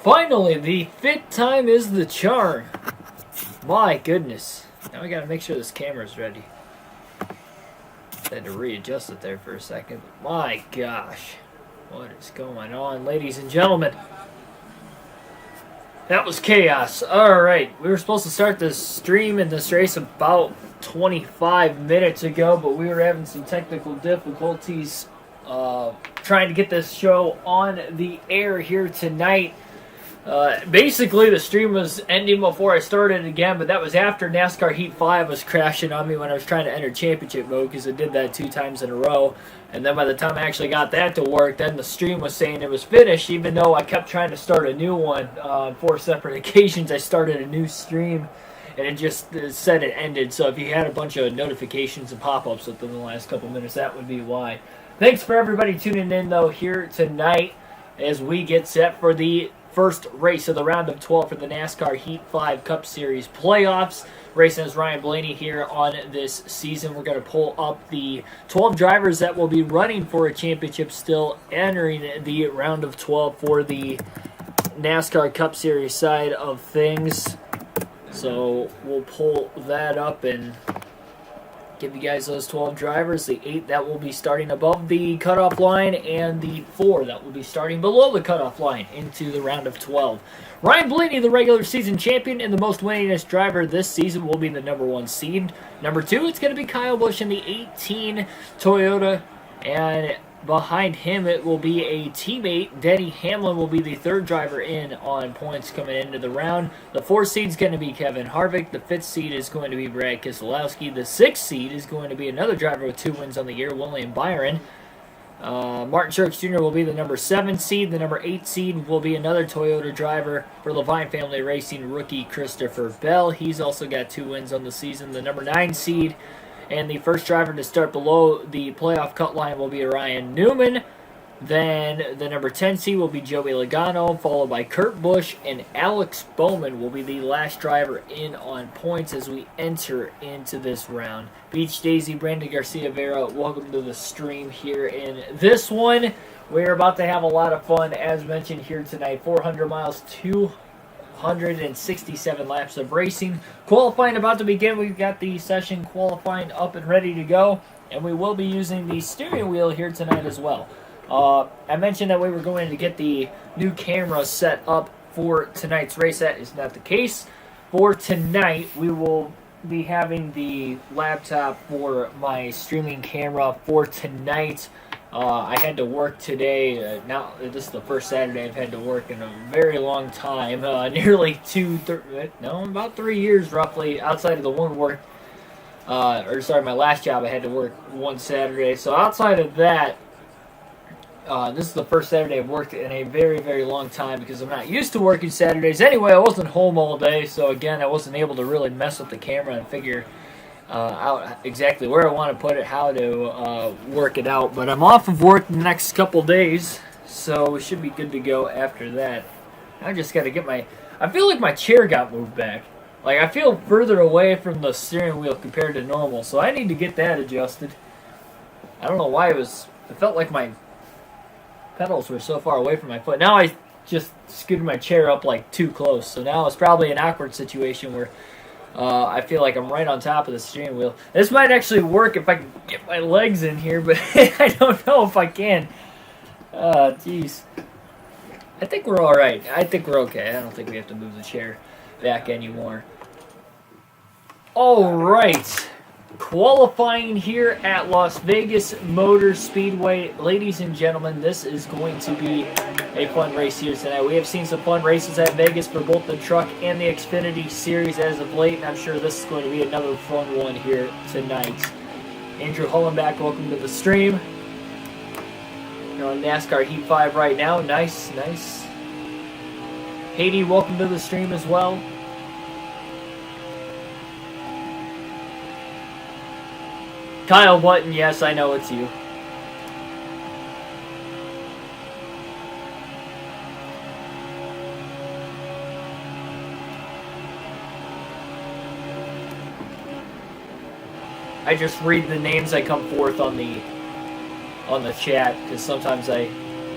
Finally, the fit time is the charm. My goodness. Now we gotta make sure this camera's ready. I had to readjust it there for a second. But my gosh. What is going on, ladies and gentlemen? That was chaos. Alright, we were supposed to start this stream in this race about 25 minutes ago, but we were having some technical difficulties trying to get this show on the air here tonight. Basically, the stream was ending before I started again, but that was after NASCAR Heat 5 was crashing on me when I was trying to enter championship mode, because it did that 2 times in a row. And then by the time I actually got that to work, then the stream was saying it was finished, even though I kept trying to start a new one. On 4 separate occasions, I started a new stream, and it just said it ended. So if you had a bunch of notifications and pop-ups within the last couple minutes, that would be why. Thanks for everybody tuning in, though, here tonight as we get set for the first race of the round of 12 for the NASCAR Heat 5 Cup Series playoffs. Racing as Ryan Blaney here on this season. We're going to pull up the 12 drivers that will be running for a championship still entering the round of 12 for the NASCAR Cup Series side of things. So we'll pull that up and give you guys those 12 drivers, the 8 that will be starting above the cutoff line and the 4 that will be starting below the cutoff line into the round of 12. Ryan Blaney, the regular season champion and the most winningest driver this season, will be the number 1 seed. Number 2, it's going to be Kyle Busch in the 18 Toyota, and behind him it will be a teammate. Denny Hamlin will be the 3rd driver in on points coming into the round. The 4th seed is going to be Kevin Harvick. The 5th seed is going to be Brad Keselowski. The 6th seed is going to be another driver with 2 wins on the year, William Byron. Martin Truex Jr. will be the number 7 seed. The number 8 seed will be another Toyota driver for Levine Family Racing, rookie Christopher Bell. He's also got 2 wins on the season. The number 9 seed and the first driver to start below the playoff cut line will be Ryan Newman. Then the number 10 seed will be Joey Logano, followed by Kurt Busch, and Alex Bowman will be the last driver in on points as we enter into this round. Beach Daisy, Brandon Garcia Vera, welcome to the stream here in this one. We're about to have a lot of fun, as mentioned here tonight. 400 miles, 267 laps of racing. Qualifying about to begin. We've got the session qualifying up and ready to go, and we will be using the steering wheel here tonight as well. I mentioned that we were going to get the new camera set up for tonight's race. That is not the case. For tonight, we will be having the laptop for my streaming camera for tonight. I had to work today. Now this is the first Saturday I've had to work in a very long time. Nearly about 3 years roughly outside of the one work. My last job I had to work one Saturday. So outside of that, this is the first Saturday I've worked in a very, very long time because I'm not used to working Saturdays. Anyway, I wasn't home all day, so again, I wasn't able to really mess with the camera and figure out exactly where I want to put it, how to work it out. But I'm off of work the next couple days, so we should be good to go after that. I just got to get I feel like my chair got moved back. Like, I feel further away from the steering wheel compared to normal, so I need to get that adjusted. I don't know why it felt like my pedals were so far away from my foot. Now I just scooted my chair up like too close, so now it's probably an awkward situation where I feel like I'm right on top of the steering wheel. This might actually work if I can get my legs in here, but I don't know if I can. Jeez. I think we're all right. I think we're okay. I don't think we have to move the chair back anymore. All right. Qualifying here at Las Vegas Motor Speedway. Ladies and gentlemen, this is going to be a fun race here tonight. We have seen some fun races at Vegas for both the Truck and the Xfinity Series as of late, and I'm sure this is going to be another fun one here tonight. Andrew Hollenbach, welcome to the stream. You're on NASCAR Heat 5 right now. Nice. Haiti, welcome to the stream as well. Kyle Button, yes, I know it's you. I just read the names that come forth on the on the chat, because sometimes I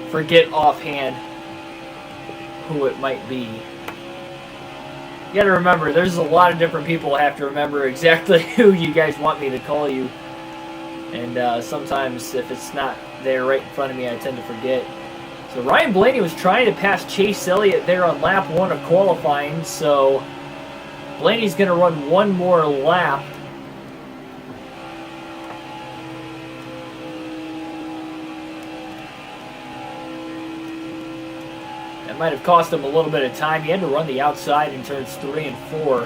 forget offhand who it might be. You gotta remember, there's a lot of different people I have to remember exactly who you guys want me to call you. And sometimes if it's not there right in front of me, I tend to forget. So Ryan Blaney was trying to pass Chase Elliott there on lap 1 of qualifying, so Blaney's going to run one more lap. That might have cost him a little bit of time. He had to run the outside in turns 3 and 4.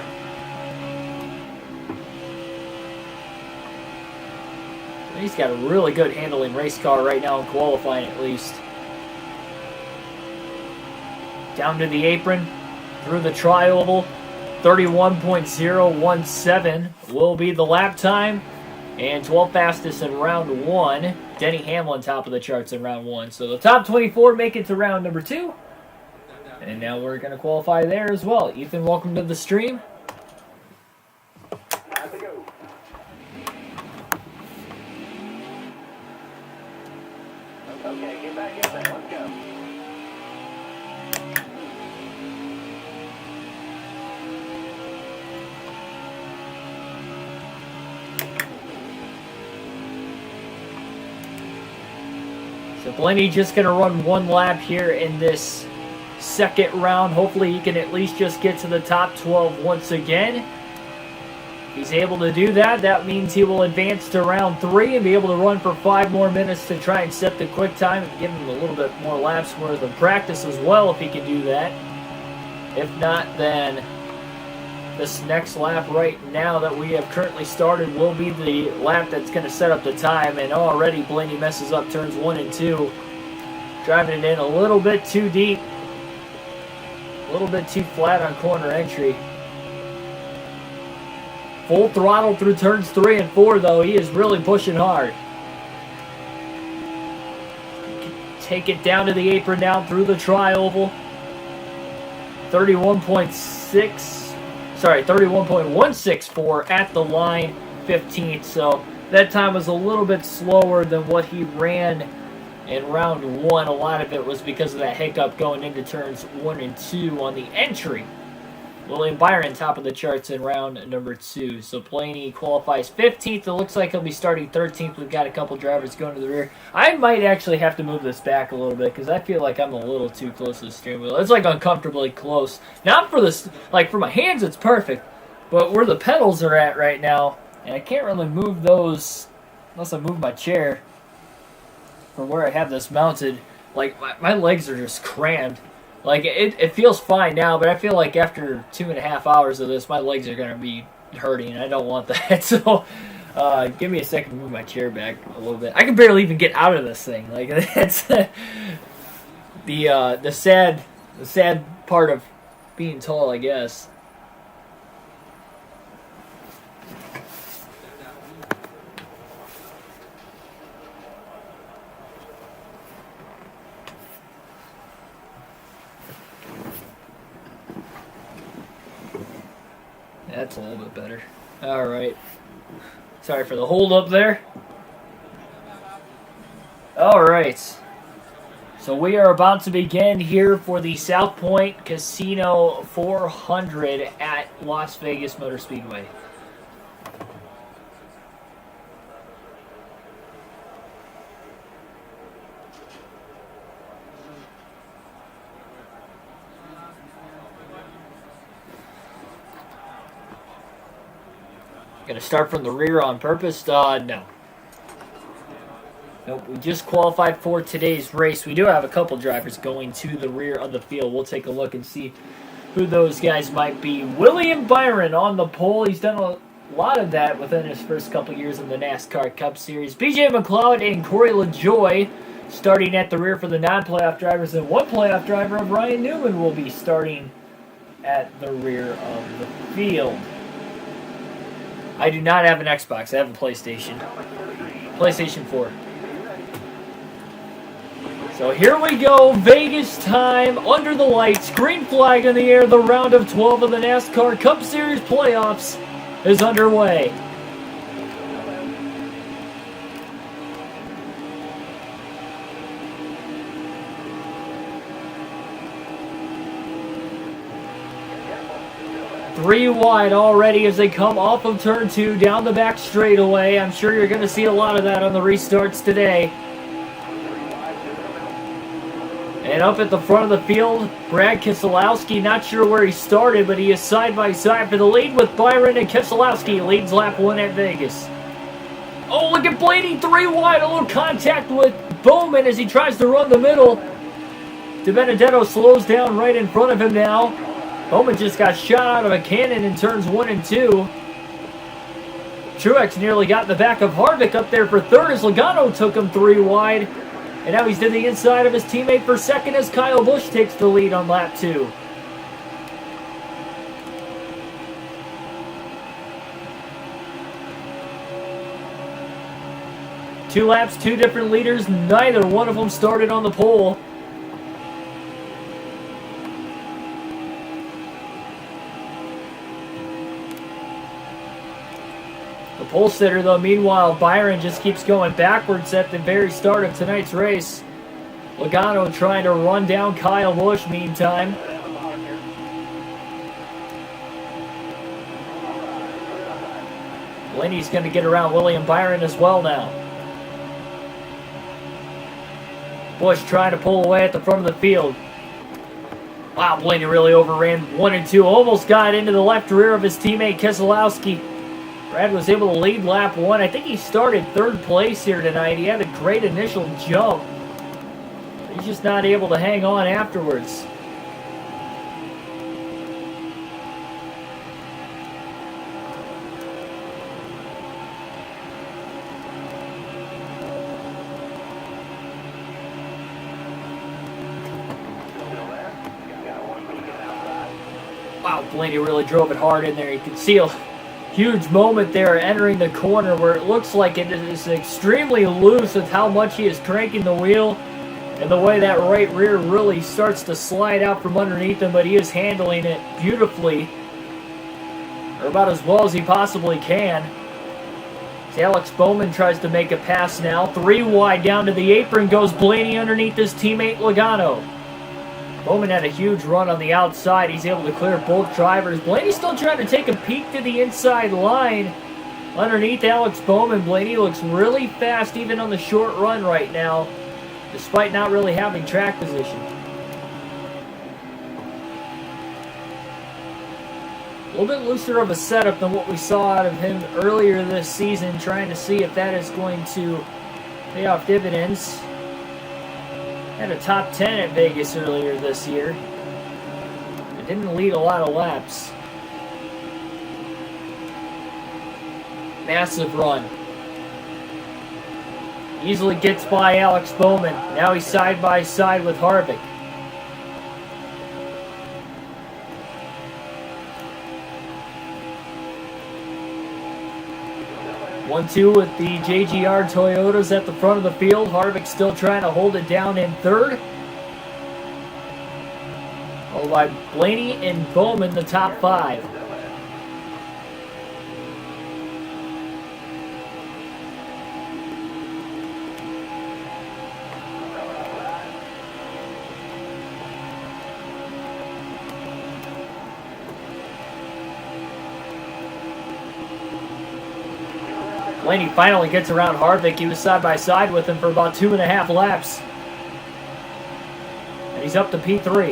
He's got a really good handling race car right now in qualifying, at least. Down to the apron, through the tri-oval, 31.017 will be the lap time, and 12th fastest in round 1. Denny Hamlin top of the charts in round 1. So the top 24 make it to round number 2, and now we're going to qualify there as well. Ethan, welcome to the stream. Okay, get back in there. Let's go. So Blaney just going to run one lap here in this second round. Hopefully he can at least just get to the top 12 once again. If he's able to do that, that means he will advance to round 3 and be able to run for 5 more minutes to try and set the quick time and give him a little bit more laps worth of practice as well if he can do that. If not, then this next lap right now that we have currently started will be the lap that's going to set up the time. And already Blaney messes up turns 1 and 2. Driving it in a little bit too deep. A little bit too flat on corner entry. Full throttle through turns 3 and 4, though. He is really pushing hard. Take it down to the apron now through the tri-oval. 31.164 at the line, 15th. So that time was a little bit slower than what he ran in round 1. A lot of it was because of that hiccup going into turns 1 and 2 on the entry. William Byron top of the charts in round number 2. So Blaney qualifies 15th. It looks like he'll be starting 13th. We've got a couple drivers going to the rear. I might actually have to move this back a little bit because I feel like I'm a little too close to the steering wheel. It's like uncomfortably close. Not for this, like for my hands it's perfect, but where the pedals are at right now, and I can't really move those unless I move my chair from where I have this mounted. Like my legs are just crammed. Like, it feels fine now, but I feel like after 2.5 hours of this, my legs are going to be hurting. I don't want that. So, give me a second to move my chair back a little bit. I can barely even get out of this thing. Like, that's the sad part of being tall, I guess. That's a little bit better. All right. Sorry for the hold up there. All right. So we are about to begin here for the South Point Casino 400 at Las Vegas Motor Speedway. Gonna start from the rear on purpose? No. Nope, we just qualified for today's race. We do have a couple drivers going to the rear of the field. We'll take a look and see who those guys might be. William Byron on the pole. He's done a lot of that within his first couple years in the NASCAR Cup Series. BJ McLeod and Corey LaJoy starting at the rear for the non-playoff drivers. And one playoff driver of Ryan Newman will be starting at the rear of the field. I do not have an Xbox. I have a PlayStation. PlayStation 4. So here we go. Vegas time. Under the lights. Green flag in the air. The round of 12 of the NASCAR Cup Series playoffs is underway. 3 wide already as they come off of turn 2 down the back straightaway. I'm sure you're going to see a lot of that on the restarts today. And up at the front of the field, Brad Keselowski, not sure where he started, but he is side by side for the lead with Byron, and Keselowski leads lap 1 at Vegas. Oh, look at Blaney, 3 wide, a little contact with Bowman as he tries to run the middle. DiBenedetto slows down right in front of him now. Bowman just got shot out of a cannon in turns 1 and 2. Truex nearly got in the back of Harvick up there for third as Logano took him 3 wide. And now he's to the inside of his teammate for second as Kyle Busch takes the lead on lap 2. Two laps, 2 different leaders. Neither one of them started on the pole. The pole sitter, though, meanwhile, Byron just keeps going backwards at the very start of tonight's race. Logano trying to run down Kyle Busch meantime. Blaney's going to get around William Byron as well now. Busch trying to pull away at the front of the field. Wow, Blaney really overran 1 and 2. Almost got into the left rear of his teammate Keselowski. Brad was able to lead lap 1. I think he started 3rd place here tonight. He had a great initial jump. He's just not able to hang on afterwards. Wow, Blaney really drove it hard in there. You can see a huge moment there entering the corner where it looks like it is extremely loose with how much he is cranking the wheel and the way that right rear really starts to slide out from underneath him, but he is handling it beautifully, or about as well as he possibly can. As Alex Bowman tries to make a pass now. 3 wide down to the apron goes Blaney underneath his teammate Logano. Bowman had a huge run on the outside. He's able to clear both drivers. Blaney's still trying to take a peek to the inside line underneath Alex Bowman. Blaney looks really fast even on the short run right now, despite not really having track position. A little bit looser of a setup than what we saw out of him earlier this season, trying to see if that is going to pay off dividends. Had a top 10 at Vegas earlier this year. It didn't lead a lot of laps. Massive run. Easily gets by Alex Bowman. Now he's side by side with Harvick. One-two with the JGR Toyotas at the front of the field. Harvick still trying to hold it down in third. Followed by Blaney and Bowman, the top 5. Blaney finally gets around Harvick. He was side by side with him for about 2.5 laps. And he's up to P3.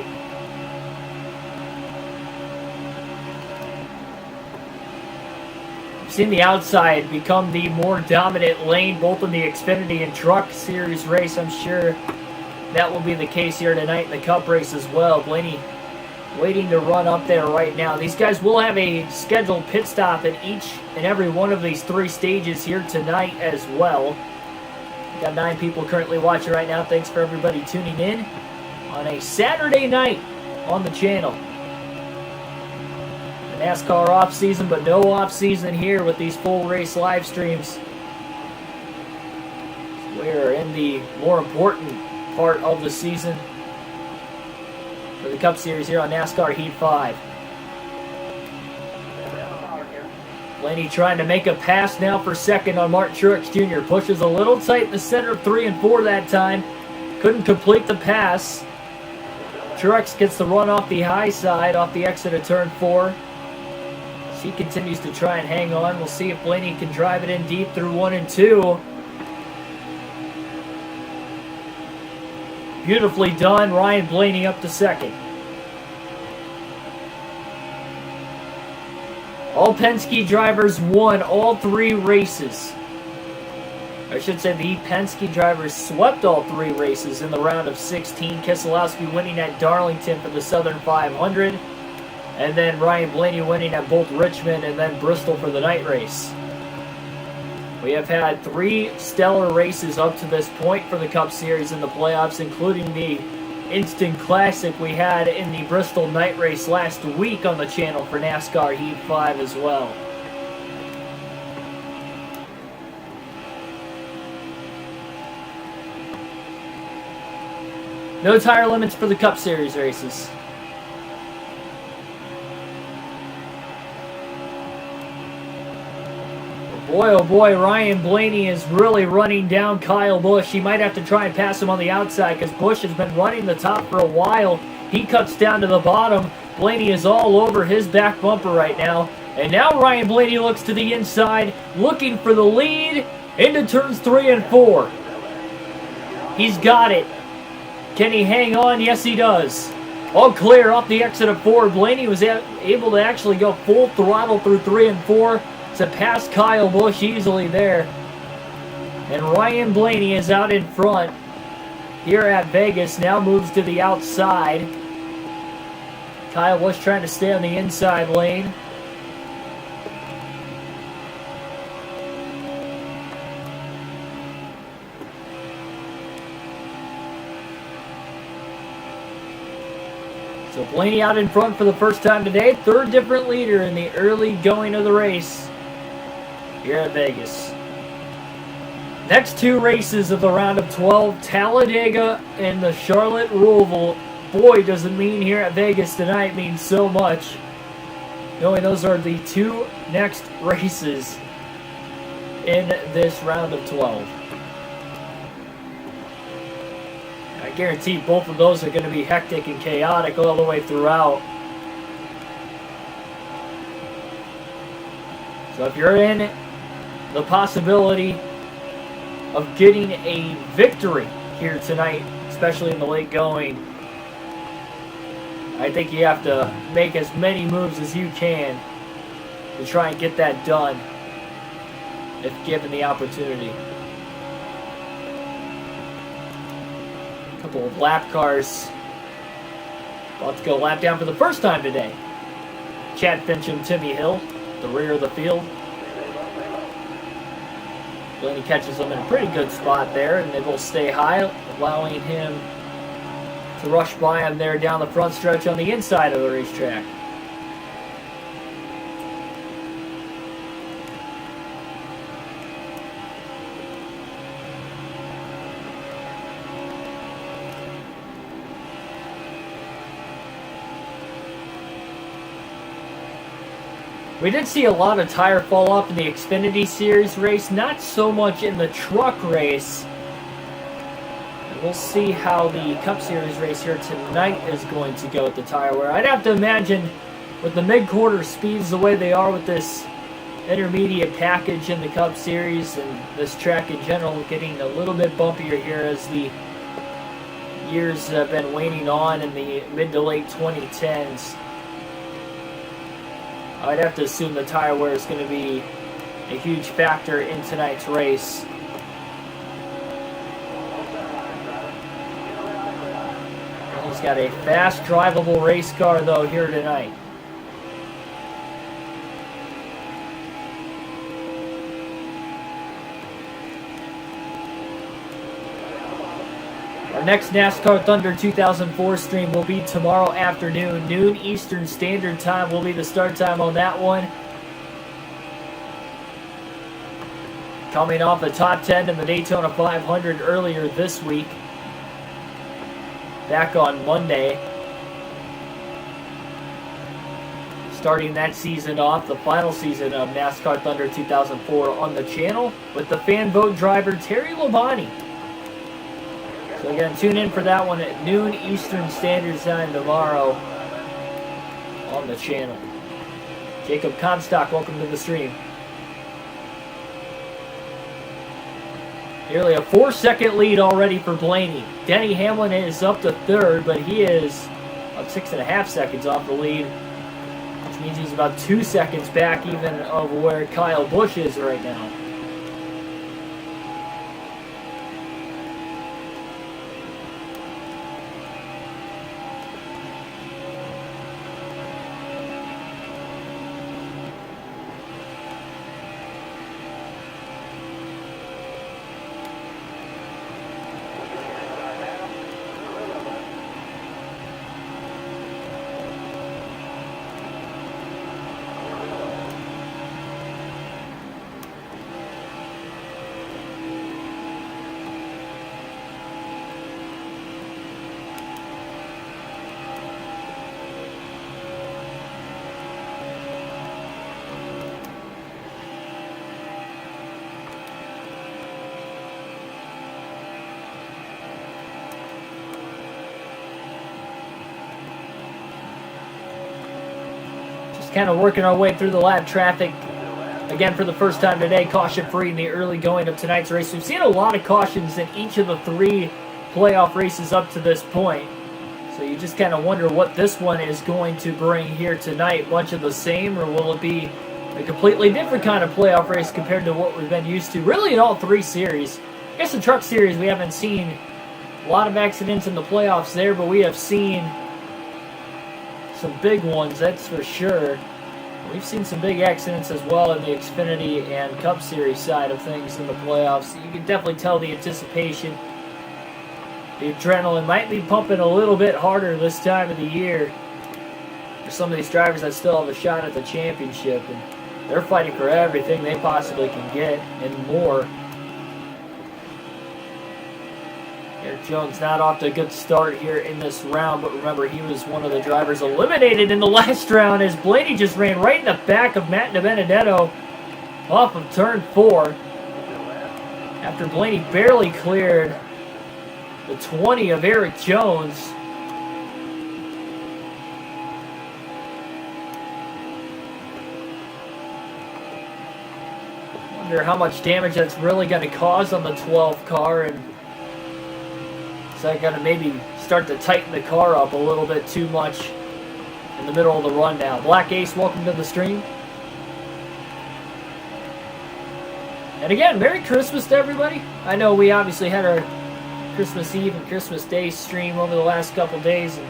We've seen the outside become the more dominant lane, both in the Xfinity and Truck Series race. I'm sure that will be the case here tonight in the Cup race as well. Blaney waiting to run up there right now. These guys will have a scheduled pit stop in each and every one of these 3 stages here tonight as well. We've got 9 people currently watching right now. Thanks for everybody tuning in on a Saturday night on the channel. The NASCAR off season, but no off season here with these full race live streams. We're in the more important part of the season for the Cup Series here on NASCAR Heat 5. Blaney trying to make a pass now for second on Martin Truex Jr. Pushes a little tight in the center of 3 and 4 that time. Couldn't complete the pass. Truex gets the run off the high side, off the exit of turn 4. As he continues to try and hang on. We'll see if Blaney can drive it in deep through 1 and 2. Beautifully done. Ryan Blaney up to second. All Penske drivers won all 3 races. I should say the Penske drivers swept all 3 races in the round of 16. Keselowski winning at Darlington for the Southern 500. And then Ryan Blaney winning at both Richmond and then Bristol for the night race. We have had 3 stellar races up to this point for the Cup Series in the playoffs, including the instant classic we had in the Bristol night race last week on the channel for NASCAR Heat 5 as well. No tire limits for the Cup Series races. Boy, oh boy, Ryan Blaney is really running down Kyle Busch. He might have to try and pass him on the outside because Busch has been running the top for a while. He cuts down to the bottom. Blaney is all over his back bumper right now. And now Ryan Blaney looks to the inside, looking for the lead into turns 3 and 4. He's got it. Can he hang on? Yes, he does. All clear off the exit of 4. Blaney was able to actually go full throttle through 3 and 4. To pass Kyle Busch easily there. And Ryan Blaney is out in front here at Vegas. Now moves to the outside. Kyle Busch trying to stay on the inside lane. So Blaney out in front for the first time today. 3rd different leader in the early going of the race here at Vegas. Next 2 races of the round of 12, Talladega and the Charlotte Roval. Boy, does it mean here at Vegas tonight means so much. Knowing those are the 2 next races in this round of 12. I guarantee both of those are going to be hectic and chaotic all the way throughout. So if you're in the possibility of getting a victory here tonight, especially in the late going, I think you have to make as many moves as you can to try and get that done if given the opportunity. A couple of lap cars about to go lap down for the first time today. Chad Fincham, Timmy Hill, the rear of the field. Blaney catches them in a pretty good spot there, and they will stay high, allowing him to rush by him there down the front stretch on the inside of the racetrack. We did see a lot of tire fall off in the Xfinity Series race, not so much in the truck race. And we'll see how the Cup Series race here tonight is going to go with the tire wear. I'd have to imagine with the mid-quarter speeds the way they are with this intermediate package in the Cup Series and this track in general getting a little bit bumpier here as the years have been waning on in the mid to late 2010s. I'd have to assume the tire wear is going to be a huge factor in tonight's race. He's got a fast, drivable race car, though, here tonight. Our next NASCAR Thunder 2004 stream will be tomorrow afternoon. Noon Eastern Standard Time will be the start time on that one. Coming off the top 10 in the Daytona 500 earlier this week. Back on Monday. Starting that season off, the final season of NASCAR Thunder 2004 on the channel with the fan vote driver Terry Labonte. So again, tune in for that one at noon Eastern Standard Time tomorrow on the channel. Jacob Comstock, welcome to the stream. Nearly a 4-second lead already for Blaney. Denny Hamlin is up to third, but he is up 6.5 seconds off the lead, which means he's about 2 seconds back even of where Kyle Busch is right now. Kind of working our way through the lap traffic again for the first time today, caution free in the early going of tonight's race. We've seen a lot of cautions in each of the 3 playoff races up to this point, so you just kind of wonder what this one is going to bring here tonight. Much of the same, or will it be a completely different kind of playoff race compared to what we've been used to really in all 3 series? I guess the truck series we haven't seen a lot of accidents in the playoffs there, but we have seen some big ones, that's for sure. We've seen some big accidents as well in the Xfinity and Cup Series side of things in the playoffs. You can definitely tell the anticipation. The adrenaline might be pumping a little bit harder this time of the year for some of these drivers that still have a shot at the championship. And they're fighting for everything they possibly can get and more. Eric Jones not off to a good start here in this round, but remember, he was one of the drivers eliminated in the last round as Blaney just ran right in the back of Matt DiBenedetto off of turn 4 after Blaney barely cleared the 20 of Eric Jones. Wonder how much damage that's really going to cause on the 12 car, and so I got to maybe start to tighten the car up a little bit too much in the middle of the run now. Black Ace, welcome to the stream. And again, Merry Christmas to everybody. I know we obviously had our Christmas Eve and Christmas Day stream over the last couple days, and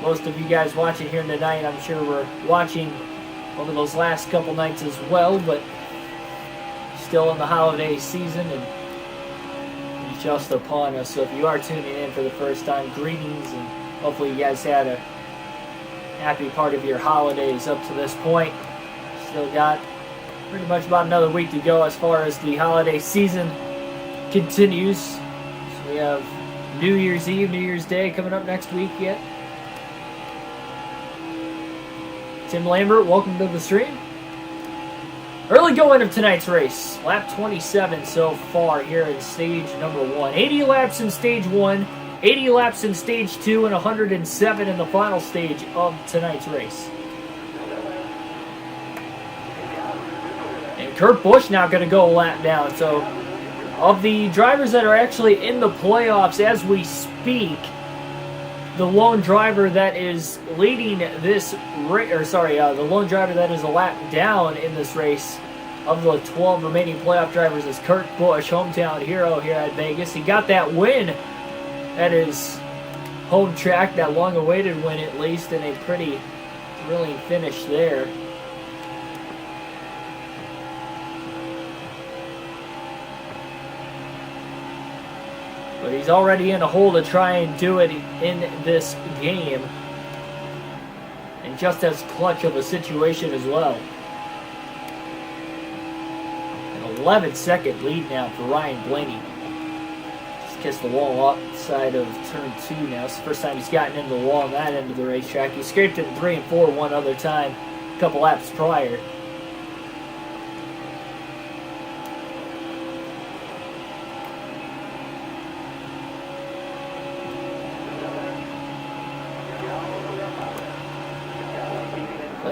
most of you guys watching here tonight, I'm sure were watching over those last couple nights as well, but still in the holiday season and just upon us. So if you are tuning in for the first time, greetings, and hopefully you guys had a happy part of your holidays up to this point. Still got pretty much about another week to go as far as the holiday season continues. So we have New Year's Eve, New Year's Day coming up next week yet. Tim Lambert, welcome to the stream. Early going of tonight's race. Lap 27 so far here in stage number 1. 80 laps in stage 1, 80 laps in stage 2, and 107 in the final stage of tonight's race. And Kurt Busch now going to go a lap down. So, of the drivers that are actually in the playoffs as we speak, the lone driver that is leading this the lone driver that is a lap down in this race of the 12 remaining playoff drivers is Kurt Busch, hometown hero here at Vegas. He got that win at his home track, that long-awaited win at least, and a pretty thrilling finish there. But he's already in a hole to try and do it in this game. And just as clutch of a situation as well. An 11-second lead now for Ryan Blaney. Just kissed the wall outside of turn 2 now. It's the first time he's gotten into the wall on that end of the racetrack. He scraped it in 3 and 4 one other time a couple laps prior.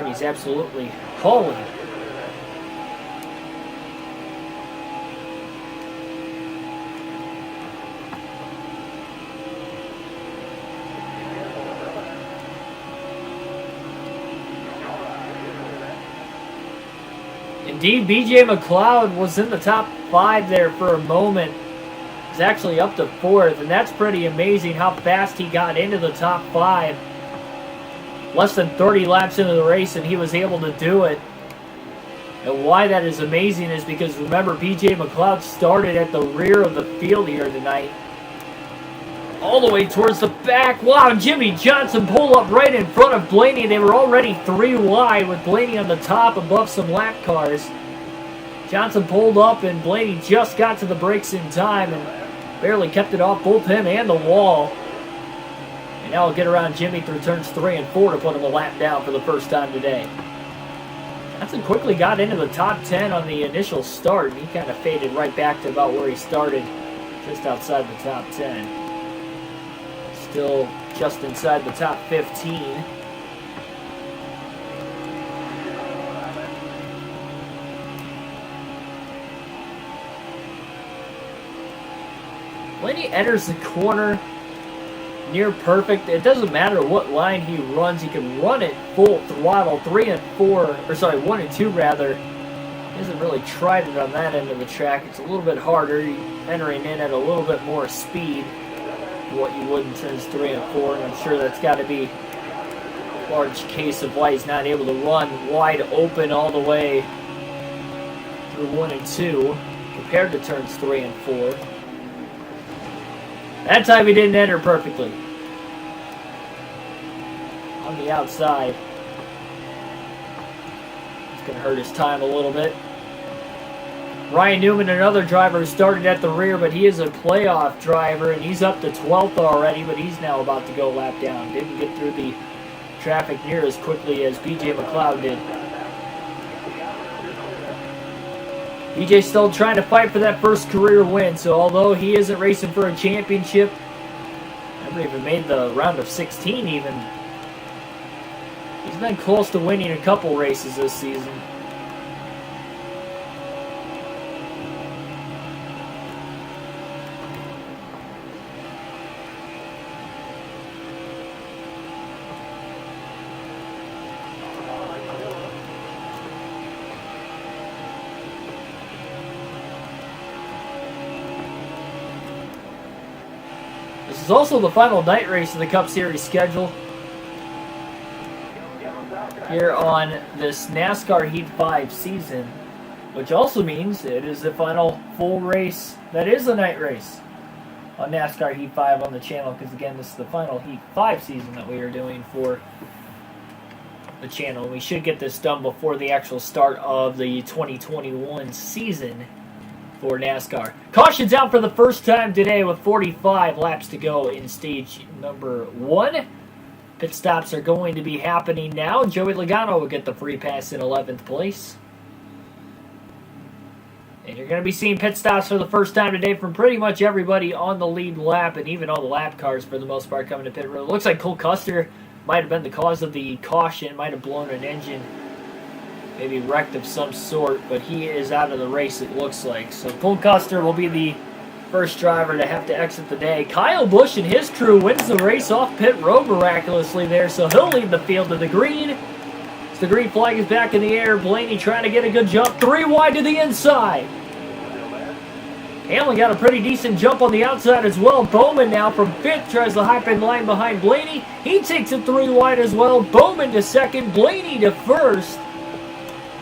Blaney's absolutely hauling. Indeed, BJ McLeod was in the top 5 there for a moment. He's actually up to 4th, and that's pretty amazing how fast he got into the top 5. Less than 30 laps into the race, and he was able to do it. And why that is amazing is because, remember, BJ McLeod started at the rear of the field here tonight. All the way towards the back. Wow, Jimmy Johnson pulled up right in front of Blaney. They were already 3 wide with Blaney on the top above some lap cars. Johnson pulled up and Blaney just got to the brakes in time and barely kept it off both him and the wall. And now we'll get around Jimmy through turns 3 and 4 to put him a lap down for the first time today. Johnson quickly got into the top 10 on the initial start, and he kind of faded right back to about where he started, just outside the top 10. Still just inside the top 15. Blaney enters the corner near perfect. It doesn't matter what line he runs. He can run it full throttle, 1 and 2 rather. He hasn't really tried it on that end of the track. It's a little bit harder, entering in at a little bit more speed than what you would in turns 3 and 4. And I'm sure that's got to be a large case of why he's not able to run wide open all the way through 1 and 2 compared to turns 3 and 4. That time he didn't enter perfectly. On the outside. It's going to hurt his time a little bit. Ryan Newman, another driver who started at the rear, but he is a playoff driver, and he's up to 12th already, but he's now about to go lap down. Didn't get through the traffic near as quickly as BJ McLeod did. BJ's still trying to fight for that first career win, so although he isn't racing for a championship, never even made the round of 16 even. He's been close to winning a couple races this season. This is also the final night race of the Cup Series schedule here on this NASCAR Heat 5 season, which also means it is the final full race that is a night race on NASCAR Heat 5 on the channel, because again, this is the final Heat 5 season that we are doing for the channel. We should get this done before the actual start of the 2021 season for NASCAR. Caution's out for the first time today with 45 laps to go in stage number 1. Pit stops are going to be happening now. Joey Logano will get the free pass in 11th place. And you're going to be seeing pit stops for the first time today from pretty much everybody on the lead lap, and even all the lap cars for the most part coming to pit road. Looks like Cole Custer might have been the cause of the caution, might have blown an engine, maybe wrecked of some sort, but he is out of the race, it looks like. So Cole Custer will be the first driver to have to exit the day. Kyle Busch and his crew wins the race off pit road miraculously there, so he'll lead the field to the green. As the green flag is back in the air, Blaney trying to get a good jump. 3 wide to the inside. Hamlin got a pretty decent jump on the outside as well. Bowman now from 5th tries the high-pin line behind Blaney. He takes it 3 wide as well. Bowman to 2nd, Blaney to 1st.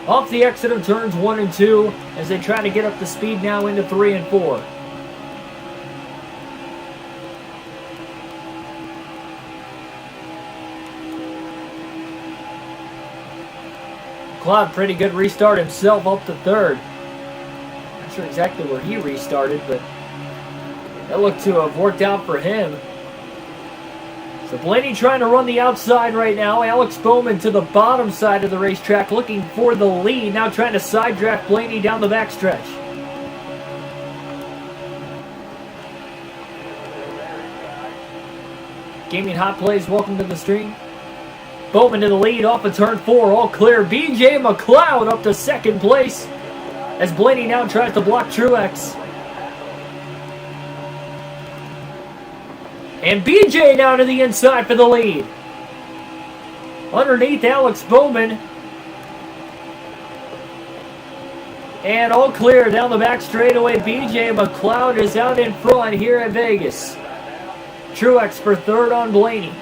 Off the exit of turns 1 and 2 as they try to get up to speed now into 3 and 4. Cloud, pretty good restart himself up to 3rd. Not sure exactly where he restarted, but that looked to have worked out for him. So Blaney trying to run the outside right now. Alex Bowman to the bottom side of the racetrack looking for the lead. Now trying to side draft Blaney down the backstretch. Gaming Hot Plays, welcome to the stream. Bowman to the lead off of turn 4. All clear. BJ McLeod up to second place as Blaney now tries to block Truex. And BJ now to the inside for the lead. Underneath Alex Bowman. And all clear down the back straightaway. BJ McLeod is out in front here at Vegas. Truex for third on Blaney.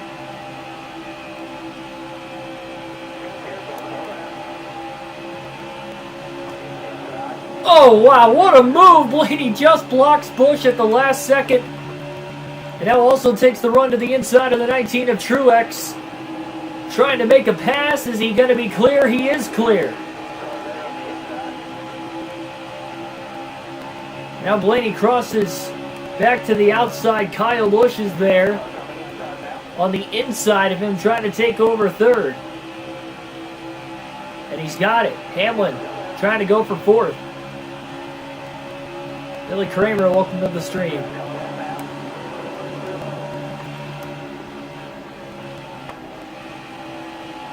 Oh, wow, what a move. Blaney just blocks Busch at the last second. And now also takes the run to the inside of the 19 of Truex. Trying to make a pass. Is he going to be clear? He is clear. Now Blaney crosses back to the outside. Kyle Busch is there on the inside of him trying to take over third. And he's got it. Hamlin trying to go for fourth. Billy Kramer, welcome to the stream.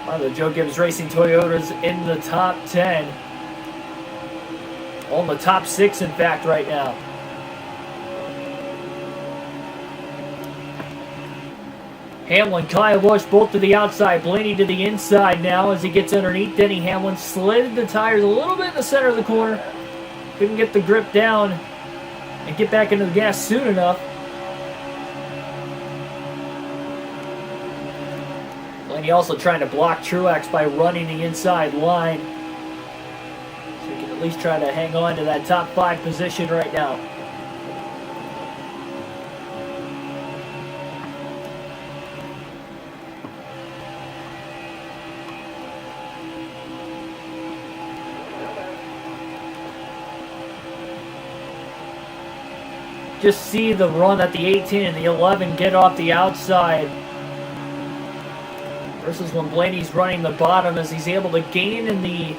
Wow, the Joe Gibbs Racing Toyotas in the top 10. On the top 6, in fact, right now. Hamlin, Kyle Busch, both to the outside. Blaney to the inside now as he gets underneath Denny Hamlin. Slid the tires a little bit in the center of the corner. Couldn't get the grip down and get back into the gas soon enough. Blaney also trying to block Truex by running the inside line. So he can at least try to hang on to that top 5 position right now. Just see the run that the 18 and the 11 get off the outside. Versus when Blaney's running the bottom as he's able to gain in the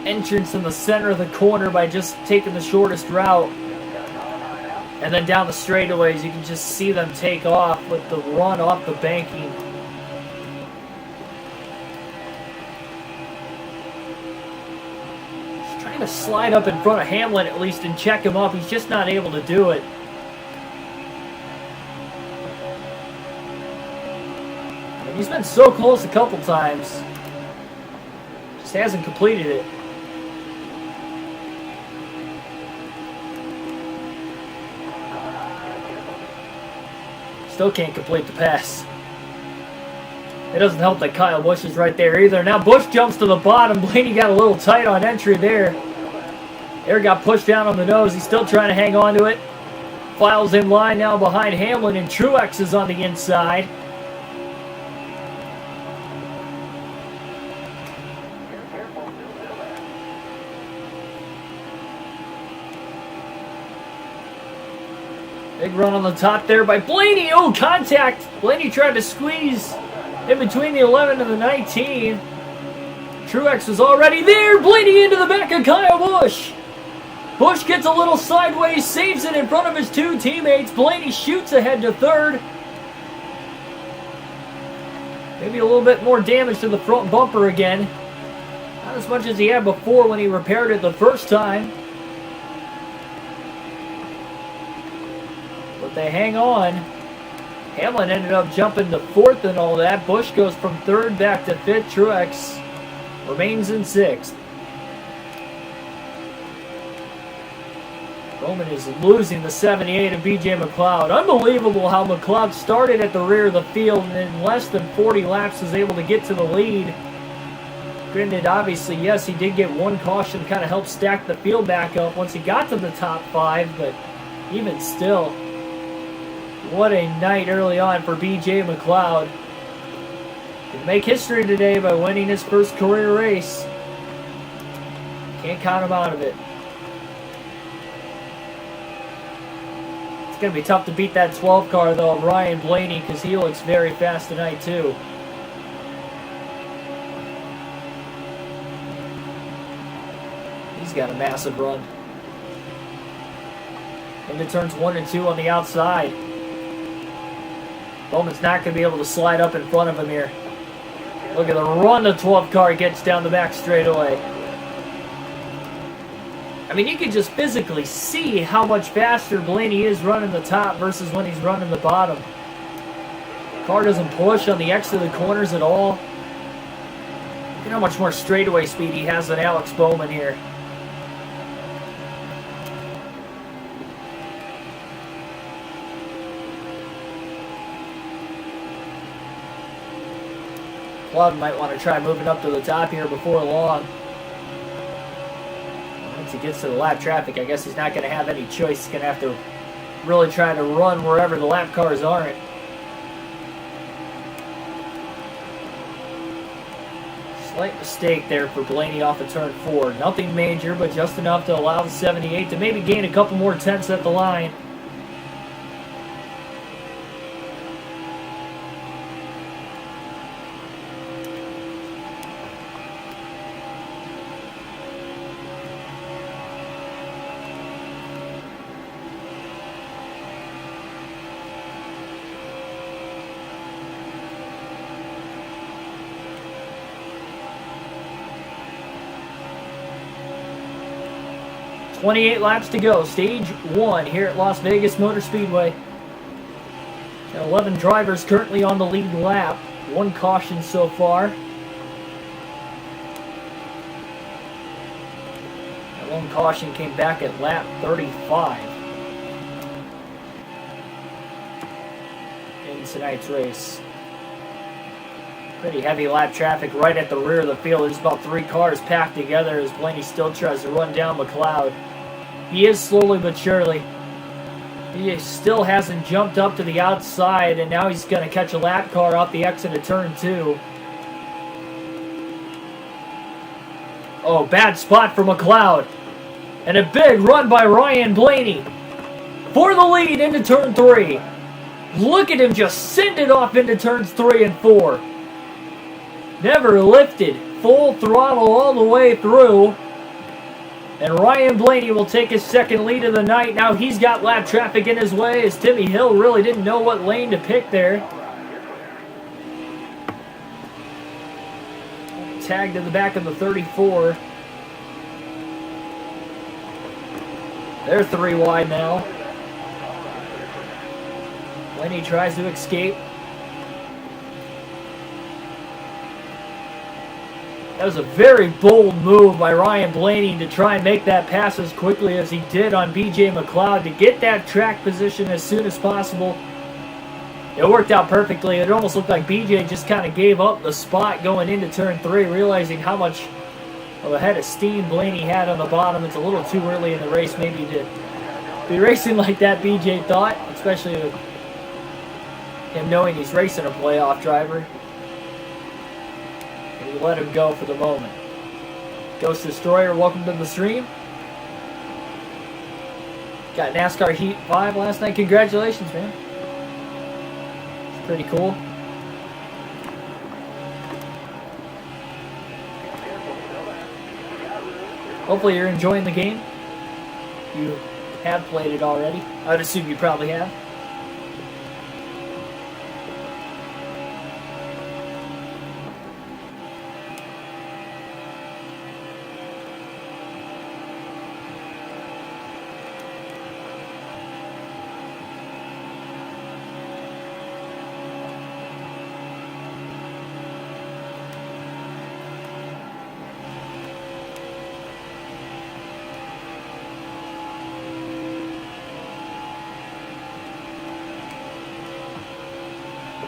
entrance in the center of the corner by just taking the shortest route. And then down the straightaways, you can just see them take off with the run off the banking. He's trying to slide up in front of Hamlin at least and check him up. He's just not able to do it. He's been so close a couple times. Just hasn't completed it. Still can't complete the pass. It doesn't help that Kyle Busch is right there either. Now Busch jumps to the bottom. Blaney got a little tight on entry there. Air got pushed down on the nose. He's still trying to hang on to it. Files in line now behind Hamlin, and Truex is on the inside. Big run on the top there by Blaney. Oh, contact. Blaney tried to squeeze in between the 11 and the 19. Truex was already there. Blaney into the back of Kyle Busch. Busch gets a little sideways, saves it in front of his 2 teammates. Blaney shoots ahead to third. Maybe a little bit more damage to the front bumper again. Not as much as he had before when he repaired it the first time. They hang on. Hamlin ended up jumping to 4th and all that. Busch goes from 3rd back to 5th. Truex remains in 6th. Bowman is losing the 78 of BJ McLeod. Unbelievable how McLeod started at the rear of the field and in less than 40 laps was able to get to the lead. Granted, obviously, yes, he did get one caution to kind of help stack the field back up once he got to the top 5, but even still, what a night early on for BJ McLeod. Can make history today by winning his first career race. Can't count him out of it. It's going to be tough to beat that 12 car, though, of Ryan Blaney, because he looks very fast tonight, too. He's got a massive run. Into turns 1 and 2 on the outside. Bowman's not going to be able to slide up in front of him here. Look at the run the 12 car gets down the back straightaway. I mean, you can just physically see how much faster Blaney is running the top versus when he's running the bottom. Car doesn't push on the exit of the corners at all. Look at how much more straightaway speed he has than Alex Bowman here. Club might want to try moving up to the top here before long. Once he gets to the lap traffic, I guess he's not going to have any choice. He's going to have to really try to run wherever the lap cars aren't. Slight mistake there for Blaney off of turn 4. Nothing major, but just enough to allow the 78 to maybe gain a couple more tenths at the line. .28 laps to go. Stage 1 here at Las Vegas Motor Speedway. 11 drivers currently on the lead lap. 1 caution so far. That 1 caution came back at lap 35 in tonight's race. Pretty heavy lap traffic right at the rear of the field. There's about 3 cars packed together as Blaney still tries to run down McLeod. He is slowly but surely. He still hasn't jumped up to the outside, and now he's going to catch a lap car off the exit of turn 2. Oh, bad spot for McLeod. And a big run by Ryan Blaney for the lead into turn 3. Look at him just send it off into turns 3 and 4. Never lifted. Full throttle all the way through. And Ryan Blaney will take his second lead of the night. Now he's got lap traffic in his way as Timmy Hill really didn't know what lane to pick there. Tagged in the back of the 34. They're 3 wide now. Blaney tries to escape. That was a very bold move by Ryan Blaney to try and make that pass as quickly as he did on BJ McLeod to get that track position as soon as possible. It worked out perfectly. It almost looked like BJ just kind of gave up the spot going into turn 3, realizing how much of a head of steam Blaney had on the bottom. It's a little too early in the race maybe to be racing like that, BJ thought, especially with him knowing he's racing a playoff driver. We let him go for the moment. Ghost Destroyer, welcome to the stream. Got NASCAR Heat 5 last night. Congratulations, man. It's pretty cool. Hopefully you're enjoying the game. You have played it already. I would assume you probably have.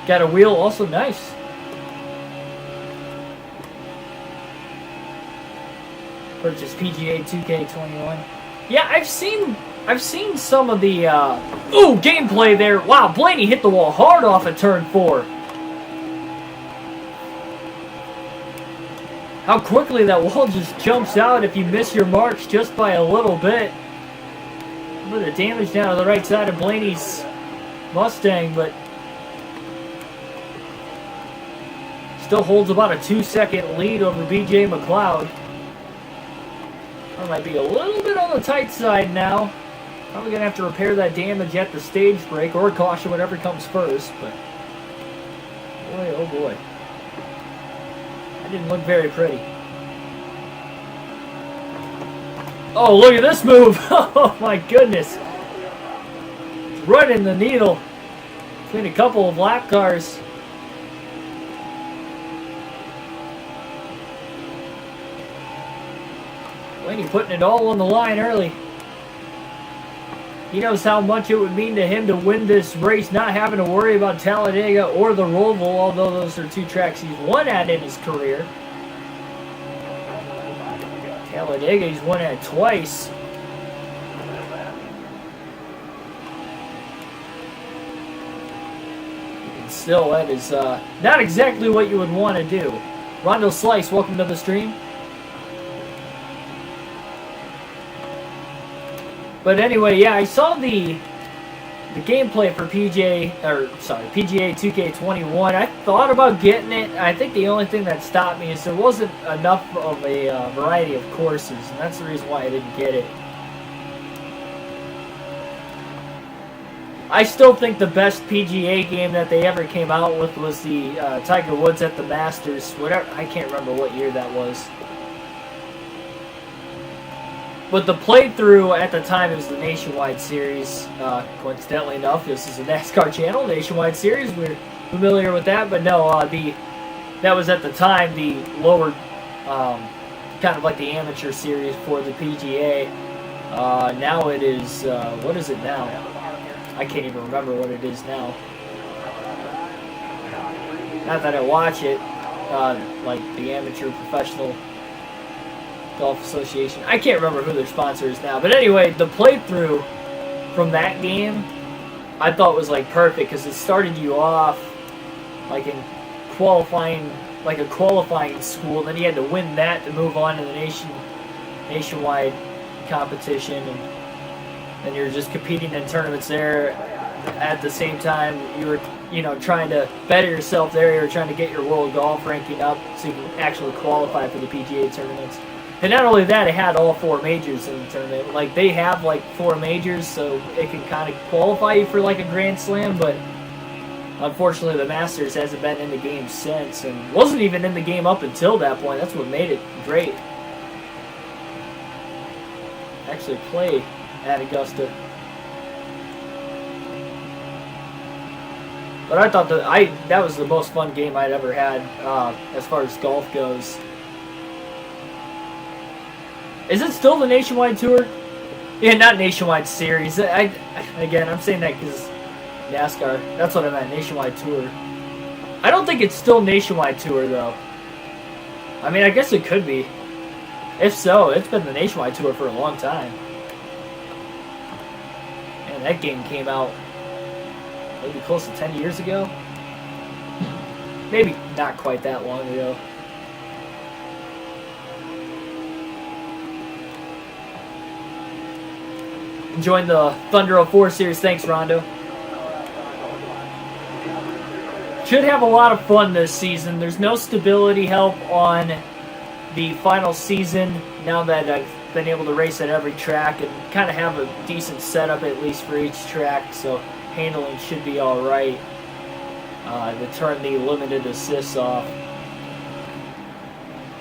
Got a wheel, also nice. Purchase PGA 2K21. Yeah, I've seen some of the gameplay there. Wow, Blaney hit the wall hard off of turn 4. How quickly that wall just jumps out if you miss your marks just by a little bit. A bit of damage down to the right side of Blaney's Mustang, but still holds about a 2-second lead over BJ McLeod. That might be a little bit on the tight side now. Probably going to have to repair that damage at the stage break or caution, whatever comes first. But boy, oh boy. Didn't look very pretty. Oh, look at this move! Oh my goodness! Right in the needle between a couple of lap cars. Blaney putting it all on the line early. He knows how much it would mean to him to win this race, not having to worry about Talladega or the Roval, although those are two tracks he's won at in his career. Talladega he's won at twice. And still, that is not exactly what you would want to do. Rondo Slice, welcome to the stream. But anyway, yeah, I saw the gameplay for PGA 2K21. I thought about getting it. I think the only thing that stopped me is there wasn't enough of a variety of courses, and that's the reason why I didn't get it. I still think the best PGA game that they ever came out with was the Tiger Woods at the Masters. Whatever, I can't remember what year that was. But the playthrough at the time, it was the Nationwide Series. Coincidentally enough, this is a NASCAR channel, Nationwide Series. We're familiar with that, but no, that was at the time the lower, kind of like the amateur series for the PGA. Now it is, what is it now? I can't even remember what it is now. Not that I watch it, like the amateur professional Golf Association. I can't remember who their sponsor is now. But anyway, the playthrough from that game I thought was like perfect because it started you off like in qualifying, like a qualifying school. Then you had to win that to move on to the nationwide competition, and then you're just competing in tournaments there. At the same time, you were, trying to better yourself there. You were trying to get your world golf ranking up so you can actually qualify for the PGA tournaments. And not only that, it had all 4 majors in the tournament. Like, they have, 4 majors, so it can kind of qualify you for, a Grand Slam, but unfortunately the Masters hasn't been in the game since, and wasn't even in the game up until that point. That's what made it great. Actually play at Augusta. But I thought that was the most fun game I'd ever had, as far as golf goes. Is it still the Nationwide Tour? Yeah, not Nationwide Series. Again, I'm saying that because NASCAR. That's what I meant, Nationwide Tour. I don't think it's still Nationwide Tour, though. I mean, I guess it could be. If so, it's been the Nationwide Tour for a long time. And that game came out maybe close to 10 years ago. Maybe not quite that long ago. Enjoying the Thunder 04 series. Thanks, Rondo. Should have a lot of fun this season. There's no stability help on the final season now that I've been able to race at every track and kind of have a decent setup at least for each track, so handling should be alright. To turn the limited assists off.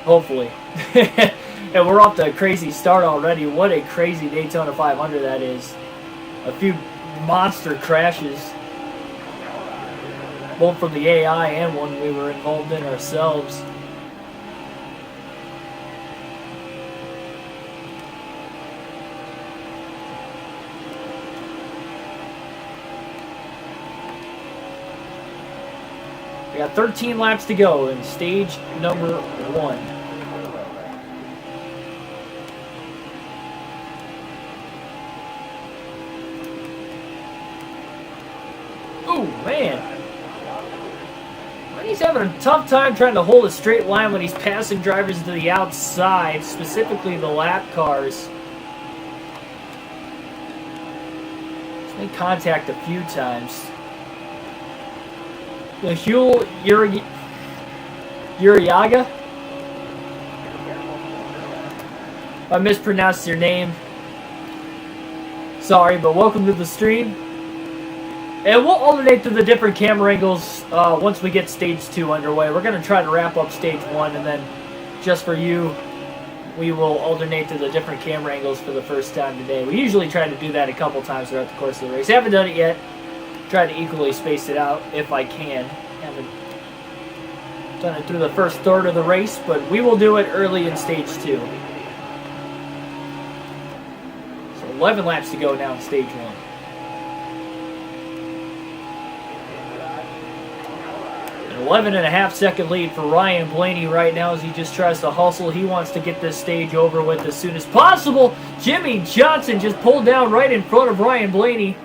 Hopefully. And we're off to a crazy start already. What a crazy Daytona 500 that is. A few monster crashes. Both from the AI and one we were involved in ourselves. We got 13 laps to go in stage number 1. Oh, man. He's having a tough time trying to hold a straight line when he's passing drivers to the outside, specifically the lap cars. He's made contact a few times. The Uriaga? If I mispronounced your name, sorry, but welcome to the stream. And we'll alternate through the different camera angles once we get Stage 2 underway. We're going to try to wrap up Stage 1, and then just for you, we will alternate through the different camera angles for the first time today. We usually try to do that a couple times throughout the course of the race. I haven't done it yet. Try to equally space it out if I can. Haven't done it through the first third of the race, but we will do it early in Stage 2. So 11 laps to go now in Stage 1. An 11.5-second lead for Ryan Blaney right now as he just tries to hustle. He wants to get this stage over with as soon as possible. Jimmy Johnson just pulled down right in front of Ryan Blaney.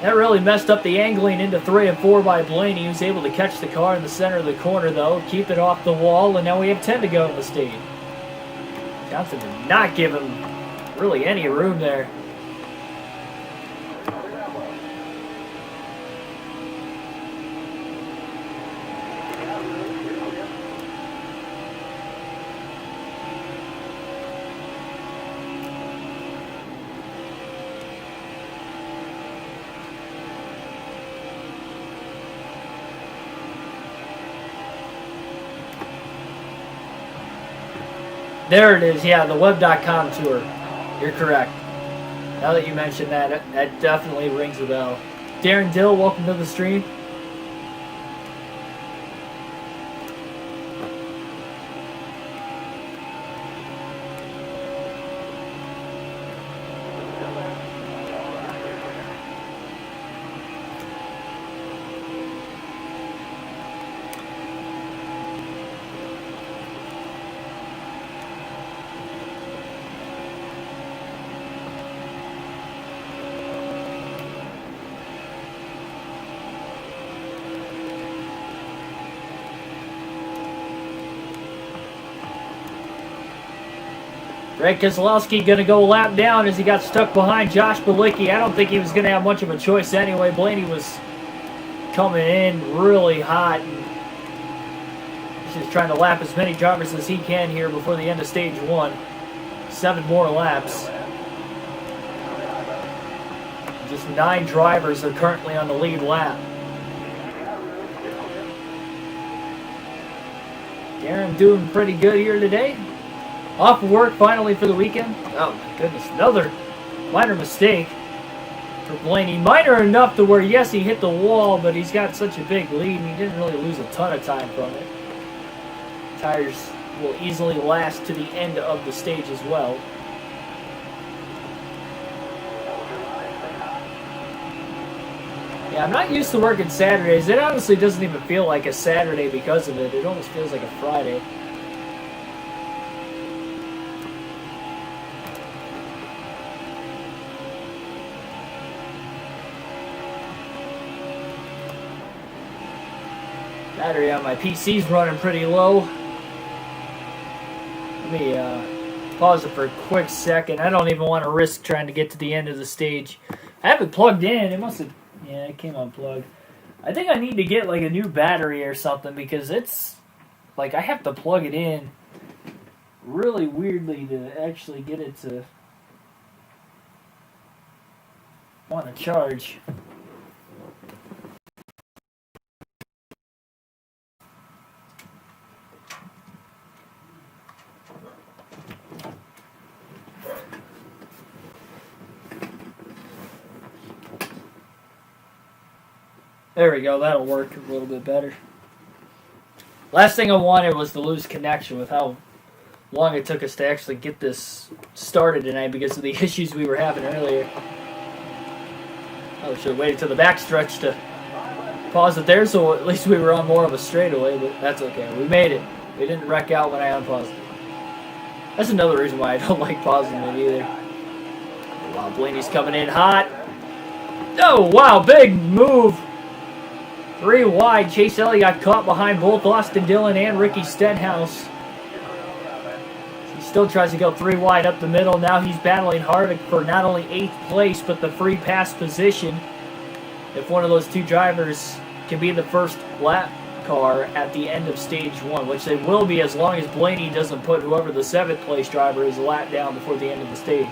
That really messed up the angling into 3 and 4 by Blaney. He was able to catch the car in the center of the corner, though, keep it off the wall, and now we have 10 to go in the stage. Johnson did not give him really any room there. There it is, yeah, the web.com tour. You're correct. Now that you mentioned that, that definitely rings a bell. Darren Dill, welcome to the stream. Greg Keselowski going to go a lap down as he got stuck behind Josh Bilicki. I don't think he was going to have much of a choice anyway. Blaney was coming in really hot. He's just trying to lap as many drivers as he can here before the end of Stage 1. 7 more laps. Just 9 drivers are currently on the lead lap. Darren doing pretty good here today. Off of work finally for the weekend. Oh my goodness, another minor mistake for Blaney. Minor enough to where, yes, he hit the wall, but he's got such a big lead and he didn't really lose a ton of time from it. Tires will easily last to the end of the stage as well. Yeah, I'm not used to working Saturdays. It honestly doesn't even feel like a Saturday because of it. It almost feels like a Friday. Battery on my PC's running pretty low. Let me pause it for a quick second. I don't even want to risk trying to get to the end of the stage. I have it plugged in. It must have... Yeah, it came unplugged. I think I need to get like a new battery or something because it's... Like, I have to plug it in really weirdly to actually get it to want to charge. There we go, that'll work a little bit better. Last thing I wanted was to lose connection with how long it took us to actually get this started tonight because of the issues we were having earlier. I should have waited till the backstretch to pause it there, so at least we were on more of a straightaway, but that's okay. We made it. We didn't wreck out when I unpaused it. That's another reason why I don't like pausing it either. Wow, Blaney's coming in hot. Oh, wow, big move. 3 wide. Chase Elliott got caught behind both Austin Dillon and Ricky Stenhouse. He still tries to go 3 wide up the middle. Now he's battling hard for not only 8th place, but the free pass position. If one of those 2 drivers can be the first lap car at the end of Stage 1, which they will be as long as Blaney doesn't put whoever the 7th place driver is a lap down before the end of the stage.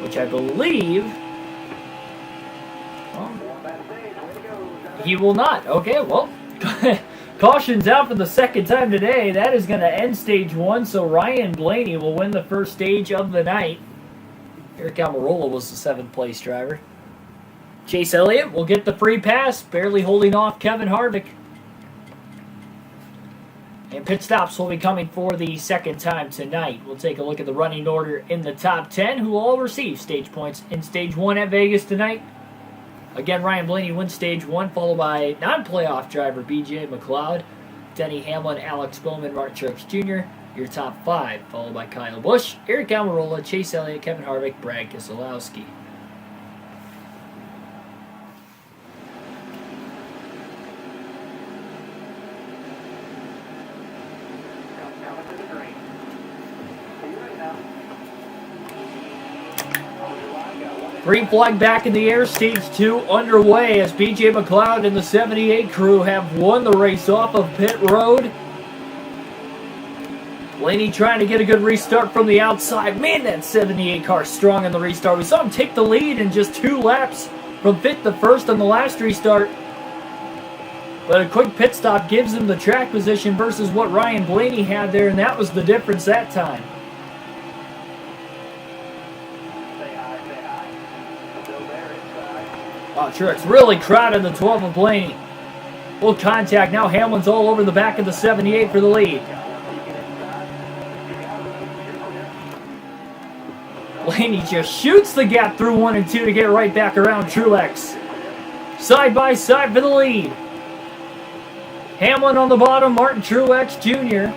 Which I believe He will not. Okay, well, caution's out for the second time today. That is going to end stage 1, so Ryan Blaney will win the first stage of the night. Eric Almirola was the 7th place driver. Chase Elliott will get the free pass, barely holding off Kevin Harvick. And pit stops will be coming for the second time tonight. We'll take a look at the running order in the top 10, who will all receive stage points in stage 1 at Vegas tonight. Again, Ryan Blaney wins stage 1, followed by non-playoff driver B.J. McLeod, Denny Hamlin, Alex Bowman, Martin Truex Jr. Your top 5, followed by Kyle Busch, Eric Almirola, Chase Elliott, Kevin Harvick, Brad Keselowski. Green flag back in the air, stage 2 underway as B.J. McLeod and the 78 crew have won the race off of pit road. Blaney trying to get a good restart from the outside. Man, that 78 car strong in the restart. We saw him take the lead in just 2 laps from 5th to 1st on the last restart. But a quick pit stop gives him the track position versus what Ryan Blaney had there, and that was the difference that time. Oh, Truex really crowded the 12 of Blaney. Full contact. Now Hamlin's all over the back of the 78 for the lead. Blaney just shoots the gap through 1 and 2 to get right back around Truex. Side by side for the lead. Hamlin on the bottom, Martin Truex Jr.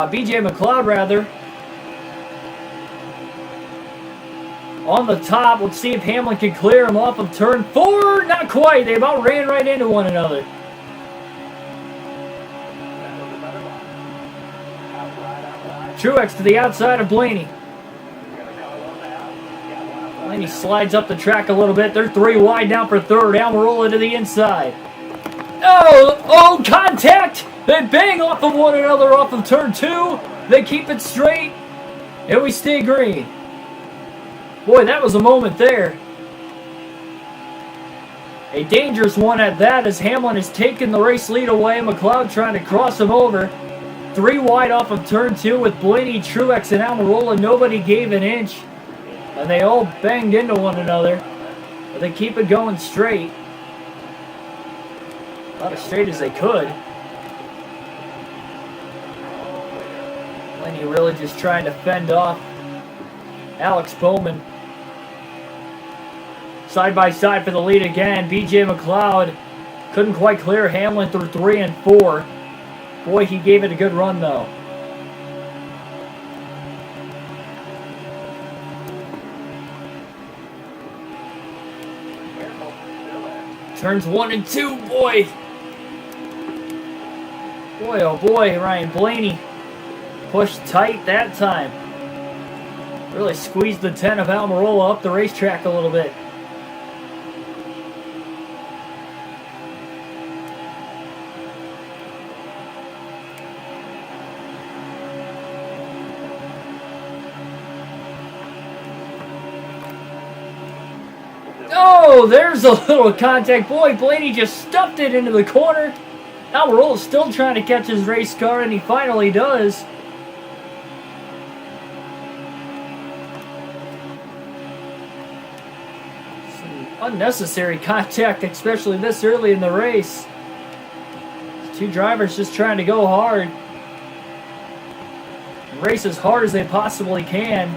B.J. McLeod rather. On the top, let's see if Hamlin can clear him off of turn 4. Not quite. They about ran right into one another. Truex to the outside of Blaney. Blaney slides up the track a little bit. They're 3 wide now for 3rd. Almirola to the inside. Oh, contact! They bang off of one another off of turn 2. They keep it straight. And we stay green. Boy, that was a moment there. A dangerous one at that as Hamlin has taken the race lead away. McLeod trying to cross him over. 3 wide off of turn 2 with Blaney, Truex, and Almirola. Nobody gave an inch. And they all banged into one another. But they keep it going straight. About as straight as they could. Blaney really just trying to fend off Alex Bowman. Side by side for the lead again. B.J. McLeod couldn't quite clear Hamlin through 3 and 4. Boy, he gave it a good run though. Turns 1 and 2, boy. Boy, oh boy, Ryan Blaney pushed tight that time. Really squeezed the 10 of Almirola up the racetrack a little bit. Oh, there's a little contact. Boy, Blaney just stuffed it into the corner. Almirola's still trying to catch his race car, and he finally does. Some unnecessary contact, especially this early in the race. 2 drivers just trying to go hard. Race as hard as they possibly can.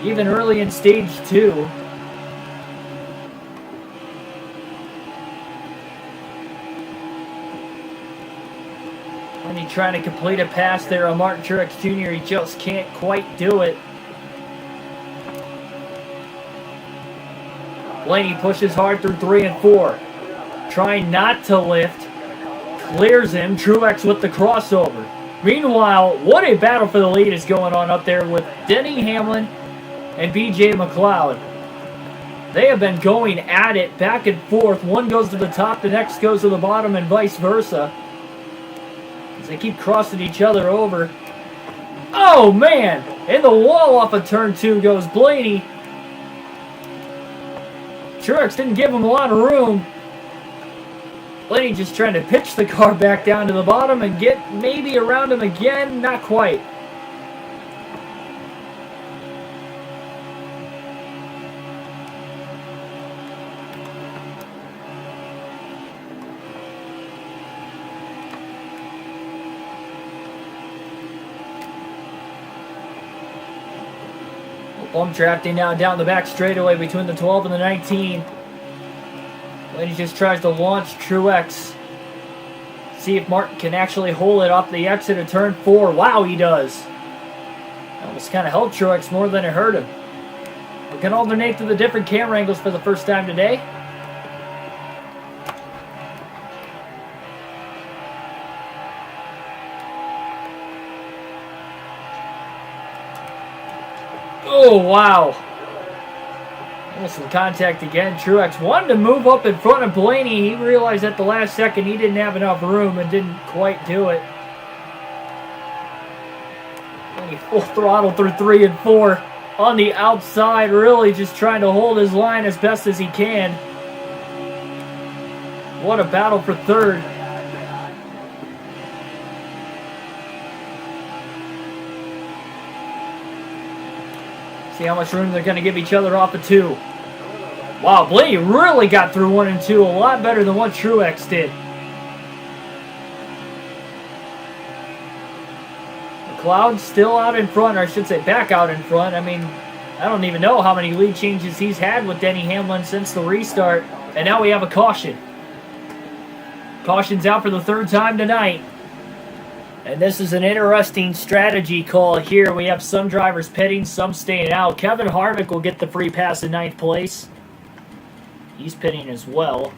Even early in stage 2. Trying to complete a pass there on Martin Truex Jr. He just can't quite do it. Blaney pushes hard through 3 and 4. Trying not to lift. Clears him. Truex with the crossover. Meanwhile, what a battle for the lead is going on up there with Denny Hamlin and B.J. McLeod. They have been going at it back and forth. One goes to the top, the next goes to the bottom, and vice versa. They keep crossing each other over. Oh, man! In the wall off of turn 2 goes Blaney. Truex didn't give him a lot of room. Blaney just trying to pitch the car back down to the bottom and get maybe around him again. Not quite. Bump drafting now down the back straightaway between the 12 and the 19. Blaney just tries to launch Truex. See if Martin can actually hold it off the exit of turn 4. Wow, he does. That almost kind of helped Truex more than it hurt him. We can alternate through the different camera angles for the first time today. Oh, wow. Almost some contact again. Truex wanted to move up in front of Blaney. He realized at the last second he didn't have enough room and didn't quite do it. Blaney full throttle through 3 and 4 on the outside, really just trying to hold his line as best as he can. What a battle for third. See how much room they're going to give each other off of 2. Wow, Blaney really got through 1 and 2 a lot better than what Truex did. McLeod still out in front, or I should say back out in front. I mean, I don't even know how many lead changes he's had with Denny Hamlin since the restart. And now we have a caution. Caution's out for the 3rd time tonight. And this is an interesting strategy call here. We have some drivers pitting, some staying out. Kevin Harvick will get the free pass in 9th place. He's pitting as well.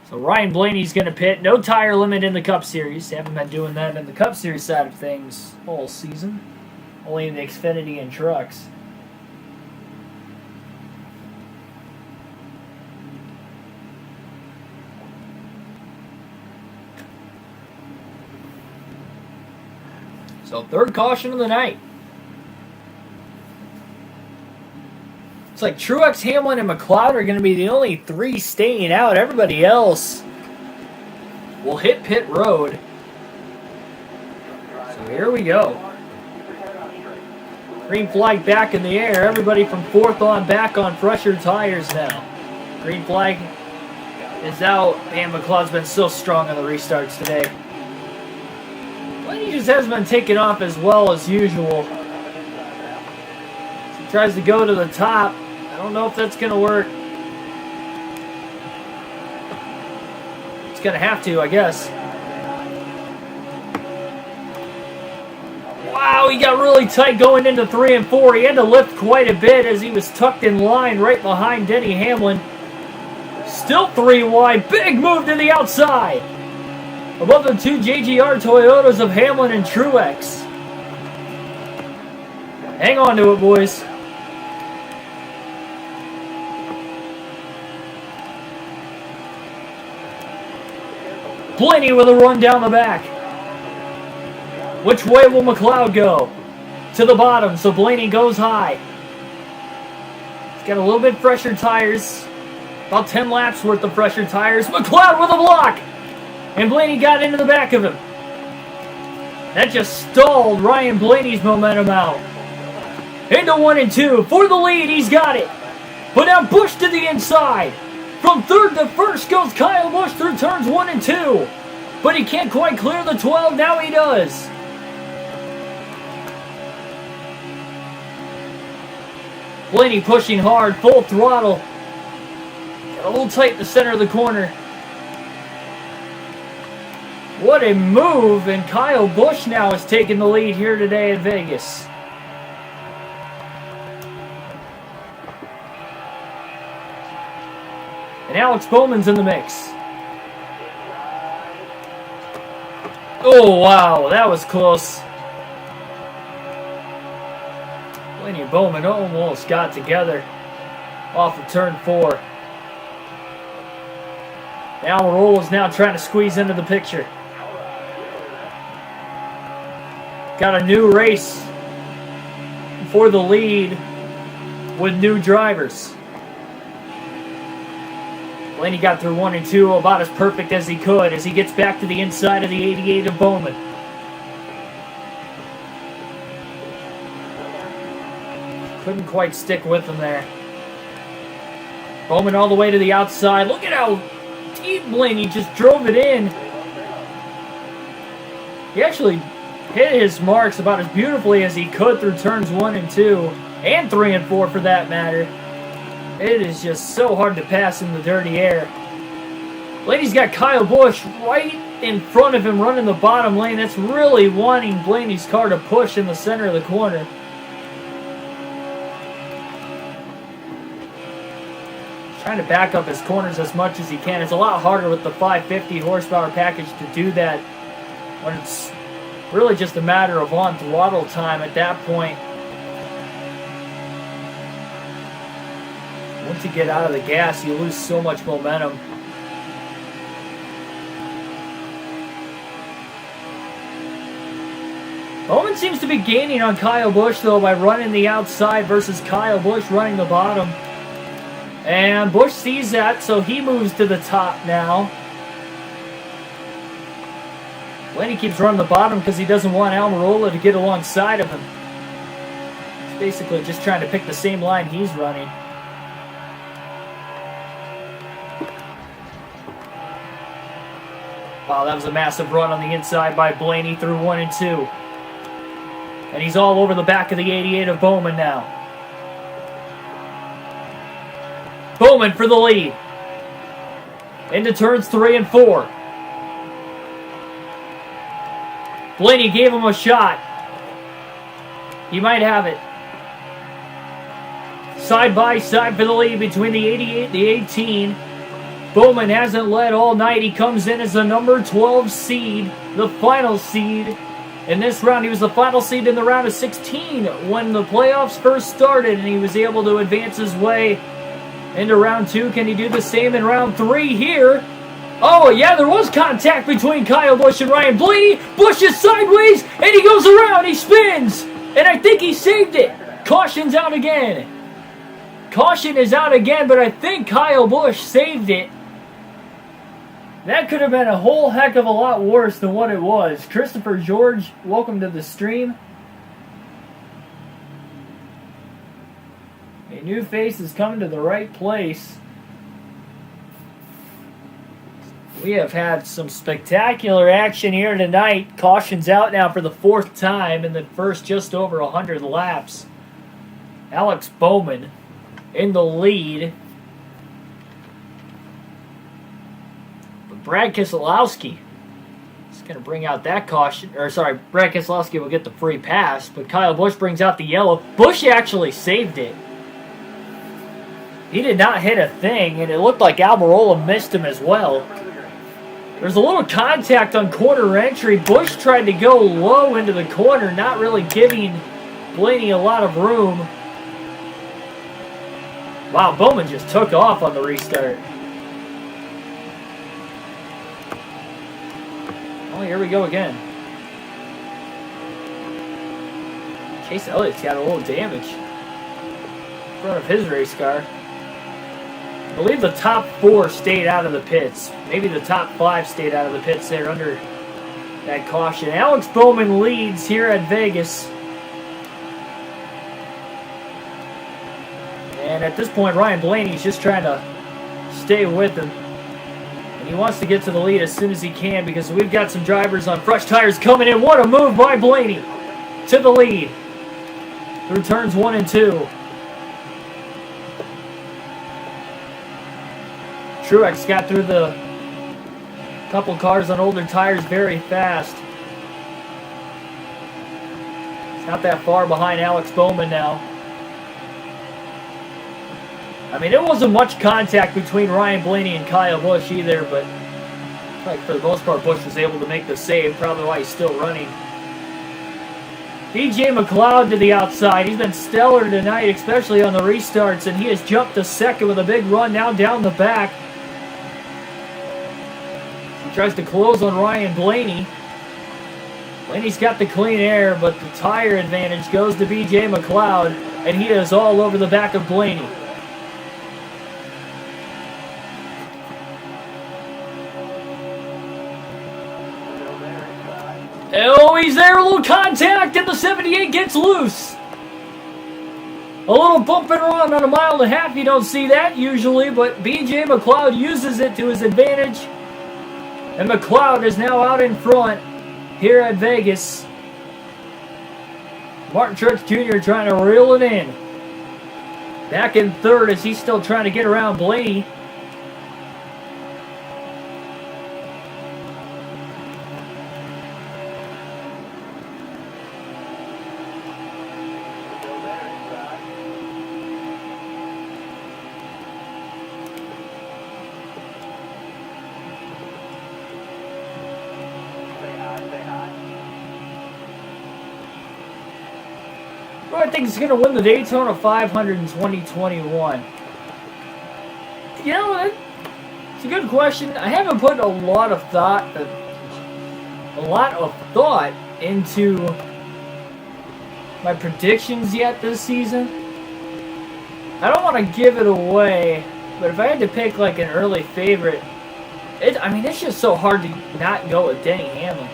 So Ryan Blaney's going to pit. No tire limit in the Cup Series. Haven't been doing that in the Cup Series side of things all season. Only in the Xfinity and trucks. So 3rd caution of the night. It's like Truex, Hamlin, and McLeod are going to be the only 3 staying out. Everybody else will hit pit road. So here we go. Green flag back in the air. Everybody from 4th on back on fresher tires now. Green flag is out. Man, McLeod's been so strong on the restarts today. He just hasn't been taken off as well as usual. He tries to go to the top. I don't know if that's going to work. It's going to have to, I guess. Wow, he got really tight going into 3 and 4. He had to lift quite a bit as he was tucked in line right behind Denny Hamlin. Still 3 wide. Big move to the outside. Above the 2 JGR Toyotas of Hamlin and Truex. Hang on to it, boys. Blaney with a run down the back. Which way will McLeod go? To the bottom, so Blaney goes high. He's got a little bit fresher tires. About 10 laps worth of fresher tires. McLeod with a block! And Blaney got into the back of him. That just stalled Ryan Blaney's momentum out. Into 1 and 2. For the lead, he's got it. But now Busch to the inside. From 3rd to 1st goes Kyle Busch through turns 1 and 2. But he can't quite clear the 12. Now he does. Blaney pushing hard, full throttle. Got a little tight in the center of the corner. What a move, and Kyle Busch now is taking the lead here today in Vegas. And Alex Bowman's in the mix. Oh, wow, that was close. Blaney and Bowman almost got together off of turn 4. Almirola is now trying to squeeze into the picture. Got a new race for the lead with new drivers. Blaney got through 1 and 2 about as perfect as he could as he gets back to the inside of the 88 of Bowman. Couldn't quite stick with him there. Bowman all the way to the outside. Look at how deep Blaney just drove it in. He actually hit his marks about as beautifully as he could through turns 1 and 2, and 3 and 4 for that matter. It is just so hard to pass in the dirty air. Blaney's got Kyle Busch right in front of him running the bottom lane. That's really wanting Blaney's car to push in the center of the corner. Trying to back up his corners as much as he can. It's a lot harder with the 550 horsepower package to do that when it's really just a matter of on throttle time at that point. Once you get out of the gas, you lose so much momentum. Bowman seems to be gaining on Kyle Busch, though, by running the outside versus Kyle Busch running the bottom. And Busch sees that, so he moves to the top now. Blaney keeps running the bottom because he doesn't want Almirola to get alongside of him. He's basically just trying to pick the same line he's running. Wow, that was a massive run on the inside by Blaney through 1 and 2. And he's all over the back of the 88 of Bowman now. Bowman for the lead. Into turns 3 and 4. Blaney gave him a shot. He might have it. Side by side for the lead between the 88 and the 18. Bowman hasn't led all night. He comes in as the number 12 seed, the final seed. In this round, he was the final seed in the round of 16 when the playoffs first started, and he was able to advance his way into round 2. Can he do the same in round 3 here? Oh, yeah, there was contact between Kyle Busch and Ryan Blaney. Busch is sideways, and he goes around. He spins, and I think he saved it. Caution's out again. Caution is out again, but I think Kyle Busch saved it. That could have been a whole heck of a lot worse than what it was. Christopher George, welcome to the stream. A new face is coming to the right place. We have had some spectacular action here tonight. Caution's out now for the 4th time in the first just over 100 laps. Alex Bowman in the lead. But Brad Keselowski is going to bring out that caution. Brad Keselowski will get the free pass, but Kyle Busch brings out the yellow. Busch actually saved it. He did not hit a thing, and it looked like Almirola missed him as well. There's a little contact on corner entry. Busch tried to go low into the corner, not really giving Blaney a lot of room. Wow, Bowman just took off on the restart. Oh, here we go again. Chase Elliott's got a little damage in front of his race car. I believe the top 4 stayed out of the pits. Maybe the top 5 stayed out of the pits there under that caution. Alex Bowman leads here at Vegas. And at this point, Ryan Blaney's just trying to stay with him. And he wants to get to the lead as soon as he can because we've got some drivers on fresh tires coming in. What a move by Blaney to the lead through turns 1 and 2. Truex got through the couple cars on older tires very fast. It's not that far behind Alex Bowman now. I mean, there wasn't much contact between Ryan Blaney and Kyle Busch either, but like for the most part, Busch was able to make the save, probably why he's still running. BJ McLeod to the outside. He's been stellar tonight, especially on the restarts, and he has jumped to second with a big run now down the back. Tries to close on Ryan Blaney. Blaney's got the clean air, but the tire advantage goes to BJ McLeod, and he is all over the back of Blaney. he's there. A little contact, and the 78 gets loose. A little bump and run on a 1.5 miles. You don't see that usually, but B.J. McLeod uses it to his advantage. And McLeod is now out in front here at Vegas. Martin Truex Jr. trying to reel it in. Back in third as he's still trying to get around Blaney. Who I think is going to win the Daytona 500 in 2021? You know, it's a good question. I haven't put a lot of thought into my predictions yet this season. I don't want to give it away, but if I had to pick like an early favorite, it's just so hard to not go with Denny Hamlin.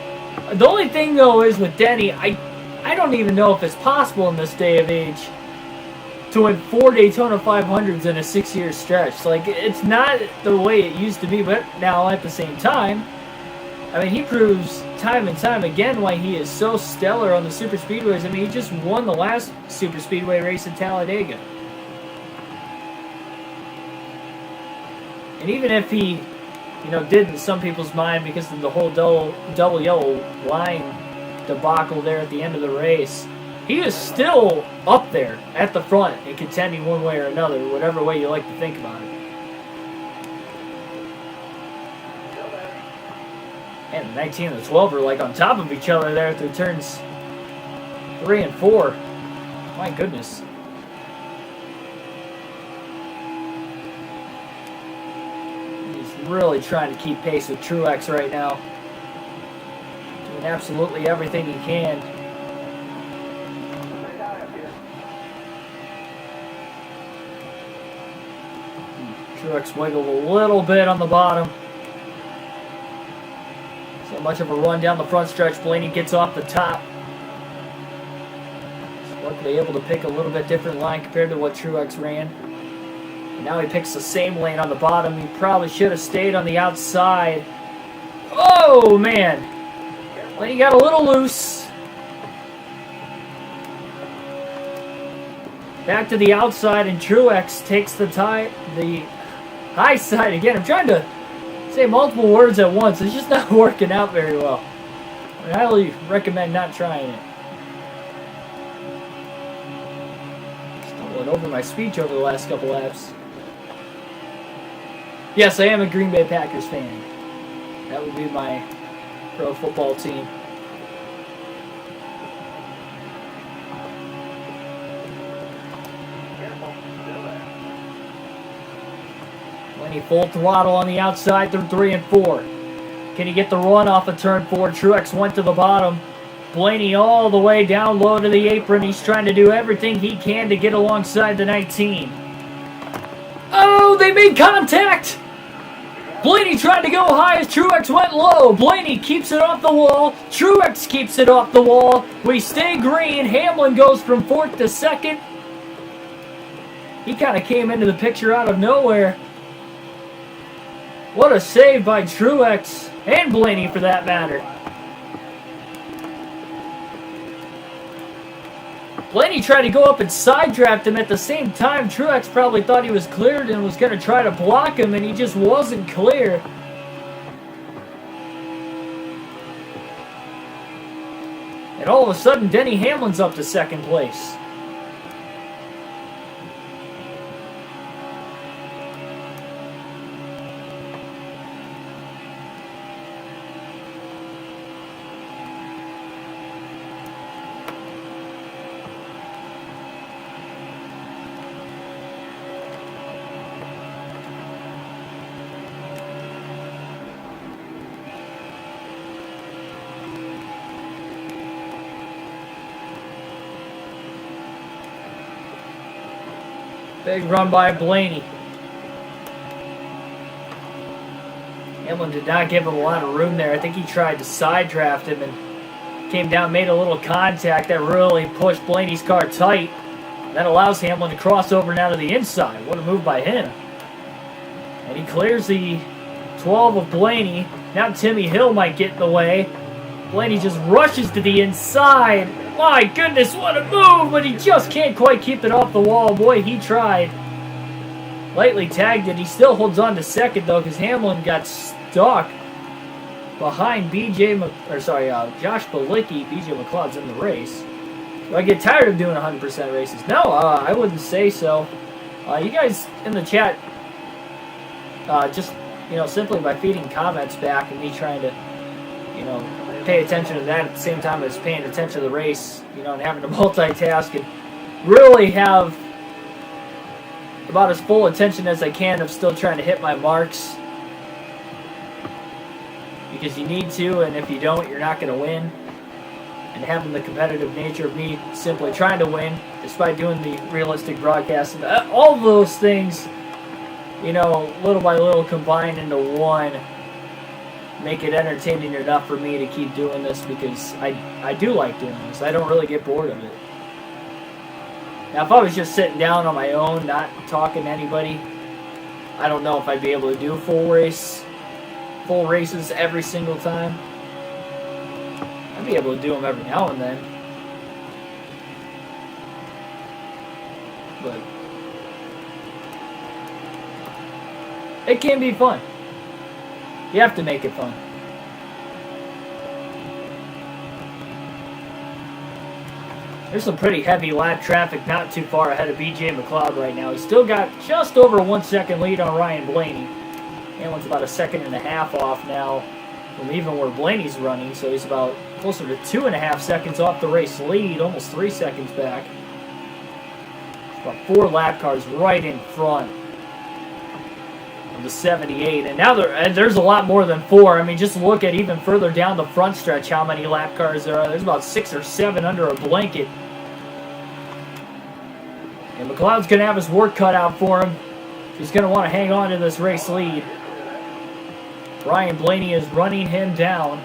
The only thing though is with Denny, I don't even know if it's possible in this day of age to win 4 Daytona 500s in a 6-year stretch. Like, it's not the way it used to be, but now at the same time, I mean, he proves time and time again why he is so stellar on the super speedways. I mean, he just won the last super speedway race in Talladega. And even if he, did in some people's mind because of the whole double yellow line debacle there at the end of the race, he is still up there at the front and contending one way or another, whatever way you like to think about it. And the 19 and the 12 are like on top of each other there through turns 3 and 4. My goodness. He's really trying to keep pace with Truex right now. Doing absolutely everything he can. Truex wiggled a little bit on the bottom. So much of a run down the front stretch. Blaney gets off the top. He's luckily able to pick a little bit different line compared to what Truex ran. And now he picks the same lane on the bottom. He probably should have stayed on the outside. Oh, man. Blaney got a little loose. Back to the outside, and Truex takes the high side again. I'm trying to say multiple words at once. It's just not working out very well. I highly recommend not trying it. Stumbling over my speech over the last couple laps. Yes, I am a Green Bay Packers fan. That would be my pro football team. Blaney full throttle on the outside through 3 and 4. Can he get the run off of turn 4? Truex went to the bottom. Blaney all the way down low to the apron. He's trying to do everything he can to get alongside the 19. Oh, they made contact! Blaney tried to go high as Truex went low. Blaney keeps it off the wall. Truex keeps it off the wall. We stay green. Hamlin goes from 4th to 2nd. He kind of came into the picture out of nowhere. What a save by Truex and Blaney for that matter. Blaney tried to go up and side draft him at the same time. Truex probably thought he was cleared and was going to try to block him, and he just wasn't clear. And all of a sudden, Denny Hamlin's up to 2nd place. Big run by Blaney. Hamlin did not give him a lot of room there. I think he tried to side draft him and came down, made a little contact that really pushed Blaney's car tight. That allows Hamlin to cross over now to the inside. What a move by him. And he clears the 12 of Blaney. Now Timmy Hill might get in the way. Blaney just rushes to the inside. My goodness, what a move, but he just can't quite keep it off the wall. Boy, he tried. Lightly tagged it. He still holds on to second, though, because Hamlin got stuck behind Josh Bilicki. BJ McLeod's in the race. Do I get tired of doing 100% races? No, I wouldn't say so. You guys in the chat, just, simply by feeding comments back and me trying to, pay attention to that at the same time as paying attention to the race, and having to multitask and really have about as full attention as I can of still trying to hit my marks. Because you need to, and if you don't, you're not going to win. And having the competitive nature of me simply trying to win, despite doing the realistic broadcast, and all of those things, little by little combined into one, make it entertaining enough for me to keep doing this, because I do like doing this. I don't really get bored of it. Now, if I was just sitting down on my own, not talking to anybody, I don't know if I'd be able to do full races every single time. I'd be able to do them every now and then. But it can be fun. You have to make it fun. There's some pretty heavy lap traffic not too far ahead of BJ McLeod right now. He's still got just over a 1 second lead on Ryan Blaney. Hamlin's about a 1.5 seconds off now from even where Blaney's running, so he's about closer to 2.5 seconds off the race lead, almost 3 seconds back. About 4 lap cars right in front of the 78, and now there's a lot more than 4. I mean, just look at even further down the front stretch how many lap cars there are. There's about 6 or 7 under a blanket. And McLeod's going to have his work cut out for him. He's going to want to hang on to this race lead. Ryan Blaney is running him down.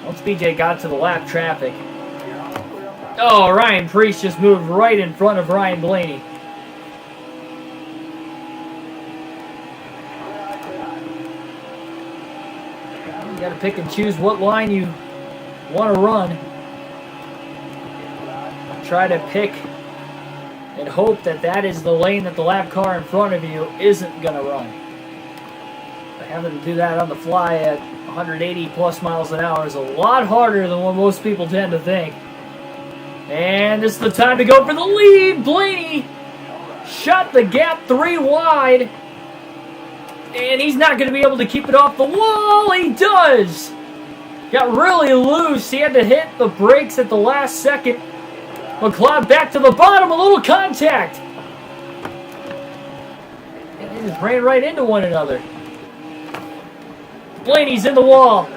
Once BJ got to the lap traffic. Oh, Ryan Preece just moved right in front of Ryan Blaney. You got to pick and choose what line you want to run. Try to pick and hope that is the lane that the lap car in front of you isn't going to run. But having to do that on the fly at 180 plus miles an hour is a lot harder than what most people tend to think. And this is the time to go for the lead. Blaney shot the gap 3 wide. And he's not going to be able to keep it off the wall. He does. Got really loose. He had to hit the brakes at the last second. McLeod back to the bottom. A little contact. And they just ran right into one another. Blaney's in the wall.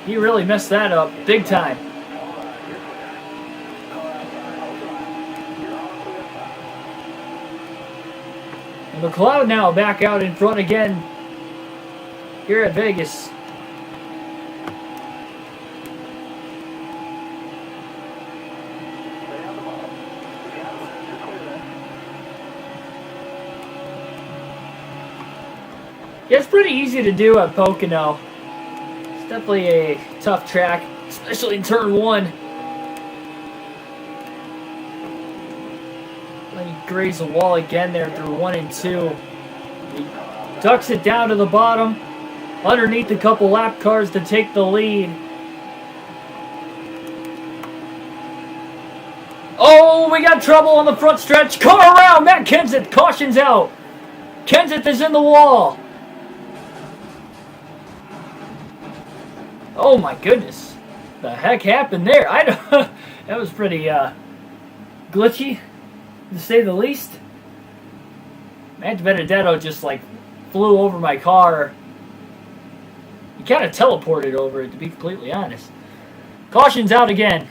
He really messed that up big time. McLeod now back out in front again here at Vegas. Yeah, it's pretty easy to do at Pocono. It's definitely a tough track, especially in turn 1. He grazed the wall again there through 1 and 2. He ducks it down to the bottom, underneath a couple lap cars to take the lead. Oh, we got trouble on the front stretch. Car around. Matt Kenseth cautions out. Kenseth is in the wall. Oh my goodness. The heck happened there? I don't. That was pretty glitchy, to say the least. Matt Benedetto just flew over my car. He kind of teleported over it, to be completely honest. Caution's out again.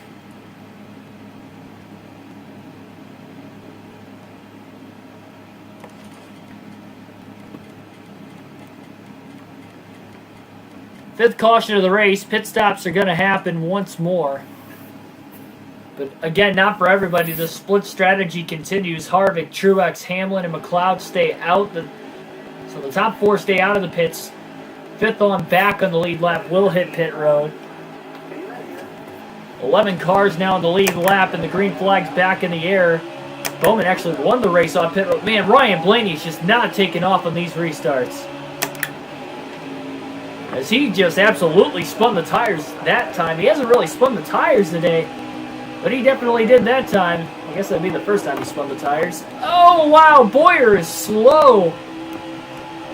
Fifth caution of the race. Pit stops are going to happen once more. But again, not for everybody. The split strategy continues. Harvick, Truex, Hamlin, and McLeod stay out. So the top 4 stay out of the pits. Fifth on back on the lead lap will hit pit road. 11 cars now in the lead lap, and the green flag's back in the air. Bowman actually won the race on pit road. Man, Ryan Blaney's just not taking off on these restarts. As he just absolutely spun the tires that time. He hasn't really spun the tires today, but he definitely did that time. I guess that'd be the first time he spun the tires. Oh, wow, Boyer is slow.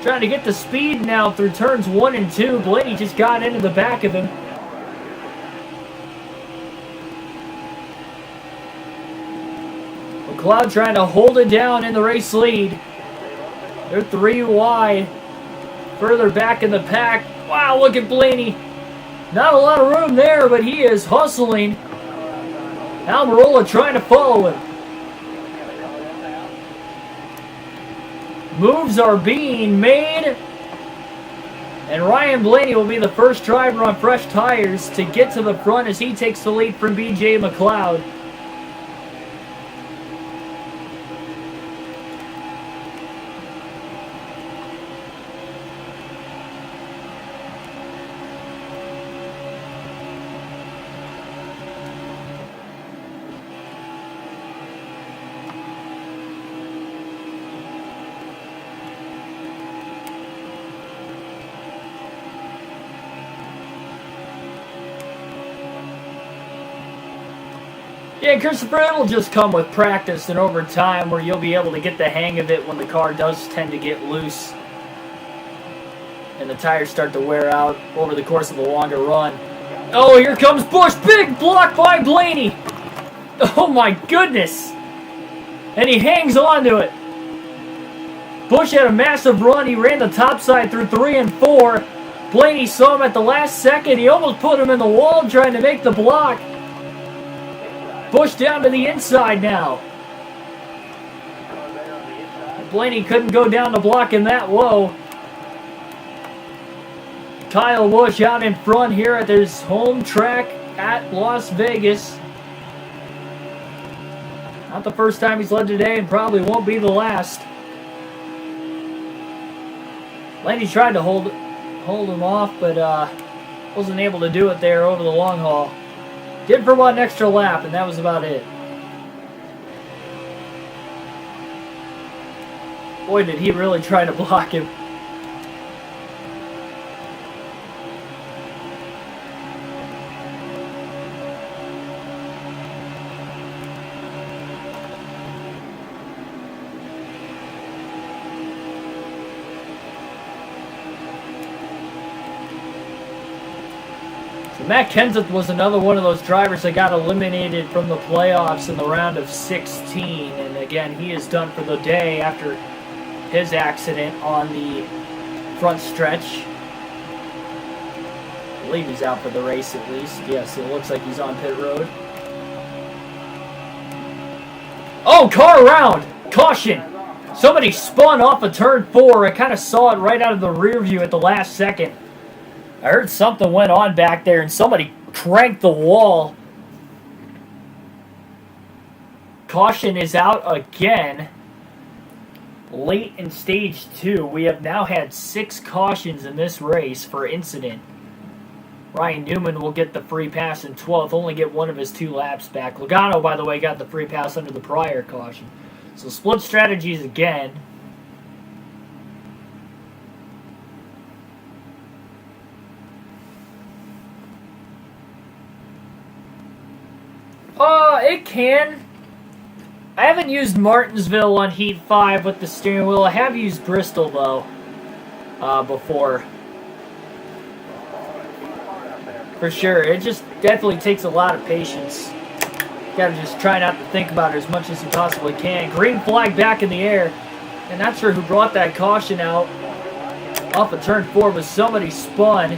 Trying to get the speed now through turns 1 and 2. Blaney just got into the back of him. McLeod trying to hold it down in the race lead. They're 3 wide. Further back in the pack. Wow, look at Blaney. Not a lot of room there, but he is hustling. Almirola trying to follow him. Moves are being made. And Ryan Blaney will be the first driver on fresh tires to get to the front as he takes the lead from BJ McLeod. Yeah, Christopher, it'll just come with practice and over time where you'll be able to get the hang of it when the car does tend to get loose and the tires start to wear out over the course of a longer run. Oh, here comes Busch. Big block by Blaney. Oh, my goodness. And he hangs on to it. Busch had a massive run. He ran the top side through 3 and 4. Blaney saw him at the last second. He almost put him in the wall trying to make the block. Busch down to the inside now. Blaney couldn't go down the block in that low. Kyle Busch out in front here at his home track at Las Vegas. Not the first time he's led today and probably won't be the last. Blaney tried to hold him off, but wasn't able to do it there over the long haul. Did for one extra lap, and that was about it. Boy, did he really try to block him. Matt Kenseth was another one of those drivers that got eliminated from the playoffs in the round of 16. And again, he is done for the day after his accident on the front stretch. I believe he's out for the race at least. Yes, it looks like he's on pit road. Oh, car around! Caution! Somebody spun off of turn 4. I kind of saw it right out of the rear view at the last second. I heard something went on back there and somebody cranked the wall. Caution is out again. Late in stage 2. We have now had 6 cautions in this race for incident. Ryan Newman will get the free pass in 12th, only get one of his 2 laps back. Logano, by the way, got the free pass under the prior caution. So split strategies again. It can. I haven't used Martinsville on Heat 5 with the steering wheel. I have used Bristol, though, before. For sure. It just definitely takes a lot of patience. Gotta just try not to think about it as much as you possibly can. Green flag back in the air. And not sure who brought that caution out. Off of turn 4, but somebody spun.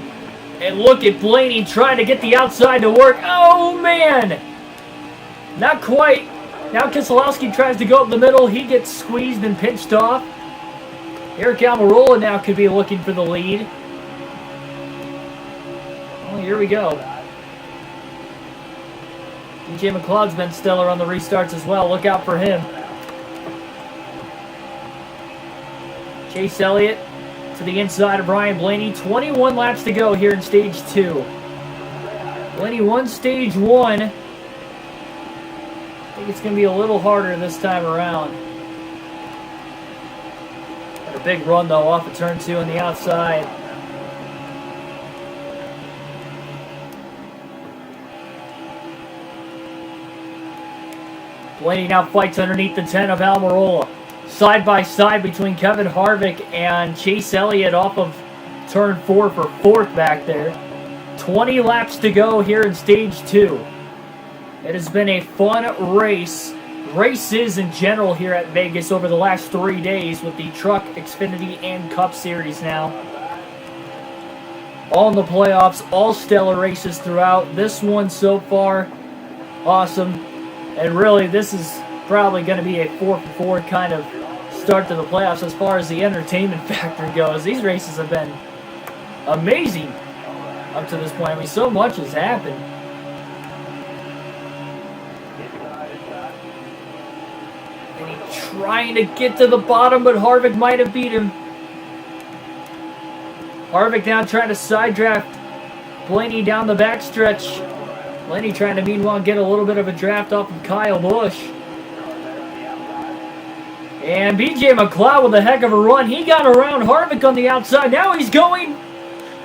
And look at Blaney trying to get the outside to work. Oh, man! Not quite. Now Keselowski tries to go up the middle. He gets squeezed and pinched off. Eric Almirola now could be looking for the lead. here we go. DJ McLeod's been stellar on the restarts as well. Look out for him. Chase Elliott to the inside of Ryan Blaney. 21 laps to go here in Stage 2. Blaney won Stage 1. I think it's going to be a little harder this time around. Got a big run, though, off of Turn 2 on the outside. Blaney now fights underneath the 10 of Almirola. Side by side between Kevin Harvick and Chase Elliott off of Turn 4 for 4th back there. 20 laps to go here in Stage 2. It has been a fun race. Races in general here at Vegas over the last 3 days with the Truck, Xfinity, and Cup Series now. All in the playoffs, all stellar races throughout. This one so far, awesome. And really, this is probably going to be a 4-for-4 kind of start to the playoffs as far as the entertainment factor goes. These races have been amazing up to this point. I mean, so much has happened. And he's trying to get to the bottom, but Harvick might have beat him. Harvick now trying to side draft Blaney down the backstretch. Blaney trying to, meanwhile, get a little bit of a draft off of Kyle Busch. And BJ McLeod with a heck of a run. He got around Harvick on the outside. Now he's going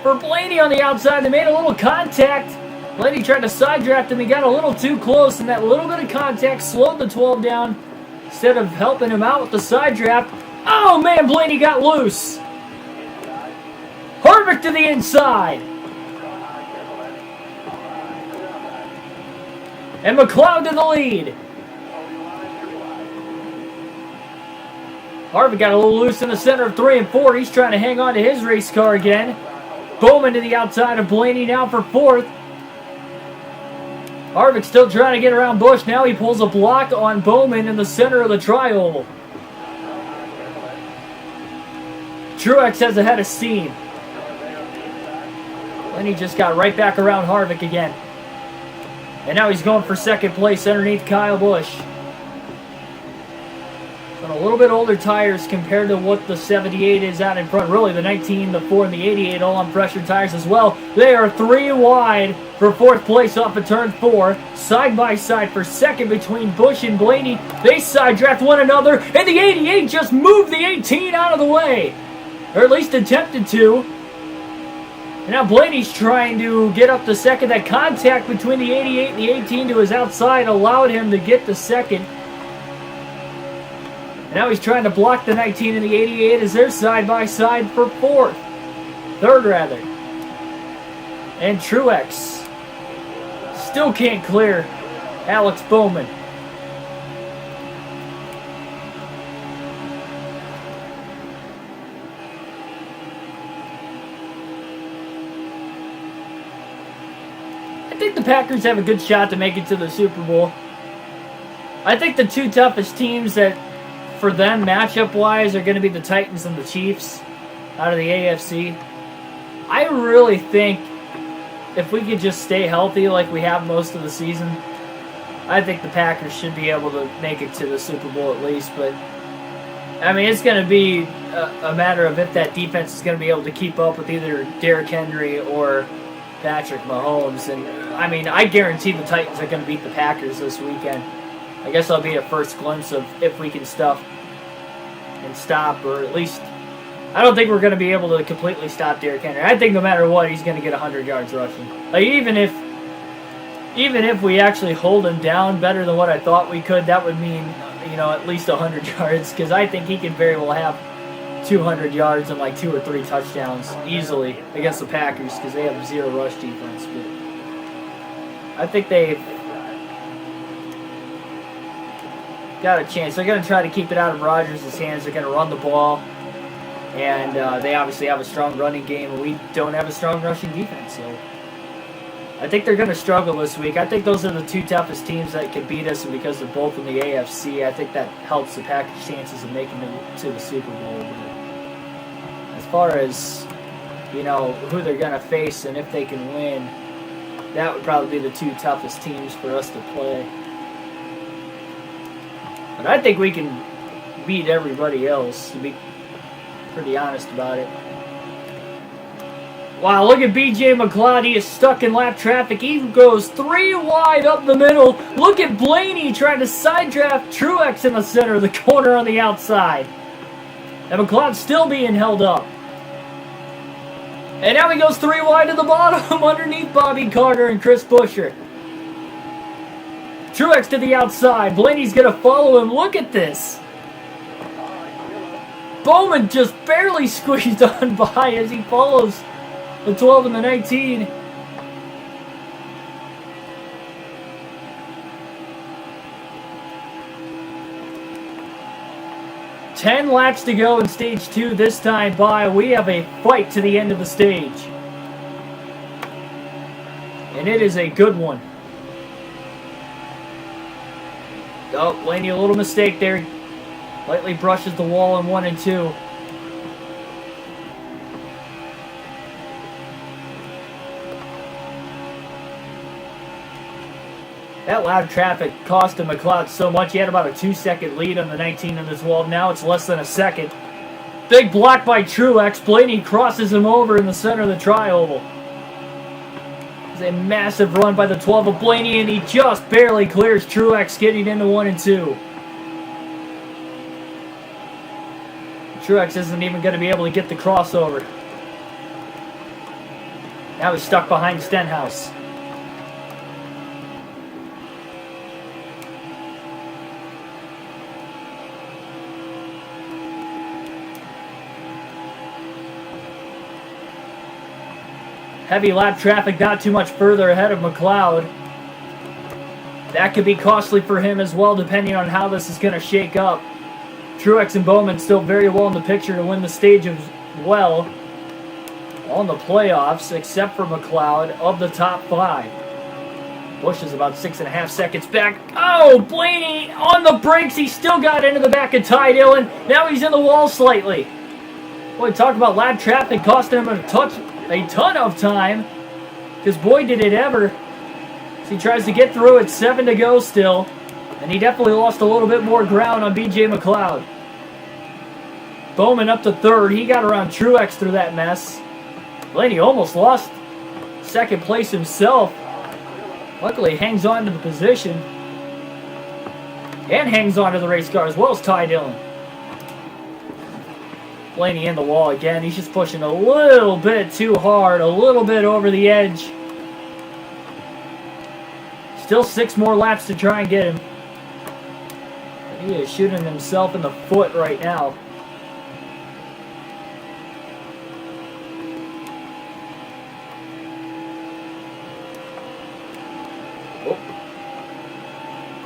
for Blaney on the outside. They made a little contact. Blaney tried to side draft him. He got a little too close, and that little bit of contact slowed the 12 down instead of helping him out with the side draft. Oh, man, Blaney got loose. Harvick to the inside. And McLeod in the lead. Harvick got a little loose in the center of 3 and 4. He's trying to hang on to his race car again. Bowman to the outside of Blaney now for 4th. Harvick still trying to get around Busch. Now he pulls a block on Bowman in the center of the tri-oval. Truex has a head of steam. Blaney just got right back around Harvick again. And now he's going for 2nd place underneath Kyle Busch. On a little bit older tires compared to what the 78 is out in front. Really, the 19, the 4, and the 88 all on pressure tires as well. They are 3 wide for 4th place off of Turn 4. Side by side for 2nd between Busch and Blaney. They side draft one another, and the 88 just moved the 18 out of the way. Or at least attempted to. And now Blaney's trying to get up to 2nd. That contact between the 88 and the 18 to his outside allowed him to get to 2nd. And now he's trying to block the 19 and the 88 as they're side by side for 4th. 3rd, rather. And Truex still can't clear Alex Bowman. I think the Packers have a good shot to make it to the Super Bowl. I think the 2 toughest teams that, for them, matchup-wise, are going to be the Titans and the Chiefs out of the AFC. I really think if we could just stay healthy like we have most of the season, I think the Packers should be able to make it to the Super Bowl at least. But, I mean, it's going to be a matter of if that defense is going to be able to keep up with either Derrick Henry or Patrick Mahomes. And, I mean, I guarantee the Titans are going to beat the Packers this weekend. I guess that'll be a first glimpse of if we can stop, or at least, I don't think we're going to be able to completely stop Derrick Henry. I think no matter what, he's going to get 100 yards rushing. Like, even if we actually hold him down better than what I thought we could, that would mean, at least 100 yards, because I think he can very well have 200 yards and like 2 or 3 touchdowns easily against the Packers, because they have 0 rush defense. But I think they've got a chance. They're going to try to keep it out of Rodgers' hands. They're going to run the ball. And they obviously have a strong running game, and we don't have a strong rushing defense. So I think they're going to struggle this week. I think those are the 2 toughest teams that can beat us, and because they're both in the AFC, I think that helps the Packers' chances of making it to the Super Bowl. But as far as, who they're going to face and if they can win, That would probably be the two toughest teams for us to play. But I think we can beat everybody else, to be pretty honest about it. Wow, look at BJ McLeod. He is stuck in lap traffic. He goes 3 wide up the middle. Look at Blaney trying to side draft Truex in the center of the corner on the outside. And McLeod's still being held up. And now he goes 3 wide to the bottom underneath Bobby Carter and Chris Buescher. Truex to the outside. Blaney's going to follow him. Look at this. Bowman just barely squeezed on by as he follows the 12 and the 19. Ten laps to go in stage 2 this time by. We have a fight to the end of the stage. And it is a good one. Oh, Blaney, a little mistake there. Lightly brushes the wall in 1 and 2. That loud traffic cost him McLeod so much. He had about a 2-second lead on the 19 in this wall. Now it's less than a second. Big block by Truex. Blaney crosses him over in the center of the tri-oval. It's a massive run by the 12 of Blaney, and he just barely clears Truex, getting into 1 and 2. Truex isn't even going to be able to get the crossover. Now he's stuck behind Stenhouse. Heavy lap traffic not too much further ahead of McLeod. That could be costly for him as well, depending on how this is going to shake up. Truex and Bowman still very well in the picture to win the stage as well on the playoffs, except for McLeod of the top 5. Busch is about 6.5 seconds back. Oh, Blaney on the brakes. He still got into the back of Ty Dillon. Now he's in the wall slightly. Boy, talk about lap traffic costing him a ton of time, because boy did it ever. So he tries to get through it, 7 to go still, and he definitely lost a little bit more ground on BJ McLeod. Bowman up to 3rd. He got around Truex through that mess. Blaney almost lost 2nd place himself. Luckily he hangs on to the position and hangs on to the race car as well as Ty Dillon. Blaney in the wall again. He's just pushing a little bit too hard, a little bit over the edge. Still 6 more laps to try and get him. He is shooting himself in the foot right now.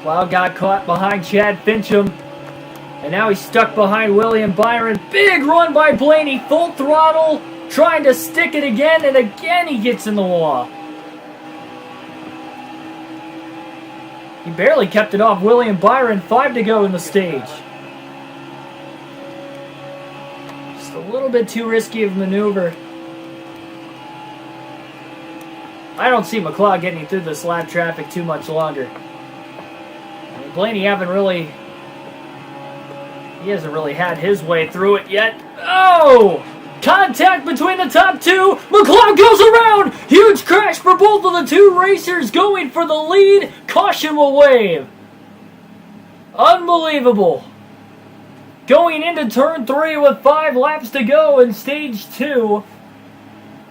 Cloud got caught behind Chad Fincham. And now he's stuck behind William Byron. Big run by Blaney. Full throttle. Trying to stick it again. And again he gets in the wall. He barely kept it off William Byron. 5 to go in the stage. Just a little bit too risky of a maneuver. I don't see McLeod getting through this lap traffic too much longer. I mean, Blaney He hasn't really had his way through it yet. Oh! Contact between the top 2. McLeod goes around. Huge crash for both of the 2 racers going for the lead. Caution will wave. Unbelievable. Going into turn 3 with 5 laps to go in stage 2.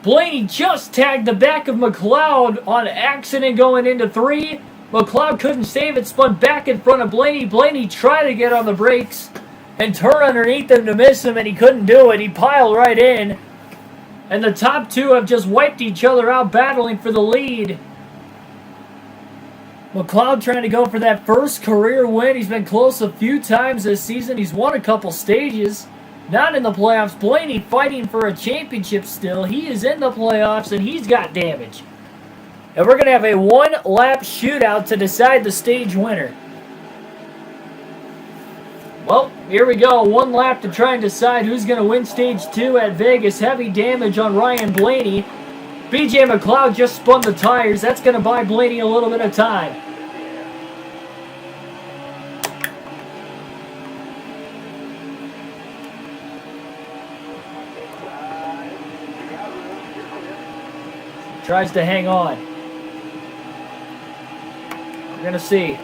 Blaney just tagged the back of McLeod on accident going into 3. McLeod couldn't save it, spun back in front of Blaney. Blaney tried to get on the brakes and turn underneath him to miss him, and he couldn't do it. He piled right in. And the top 2 have just wiped each other out, battling for the lead. McLeod trying to go for that first career win. He's been close a few times this season. He's won a couple stages. Not in the playoffs. Blaney fighting for a championship still. He is in the playoffs, and he's got damage. And we're going to have a 1-lap shootout to decide the stage winner. Well, here we go. 1 lap to try and decide who's going to win stage 2 at Vegas. Heavy damage on Ryan Blaney. BJ McLeod just spun the tires. That's going to buy Blaney a little bit of time. Tries to hang on. We're going to see.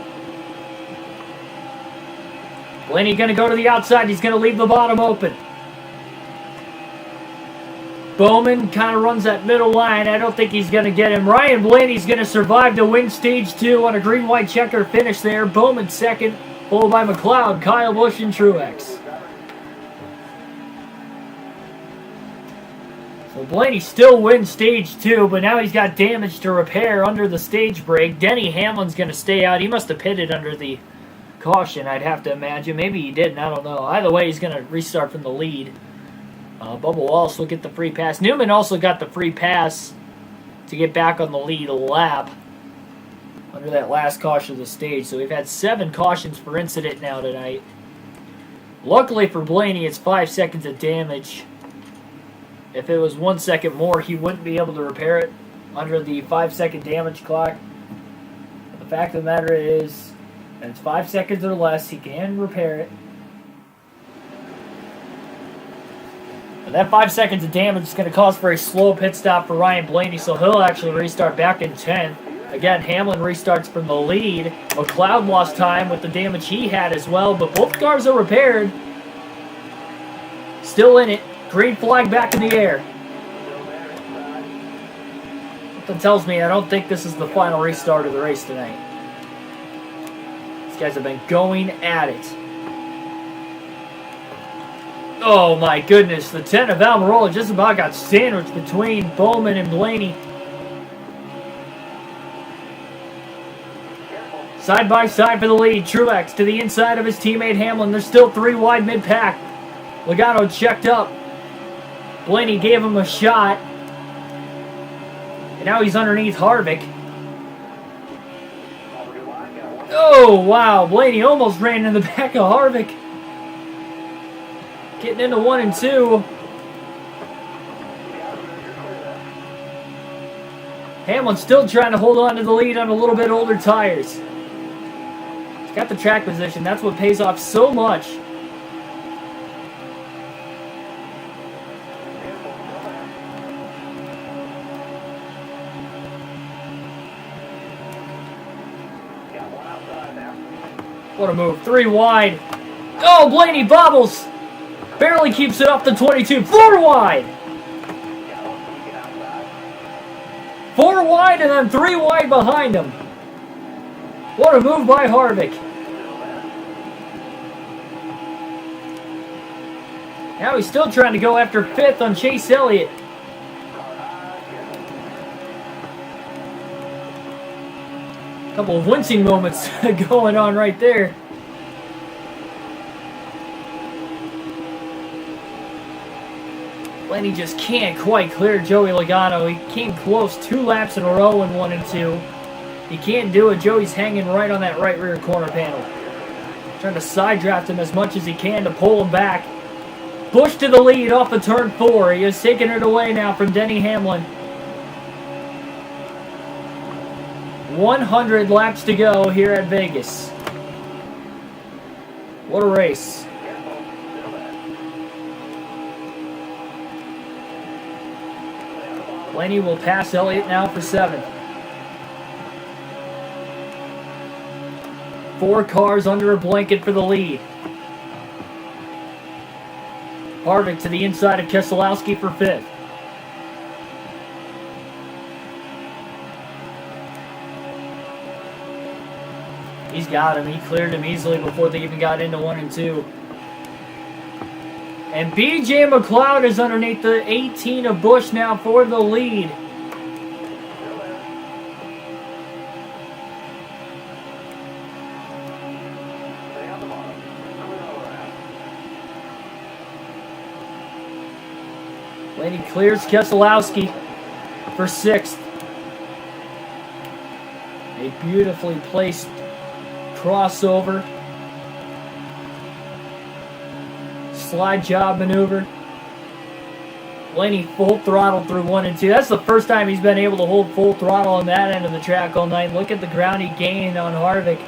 Blaney going to go to the outside. He's going to leave the bottom open. Bowman kind of runs that middle line. I don't think he's going to get him. Ryan Blaney's going to survive to win stage 2 on a green-white checker finish there. Bowman second, followed by McLeod, Kyle Busch, and Truex. So Blaney still wins stage 2, but now he's got damage to repair under the stage brake. Denny Hamlin's going to stay out. He must have pitted under the caution, I'd have to imagine. Maybe he didn't, I don't know. Either way, he's going to restart from the lead. Bubba Wallace will get the free pass. Newman also got the free pass to get back on the lead lap under that last caution of the stage. So we've had 7 cautions per incident now tonight. Luckily for Blaney, it's 5 seconds of damage. If it was 1 second more, he wouldn't be able to repair it under the 5-second damage clock. But the fact of the matter is, and it's 5 seconds or less, he can repair it. And that 5 seconds of damage is going to cause for a slow pit stop for Ryan Blaney, so he'll actually restart back in 10th. Again, Hamlin restarts from the lead. McLeod lost time with the damage he had as well, but both cars are repaired. Still in it. Green flag back in the air. Something tells me I don't think this is the final restart of the race tonight. These guys have been going at it. Oh my goodness, the 10 of Almirola just about got sandwiched between Bowman and Blaney. Side by side for the lead. Truex to the inside of his teammate Hamlin. There's still 3 wide mid-pack. Logano checked up. Blaney gave him a shot. And now he's underneath Harvick. Oh, wow. Blaney almost ran in the back of Harvick. Getting into 1 and 2. Hamlin's still trying to hold on to the lead on a little bit older tires. He's got the track position. That's what pays off so much. What a move. 3 wide. Oh, Blaney bobbles. Barely keeps it up to 22. 4 wide. 4 wide and then 3 wide behind him. What a move by Harvick. Now he's still trying to go after 5th on Chase Elliott. Couple of wincing moments going on right there. Blaney just can't quite clear Joey Logano. He came close 2 laps in a row in 1 and 2. He can't do it. Joey's hanging right on that right rear corner panel. Trying to side draft him as much as he can to pull him back. Busch to the lead off of turn 4. He is taking it away now from Denny Hamlin. 100 laps to go here at Vegas. What a race. Blaney will pass Elliott now for 7th. 4 cars under a blanket for the lead. Harvick to the inside of Keselowski for 5th. He's got him. He cleared him easily before they even got into 1 and 2. And BJ McLeod is underneath the 18 of Busch now for the lead. Blaney clears Keselowski for 6th. A beautifully placed crossover. Slide job maneuver. Blaney full throttle through 1 and 2. That's the first time he's been able to hold full throttle on that end of the track all night. Look at the ground he gained on Harvick.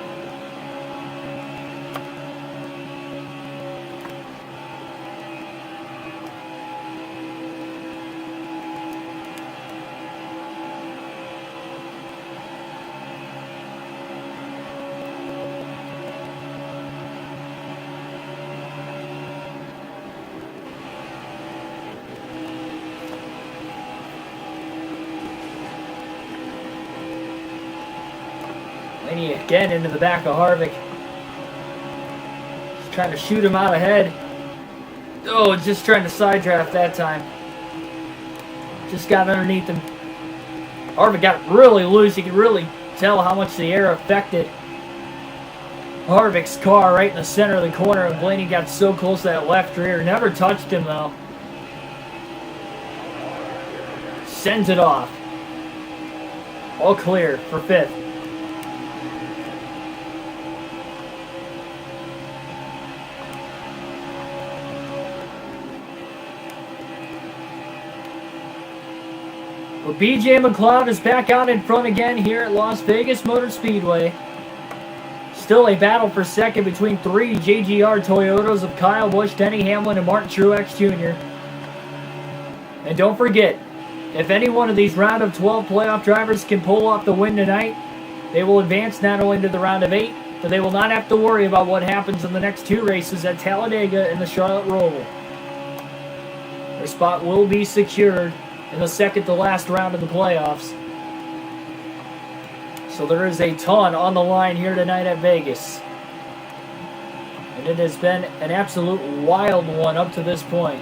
Blaney again into the back of Harvick. Just trying to shoot him out ahead. Oh, just trying to side draft that time. Just got underneath him. Harvick got really loose. You could really tell how much the air affected Harvick's car right in the center of the corner. And Blaney got so close to that left rear. Never touched him though. Sends it off. All clear for 5th. But BJ McLeod is back out in front again here at Las Vegas Motor Speedway. Still a battle for second between 3 JGR Toyotas of Kyle Busch, Denny Hamlin, and Martin Truex Jr. And don't forget, if any one of these round of 12 playoff drivers can pull off the win tonight, they will advance not only to the round of 8, but they will not have to worry about what happens in the next 2 races at Talladega and the Charlotte Roval. Their spot will be secured in the second to last round of the playoffs. So there is a ton on the line here tonight at Vegas. And it has been an absolute wild one up to this point.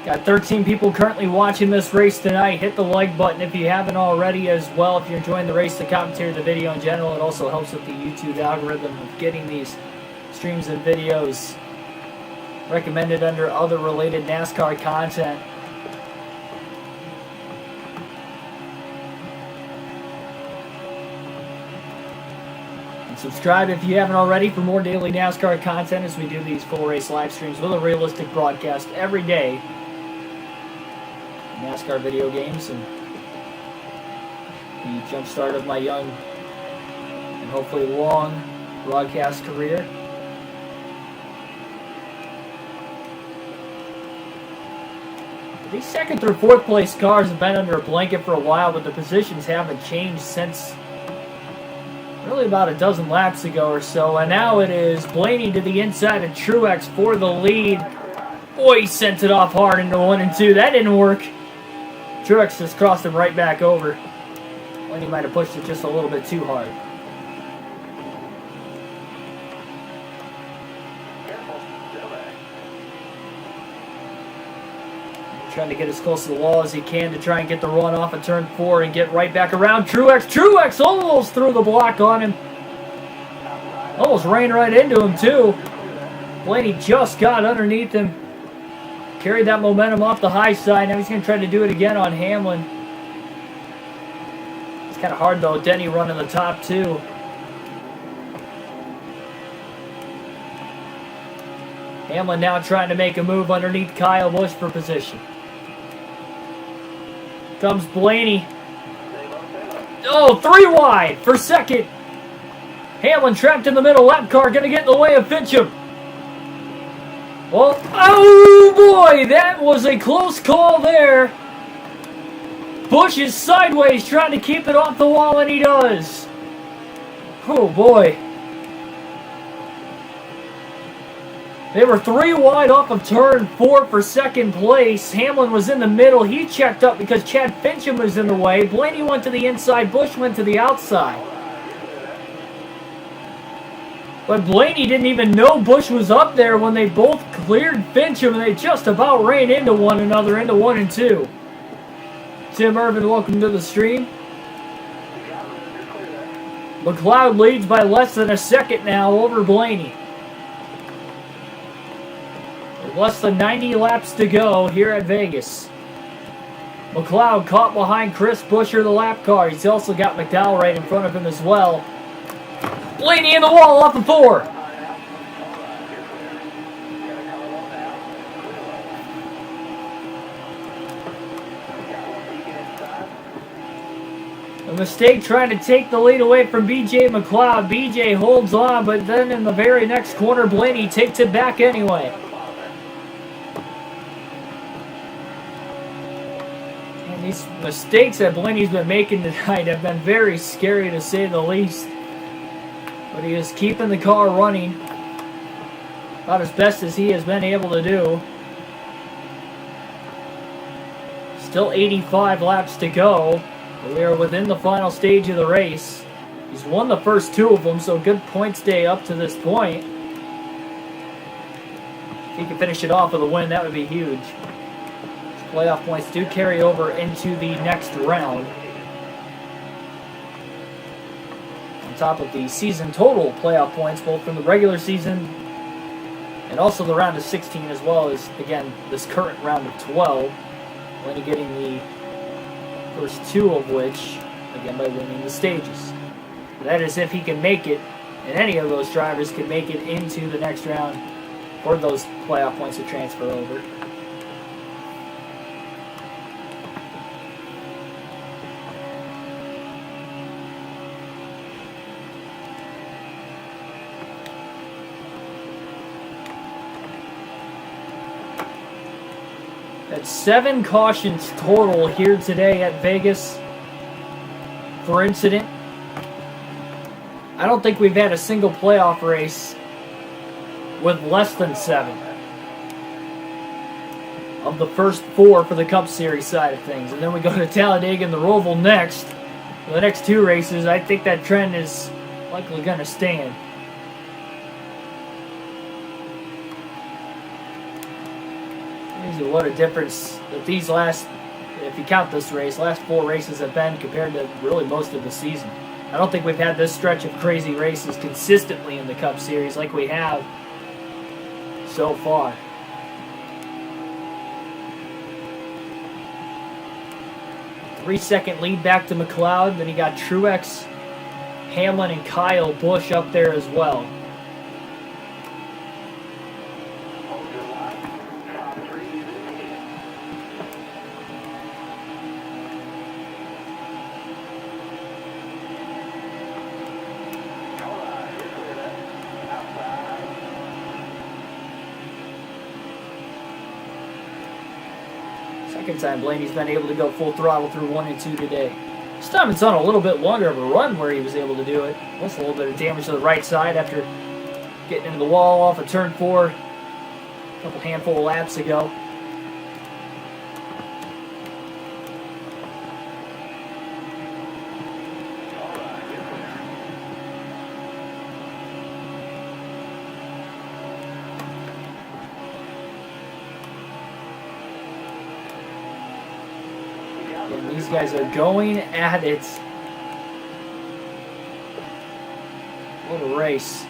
Got 13 people currently watching this race tonight. Hit the like button if you haven't already as well. If you're enjoying the race, the commentary, the video in general, it also helps with the YouTube algorithm of getting these streams and videos recommended under other related NASCAR content. And subscribe if you haven't already for more daily NASCAR content as we do these full race live streams with a realistic broadcast every day. NASCAR video games and the jump start of my young and hopefully long broadcast career. These second through fourth place cars have been under a blanket for a while, but the positions haven't changed since really about a dozen laps ago or so. And now it is Blaney to the inside of Truex for the lead. Boy, he sent it off hard into 1 and 2. That didn't work. Truex just crossed him right back over. Blaney might have pushed it just a little bit too hard. Trying to get as close to the wall as he can to try and get the run off of turn 4 and get right back around Truex. Truex almost threw the block on him. Almost ran right into him too. Blaney just got underneath him. Carried that momentum off the high side. Now he's going to try to do it again on Hamlin. It's kind of hard though. Denny running the top too. Hamlin now trying to make a move underneath Kyle Busch for position. Comes Blaney. Oh, 3 wide for second. Hamlin trapped in the middle. Lap car going to get in the way of Fincham. Well, oh boy, that was a close call there. Busch is sideways trying to keep it off the wall, and he does. Oh boy. They were 3 wide off of turn 4 for second place. Hamlin was in the middle. He checked up because Chad Fincham was in the way. Blaney went to the inside. Busch went to the outside. But Blaney didn't even know Busch was up there when they both cleared Fincham, and they just about ran into one another, into 1 and 2. Tim Irvin, welcome to the stream. McLeod leads by less than a second now over Blaney. Less than 90 laps to go here at Vegas. McLeod caught behind Chris Buescher, the lap car. He's also got McDowell right in front of him as well. Blaney in the wall off of 4. A mistake trying to take the lead away from BJ McLeod. BJ holds on, but then in the very next corner, Blaney takes it back anyway. These mistakes that Blaney's been making tonight have been very scary to say the least. But he is keeping the car running about as best as he has been able to do. Still 85 laps to go. We are within the final stage of the race. He's won the first 2 of them, so good points day up to this point. If he can finish it off with a win, that would be huge. Playoff points do carry over into the next round. On top of the season total playoff points, both from the regular season and also the round of 16, as well as, again, this current round of 12. Only getting the first 2 of which, again, by winning the stages. That is if he can make it, and any of those drivers can make it into the next round for those playoff points to transfer over. That's 7 cautions total here today at Vegas for incident. I don't think we've had a single playoff race with less than 7 of the first 4 for the Cup Series side of things. And then we go to Talladega and the Roval next. For the next 2 races, I think that trend is likely going to stand. What a difference that these last, if you count this race, last 4 races have been compared to really most of the season. I don't think we've had this stretch of crazy races consistently in the Cup Series like we have so far. A 3-second lead back to McLeod. Then you got Truex, Hamlin, and Kyle Busch up there as well. Second time Blaney's been able to go full throttle through 1 and 2 today. This time it's on a little bit longer of a run where he was able to do it. That's a little bit of damage to the right side after getting into the wall off of turn 4 a couple handful of laps ago. And these guys are going at it. What a race.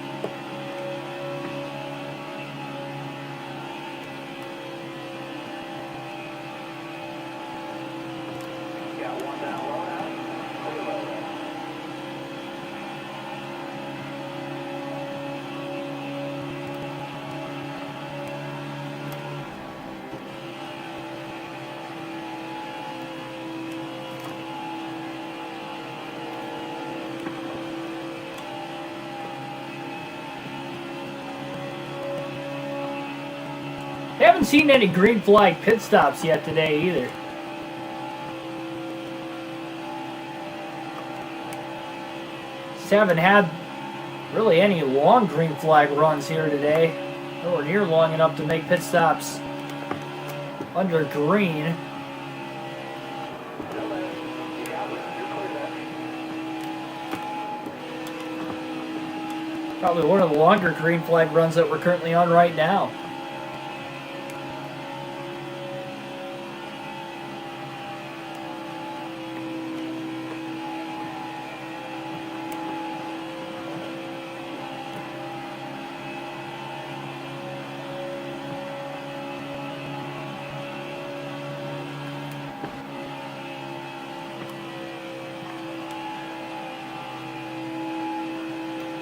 haven't seen any green flag pit stops yet today either. Just haven't had really any long green flag runs here today. Nowhere near long enough to make pit stops under green. Probably one of the longer green flag runs that we're currently on right now.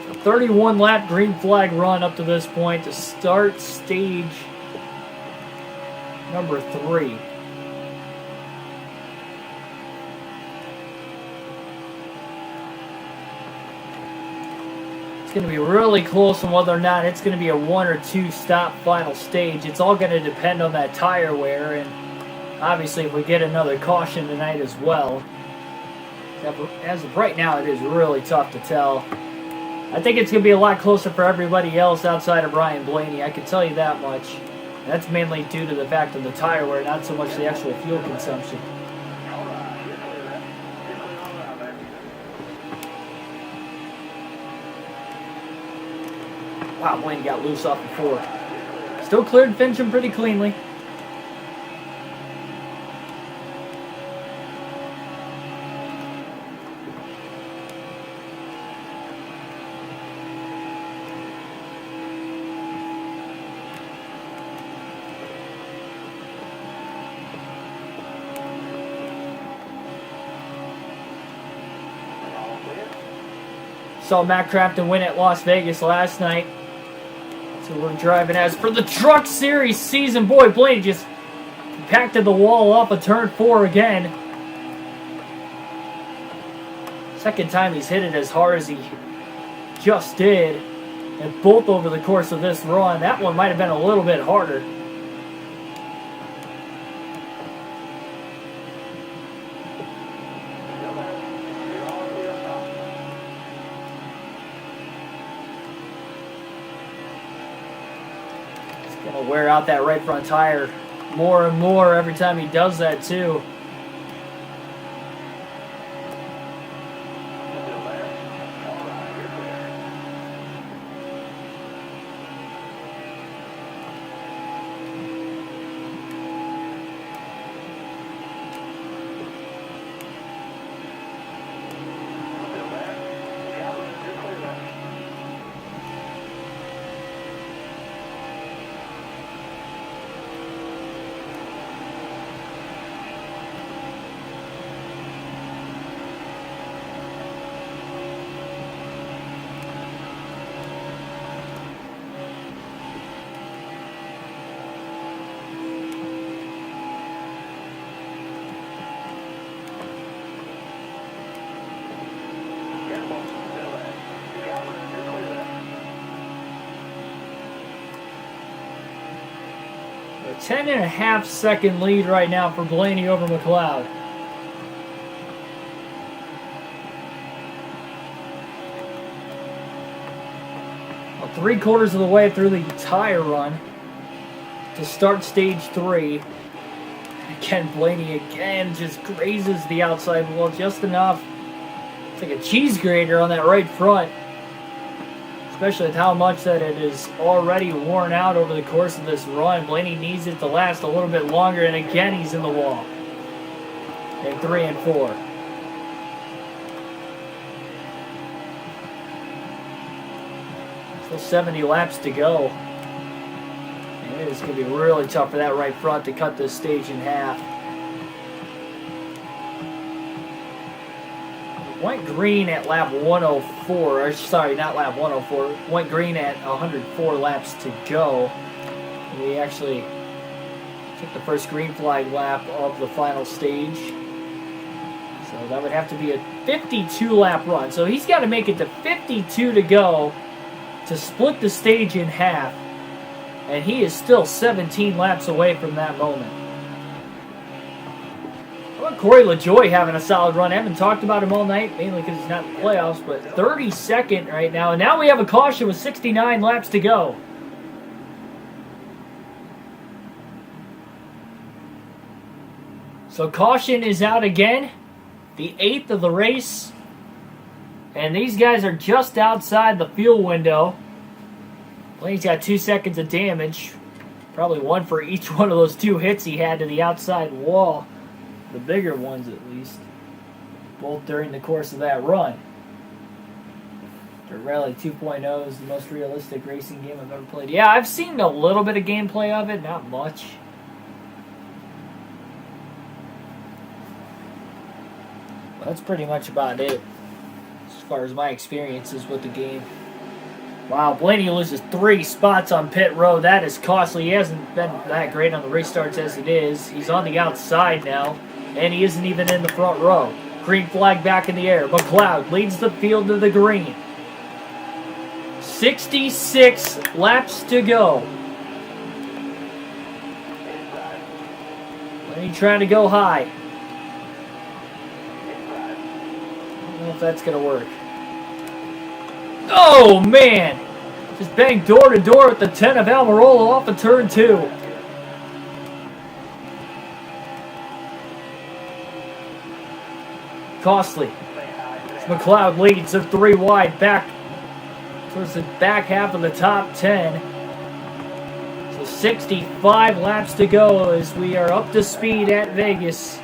So 31 lap green flag run up to this point to start stage number 3. It's going to be really close on whether or not it's going to be a 1 or 2 stop final stage. It's all going to depend on that tire wear, and obviously if we get another caution tonight as well. As of right now, it is really tough to tell. I think it's going to be a lot closer for everybody else outside of Ryan Blaney. I can tell you that much. And that's mainly due to the fact of the tire wear, not so much the actual fuel consumption. Wow, Blaney got loose off the 4. Still cleared Fincham pretty cleanly. Saw Matt Crafton win at Las Vegas last night. So we're driving as for the Truck Series season. Boy, Blaney just compacted the wall off of turn 4 again. Second time he's hit it as hard as he just did. And both over the course of this run. That one might have been a little bit harder. Gonna wear out that right front tire more and more every time he does that too. A 10.5-second lead right now for Blaney over McLeod. Well, 3/4 of the way through the tire run to start stage 3. Again, Blaney again just grazes the outside wall just enough. It's like a cheese grater on that right front. Especially with how much that it is already worn out over the course of this run. Blaney needs it to last a little bit longer, and again he's in the wall. In 3 and 4. Still 70 laps to go. And it is going to be really tough for that right front to cut this stage in half. Went green at lap 104, or sorry, not lap 104. Went green at 104 laps to go. We actually took the first green flag lap of the final stage. So that would have to be a 52 lap run. So he's got to make it to 52 to go to split the stage in half. And he is still 17 laps away from that moment. Well, Corey LaJoie having a solid run. I haven't talked about him all night, mainly because he's not in the playoffs, but 32nd right now. And now we have a caution with 69 laps to go. So caution is out again. The 8th of the race. And these guys are just outside the fuel window. Blaney's got 2 seconds of damage. Probably one for each one of those 2 hits he had to the outside wall. The bigger ones, at least. Both during the course of that run. Dirt Rally 2.0 is the most realistic racing game I've ever played. Yeah, I've seen a little bit of gameplay of it, not much. But that's pretty much about it, as far as my experiences with the game. Wow, Blaney loses 3 spots on pit road. That is costly. He hasn't been that great on the restarts as it is. He's on the outside now, and he isn't even in the front row. Green flag back in the air. McLeod leads the field to the green. 66 laps to go. Blaney trying to go high. I don't know if that's going to work. Oh, man! Just banged door to door with the 10 of Almirola off of turn 2. Costly. McLeod leads. They're 3 wide back towards the back half of the top 10. So 65 laps to go as we are up to speed at Vegas.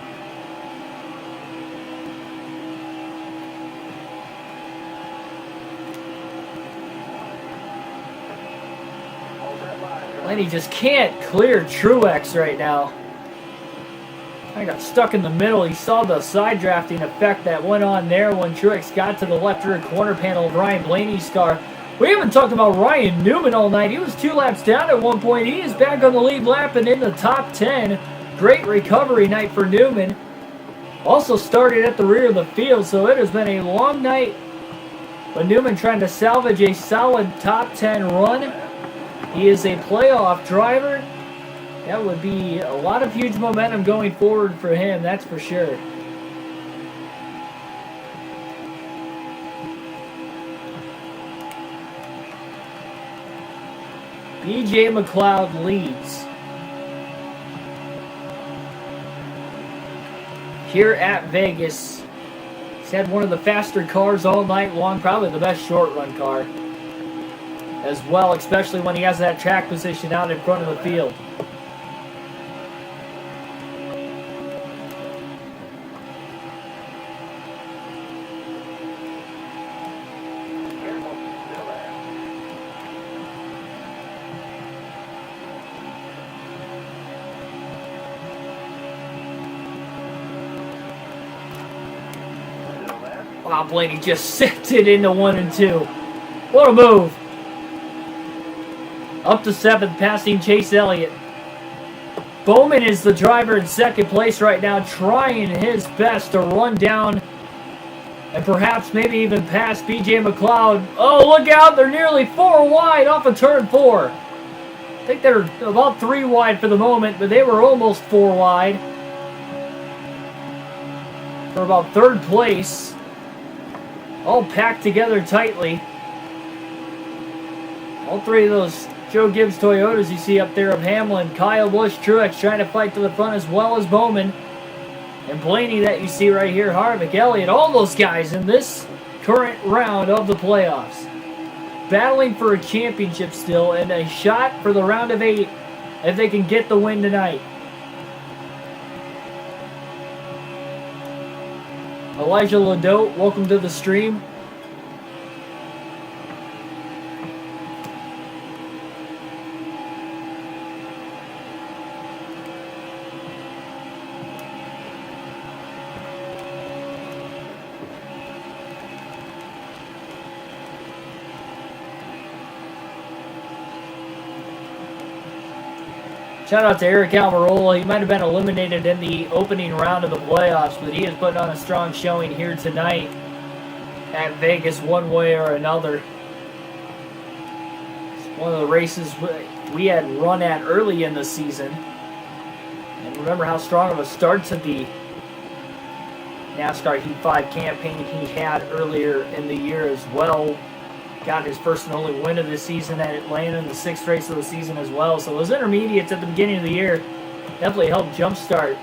And he just can't clear Truex right now. I got stuck in the middle. He saw the side drafting effect that went on there when Truex got to the left rear corner panel of Ryan Blaney's car. We haven't talked about Ryan Newman all night. He was 2 laps down at one point. He is back on the lead lap and in the top 10. Great recovery night for Newman. Also started at the rear of the field, so it has been a long night. But Newman trying to salvage a solid top 10 run. He is a playoff driver. That would be a lot of huge momentum going forward for him, that's for sure. BJ McLeod leads. Here at Vegas. He's had one of the faster cars all night long, probably the best short run car as well, especially when he has that track position out in front of the field. Wow, Blaney just sent it into 1 and 2. What a move. Up to 7th, passing Chase Elliott. Bowman is the driver in 2nd place right now, trying his best to run down and perhaps maybe even pass BJ McLeod. Oh, look out, they're nearly 4 wide off of turn 4. I think they're about 3 wide for the moment, but they were almost 4 wide. For about 3rd place. All packed together tightly. All 3 of those Joe Gibbs Toyotas you see up there of Hamlin, Kyle Busch, Truex trying to fight to the front as well as Bowman. And Blaney that you see right here, Harvick, Elliott, all those guys in this current round of the playoffs. Battling for a championship still and a shot for the round of 8 if they can get the win tonight. Elijah Ladote, welcome to the stream. Shout out to Eric Almirola. He might have been eliminated in the opening round of the playoffs, but he is putting on a strong showing here tonight at Vegas one way or another. It's one of the races we had run at early in the season. And remember how strong of a start to the NASCAR Heat 5 campaign he had earlier in the year as well. Got his first and only win of the season at Atlanta in the 6th race of the season as well. So those intermediates at the beginning of the year definitely helped jumpstart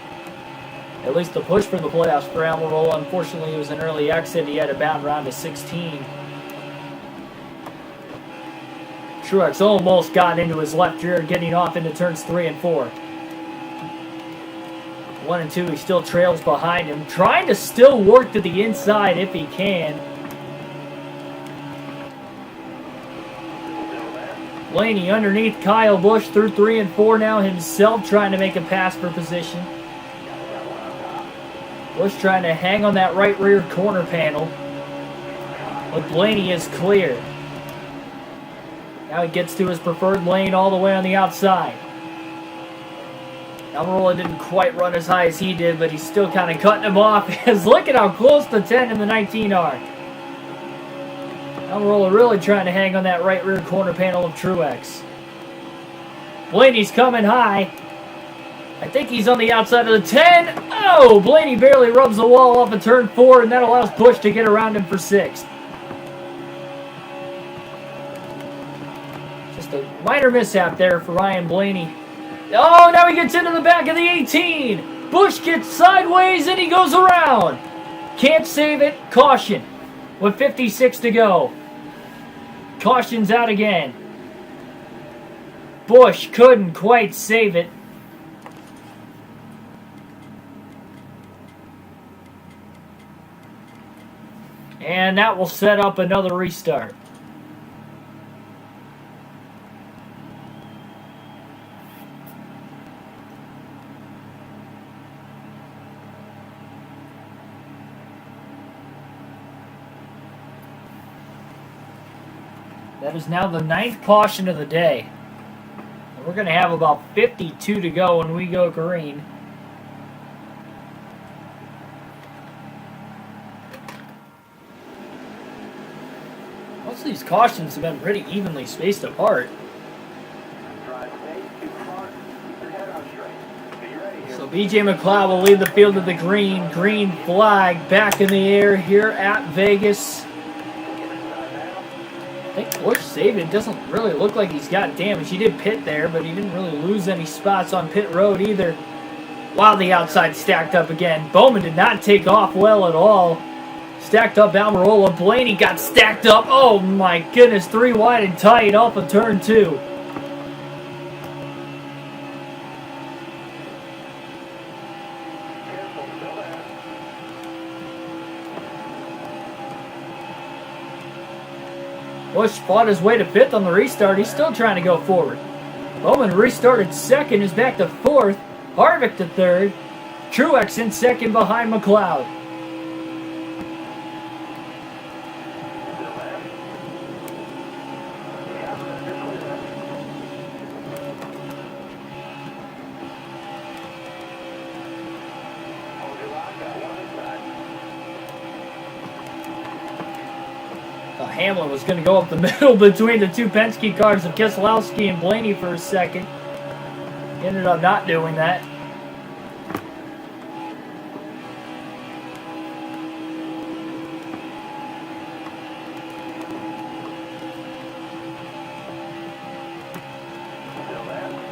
at least the push for the playoffs for Almirola. Unfortunately, it was an early exit. He had to bound around to 16. Truex almost got into his left rear, getting off into turns 3 and 4. 1 and 2, he still trails behind him, trying to still work to the inside if he can. Blaney underneath Kyle Busch through 3 and 4 now himself, trying to make a pass for position. Busch trying to hang on that right rear corner panel, but Blaney is clear. Now he gets to his preferred lane all the way on the outside. Almirola didn't quite run as high as he did, but he's still kind of cutting him off. Because look at how close the 10 and the 19 are. Almirola really trying to hang on that right rear corner panel of Truex. Blaney's coming high. I think he's on the outside of the 10. Oh, Blaney barely rubs the wall off of turn 4, and that allows Busch to get around him for 6th. Just a minor mishap there for Ryan Blaney. Oh, now he gets into the back of the 18. Busch gets sideways and he goes around. Can't save it. Caution with 56 to go. Caution's out again. Busch couldn't quite save it. And that will set up another restart. That is now the 9th caution of the day. And we're going to have about 52 to go when we go green. Most of these cautions have been pretty evenly spaced apart. So BJ McLeod will lead the field to the green. Green flag back in the air here at Vegas. I think Busch saved it. Doesn't really look like he's got damage. He did pit there, but he didn't really lose any spots on pit road either. Wow, the outside stacked up again. Bowman did not take off well at all. Stacked up Almirola. Blaney got stacked up. Oh my goodness, 3 wide and tight off of turn 2. Busch fought his way to 5th on the restart. He's still trying to go forward. Bowman restarted 2nd, is back to 4th. Harvick to 3rd. Truex in 2nd behind McLeod. Hamlin was going to go up the middle between the 2 Penske cars of Keselowski and Blaney for a second. He ended up not doing that.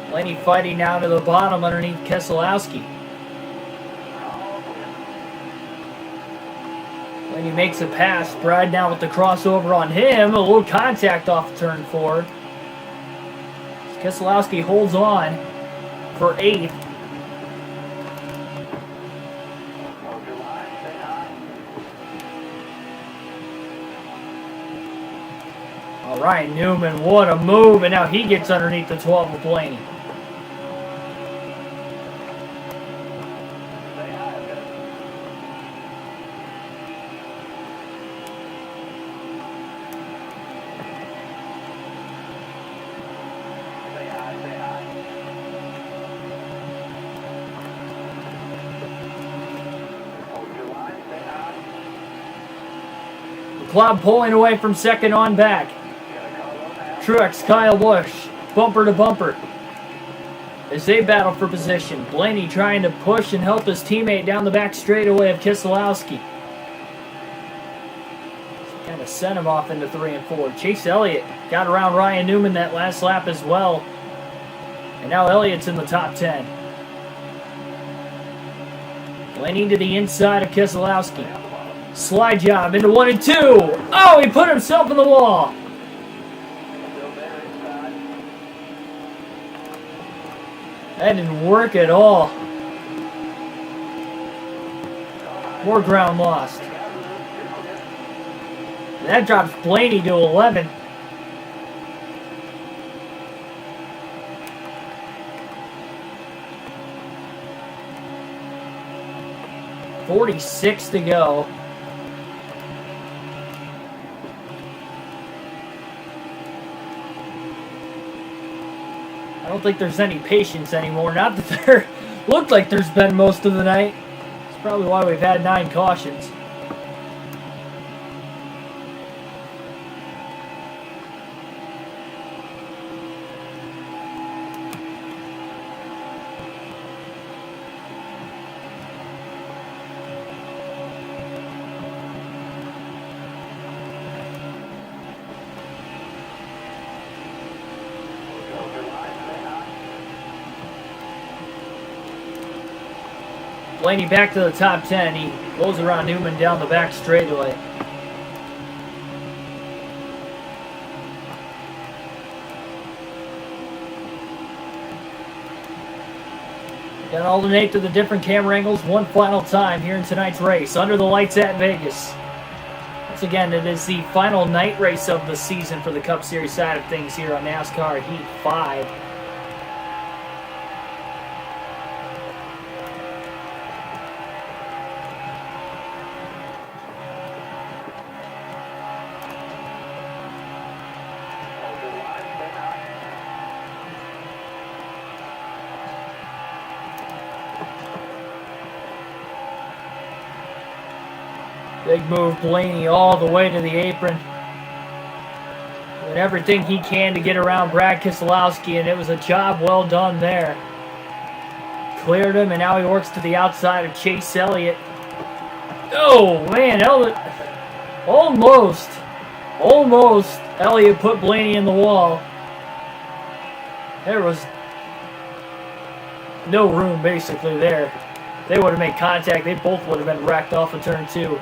Blaney fighting down to the bottom underneath Keselowski. When he makes a pass, Brad now with the crossover on him. A little contact off turn 4. Keselowski holds on for 8th. All right, Newman, what a move. And now he gets underneath the 12 of Blaney. McLeod pulling away from 2nd on back. Truex, Kyle Busch. bumper to bumper as they battle for position. Blaney trying to push and help his teammate down the back straightaway of Keselowski. Kind of sent him off into 3 and 4. Chase Elliott got around Ryan Newman that last lap as well. And now Elliott's in the top 10. Blaney to the inside of Keselowski. Slide job into 1 and 2. Oh, he put himself in the wall. That didn't work at all. More ground lost. That drops Blaney to 11. .46 to go. I don't think there's any patience anymore. Not that there looked like there's been most of the night. That's probably why we've had 9 cautions. Blaney back to the top 10. He goes around Newman down the back straightaway. Gonna alternate to the different camera angles one final time here in tonight's race. Under the lights at Vegas. Once again, it is the final night race of the season for the Cup Series side of things here on NASCAR Heat 5. Big move, Blaney all the way to the apron. Doing everything he can to get around Brad Keselowski, and it was a job well done there. Cleared him, and now he works to the outside of Chase Elliott. Oh, man, Elliott. Almost Elliott put Blaney in the wall. There was no room, basically, there. They would have made contact. They both would have been wrecked off of turn 2.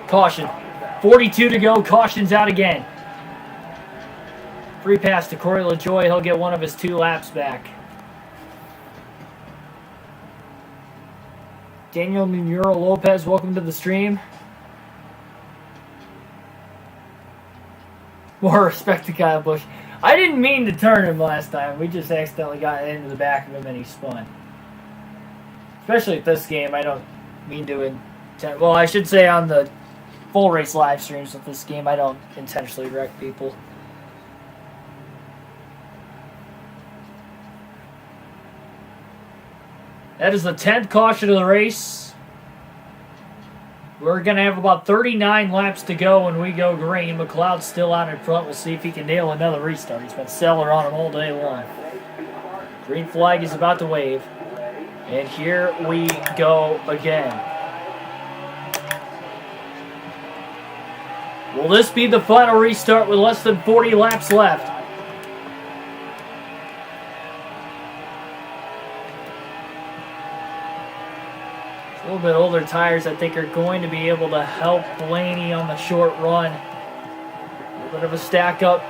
Caution. 42 to go. Caution's out again. Free pass to Corey LaJoie. He'll get one of his 2 laps back. Daniel Munero Lopez, welcome to the stream. More respect to Kyle Busch. I didn't mean to turn him last time. We just accidentally got into the back of him and he spun. Especially at this game, I don't mean to intend. Well, I should say on the full race live streams with this game, I don't intentionally wreck people. That is the 10th caution of the race. We're going to have about 39 laps to go when we go green. McLeod's still out in front. We'll see if he can nail another restart. He's been stellar on him all day long. Green flag is about to wave. And here we go again. Will this be the final restart with less than 40 laps left? A little bit older tires, I think, are going to be able to help Blaney on the short run. A little bit of a stack up.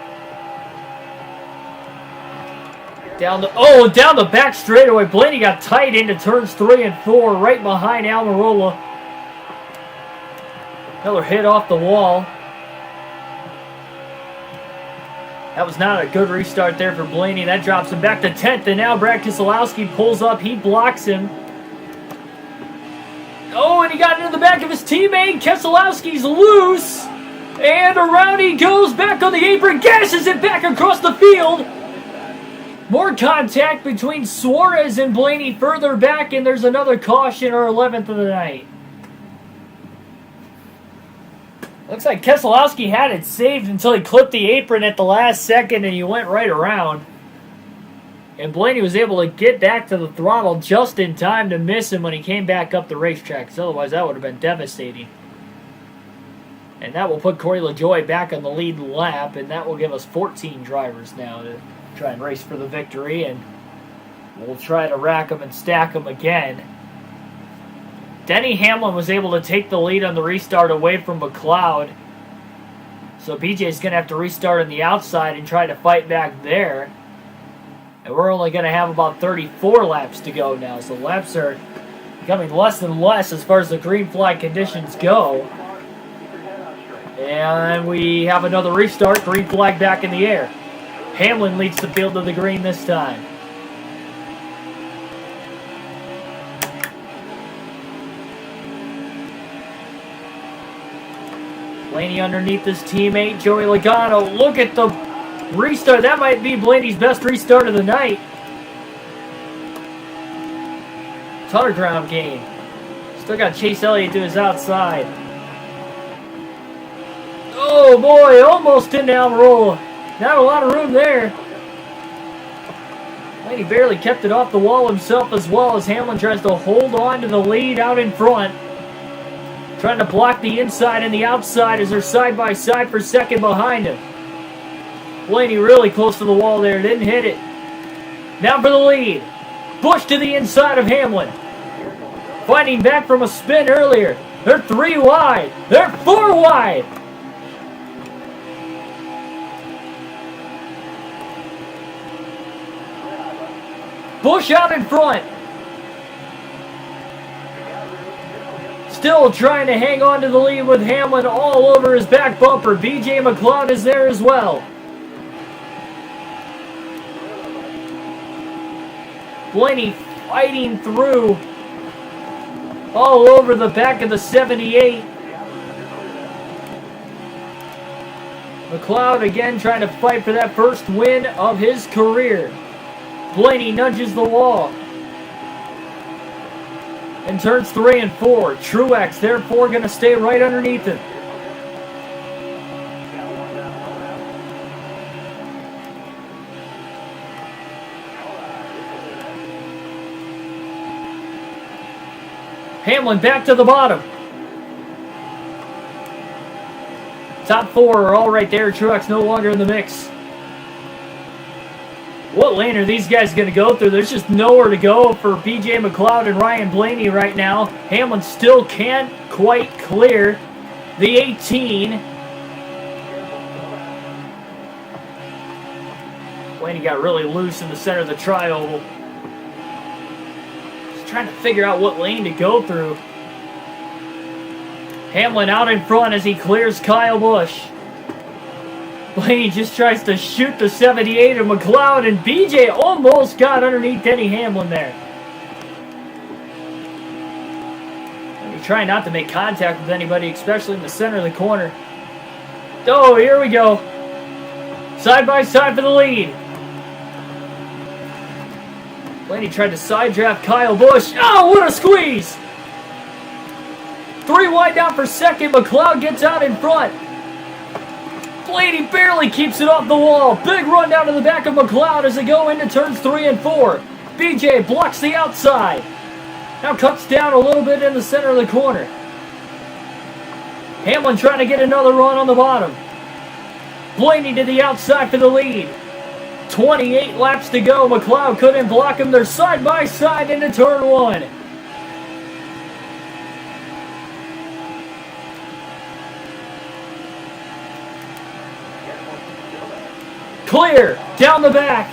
Down the back straightaway. Blaney got tight into turns 3 and 4, right behind Almirola. Another hit off the wall. That was not a good restart there for Blaney. That drops him back to 10th, and now Brad Keselowski pulls up. He blocks him. Oh, and he got into the back of his teammate. Keselowski's loose. And around he goes, back on the apron, gashes it back across the field. More contact between Suarez and Blaney further back, and there's another caution, our 11th of the night. Looks like Keselowski had it saved until he clipped the apron at the last second and he went right around. And Blaney was able to get back to the throttle just in time to miss him when he came back up the racetrack, because otherwise that would have been devastating. And that will put Corey LaJoie back on the lead lap, and that will give us 14 drivers now to try and race for the victory, and we'll try to rack them and stack them again. Denny Hamlin was able to take the lead on the restart away from McLeod, so BJ's going to have to restart on the outside and try to fight back there. And we're only going to have about 34 laps to go now, so laps are becoming less and less as far as the green flag conditions go. And we have another restart, green flag back in the air. Hamlin leads the field to the green this time. Blaney underneath his teammate, Joey Logano. Look at the restart. That might be Blaney's best restart of the night. Tutter ground game. Still got Chase Elliott to his outside. Oh boy, almost in down roll. Not a lot of room there. Blaney barely kept it off the wall himself, as well as Hamlin tries to hold on to the lead out in front. Trying to block the inside and the outside as they're side by side for second behind him. Blaney really close to the wall there, didn't hit it. Now for the lead. Busch to the inside of Hamlin. Fighting back from a spin earlier. They're 3 wide. They're 4 wide. Busch out in front. Still trying to hang on to the lead with Hamlin all over his back bumper. BJ McLeod is there as well. Blaney fighting through all over the back of the 78. McLeod again trying to fight for that first win of his career. Blaney nudges the wall. In turns 3 and 4, Truex therefore going to stay right underneath him. Hamlin back to the bottom. Top 4 are all right there. Truex no longer in the mix. What lane are these guys going to go through? There's just nowhere to go for BJ McLeod and Ryan Blaney right now. Hamlin still can't quite clear the 18. Blaney got really loose in the center of the tri-oval. Just trying to figure out what lane to go through. Hamlin out in front as he clears Kyle Busch. Blaney just tries to shoot the 78 of McLeod, and BJ almost got underneath Denny Hamlin there. And he trying not to make contact with anybody, especially in the center of the corner. Oh, here we go. Side by side for the lead. Blaney tried to side draft Kyle Busch. Oh, what a squeeze! 3 wide down for second. McLeod gets out in front. Blaney barely keeps it off the wall. Big run down to the back of McLeod as they go into turns 3 and 4. BJ blocks the outside. Now cuts down a little bit in the center of the corner. Hamlin trying to get another run on the bottom. Blaney to the outside for the lead. 28 laps to go. McLeod couldn't block him. They're side by side into turn 1. Clear down the back.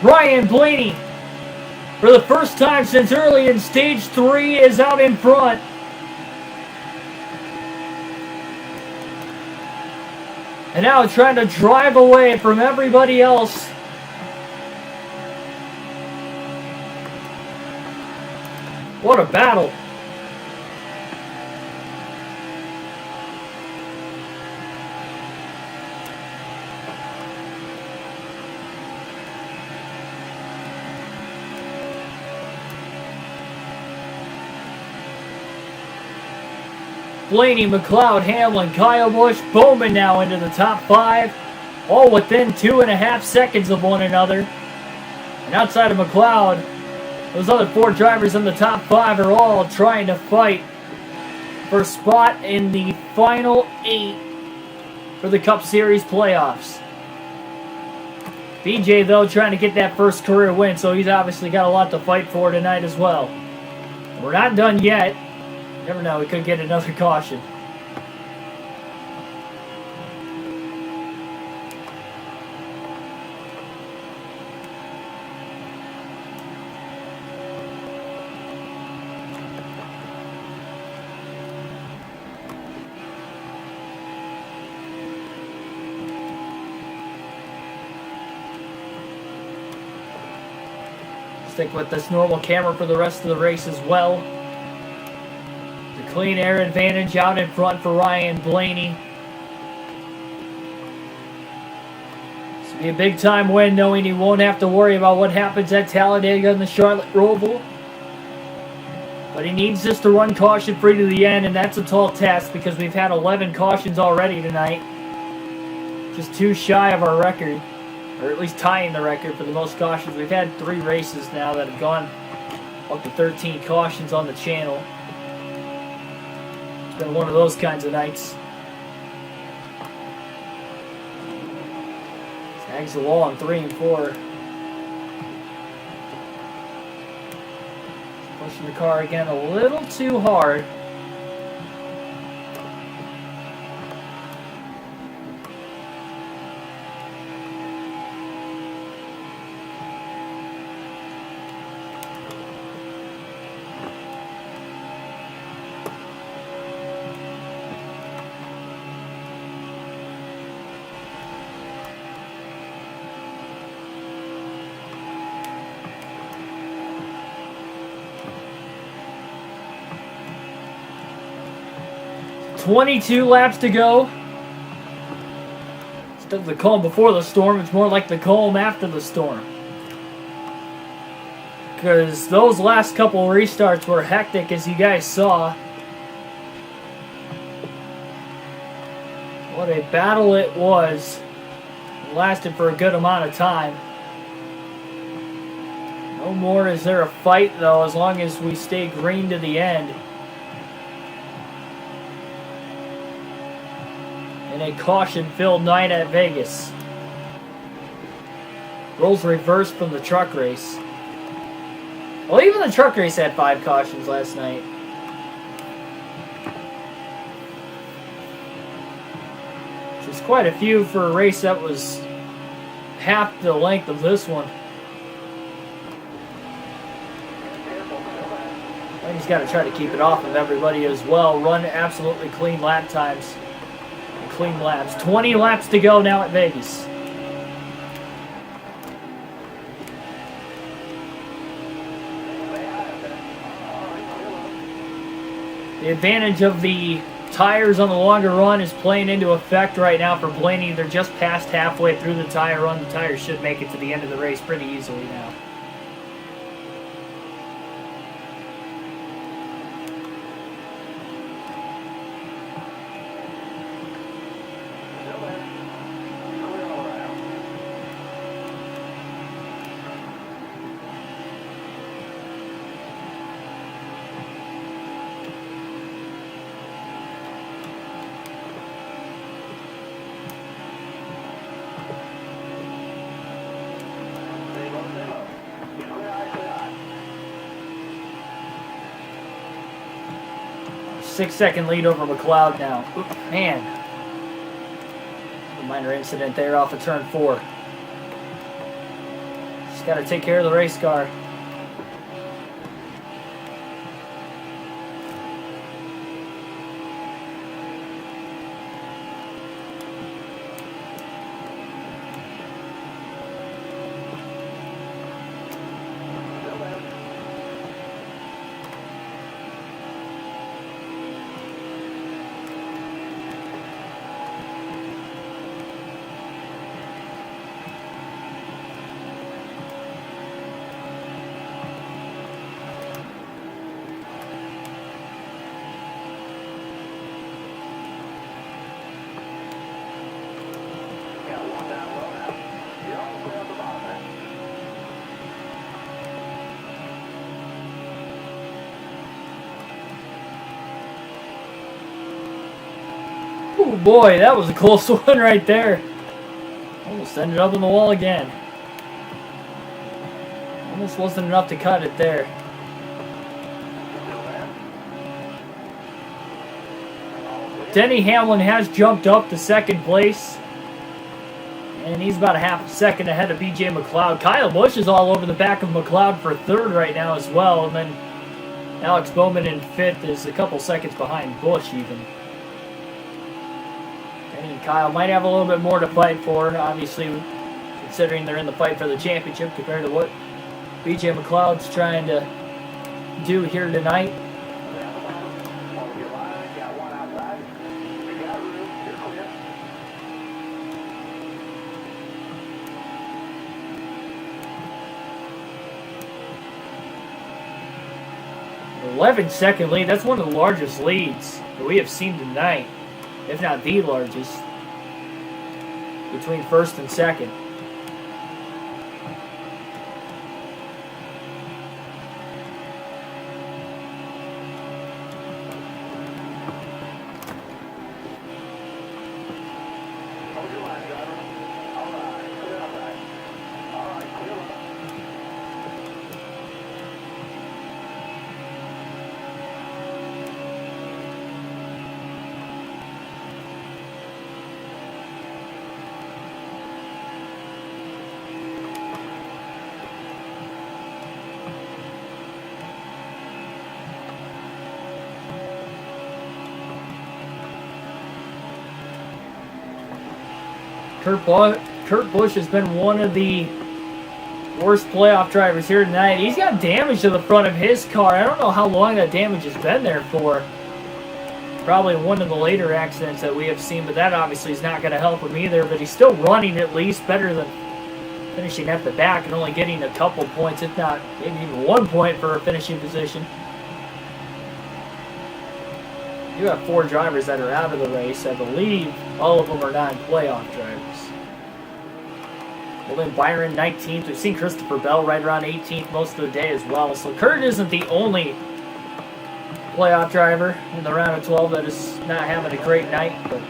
Ryan Blaney, for the first time since early in stage 3, is out in front. And now trying to drive away from everybody else. What a battle. Blaney, McLeod, Hamlin, Kyle Busch, Bowman now into the top 5. All within 2.5 seconds of one another. And outside of McLeod, those other 4 drivers in the top 5 are all trying to fight for a spot in the final 8 for the Cup Series playoffs. BJ, though, trying to get that first career win, so he's obviously got a lot to fight for tonight as well. We're not done yet. Never know, we could get another caution. Stick with this normal camera for the rest of the race as well. The clean air advantage out in front for Ryan Blaney. This will be a big time win, knowing he won't have to worry about what happens at Talladega and the Charlotte Roval. But he needs just to run caution free to the end, and that's a tall task because we've had 11 cautions already tonight. Just 2 shy of our record. Or at least tying the record for the most cautions. We've had 3 races now that have gone up to 13 cautions on the channel. It's been one of those kinds of nights. Zags along 3 and 4. Pushing the car again a little too hard. "22 laps to go." Instead of the calm before the storm, it's more like the calm after the storm. Because those last couple restarts were hectic, as you guys saw. What a battle it was. It lasted for a good amount of time. No more is there a fight, though, as long as we stay green to the end. In a caution-filled night at Vegas. Roles reversed from the truck race. Well, even the truck race had 5 cautions last night. Which is quite a few for a race that was half the length of this one. I think he's got to try to keep it off of everybody as well. Run absolutely clean lap times. Clean laps. 20 laps to go now at Vegas. The advantage of the tires on the longer run is playing into effect right now for Blaney. They're just past halfway through the tire run. The tires should make it to the end of the race pretty easily now. Six-second lead over McLeod now. Oop, man. A minor incident there off of turn 4. Just got to take care of the race car. Ooh, boy, that was a close one right there. Almost ended up on the wall again. Almost wasn't enough to cut it there. Denny Hamlin has jumped up to second place. And he's about a half a second ahead of BJ McLeod. Kyle Busch is all over the back of McLeod for third right now as well. And then Alex Bowman in fifth is a couple seconds behind Busch even. Denny and Kyle might have a little bit more to fight for, obviously, considering they're in the fight for the championship compared to what BJ McLeod's trying to do here tonight. 11-second lead. That's one of the largest leads that we have seen tonight, if not the largest, between first and second. Kurt Busch has been one of the worst playoff drivers here tonight. He's got damage to the front of his car. I don't know how long that damage has been there for. Probably one of the later accidents that we have seen, but that obviously is not going to help him either. But he's still running at least better than finishing at the back and only getting a couple points, if not maybe even 1 point for a finishing position. You have 4 drivers that are out of the race. I believe all of them are non-playoff drivers. Well, then Byron 19th. We've seen Christopher Bell right around 18th most of the day as well. So Kurt isn't the only playoff driver in the round of 12 that is not having a great night. But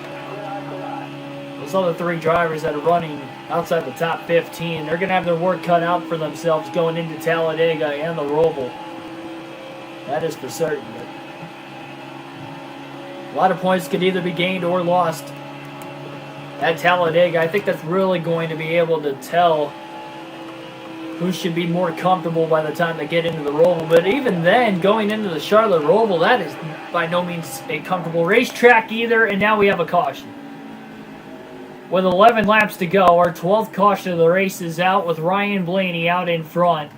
those other 3 drivers that are running outside the top 15, they're going to have their work cut out for themselves going into Talladega and the Roval. That is for certain. But a lot of points could either be gained or lost at Talladega. I think that's really going to be able to tell who should be more comfortable by the time they get into the Roval. But even then, going into the Charlotte Roval, that is by no means a comfortable racetrack either. And now we have a caution. With 11 laps to go, our 12th caution of the race is out with Ryan Blaney out in front.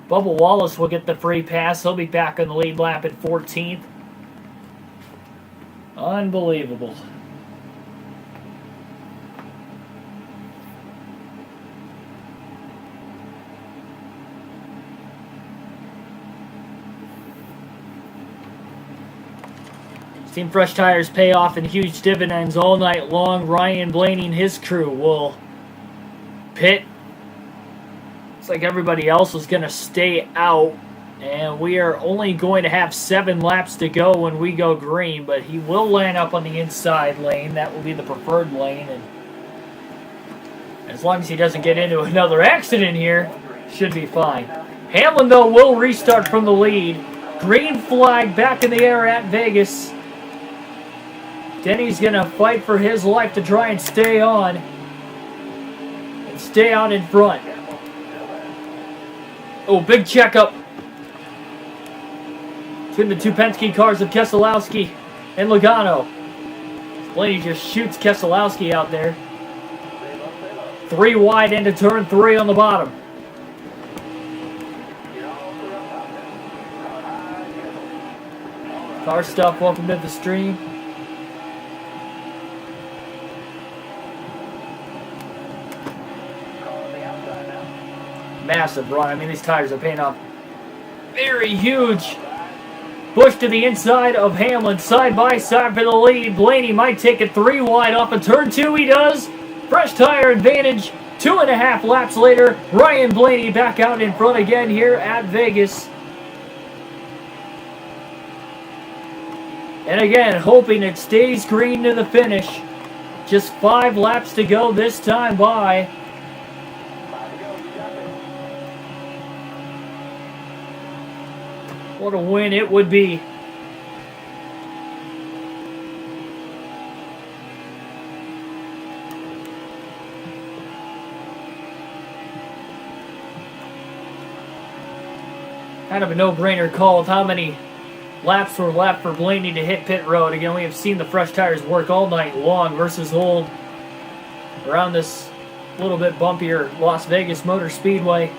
Bubba Wallace will get the free pass. He'll be back on the lead lap at 14th. Unbelievable. Seen fresh tires pay off in huge dividends all night long. Ryan Blaney and his crew will pit. Looks like everybody else is going to stay out. And we are only going to have 7 laps to go when we go green. But he will land up on the inside lane. That will be the preferred lane. And as long as he doesn't get into another accident here, should be fine. Hamlin, though, will restart from the lead. Green flag back in the air at Vegas. Denny's going to fight for his life to try and stay on. And stay out in front. Oh, big checkup between the 2 Penske cars of Keselowski and Logano. Blaney just shoots Keselowski out there. 3 wide into turn 3 on the bottom. Car stuff, welcome to the stream. Massive run. I mean, these tires are paying off. Very huge. Busch to the inside of Hamlin. Side by side for the lead. Blaney might take it 3 wide off of turn 2. He does. Fresh tire advantage. 2.5 laps later. Ryan Blaney back out in front again here at Vegas. And again, hoping it stays green to the finish. Just 5 laps to go this time by. 5 to go. You got it. What a win it would be. Kind of a no-brainer call with how many laps were left for Blaney to hit pit road. Again, we have seen the fresh tires work all night long versus old around this little bit bumpier Las Vegas Motor Speedway.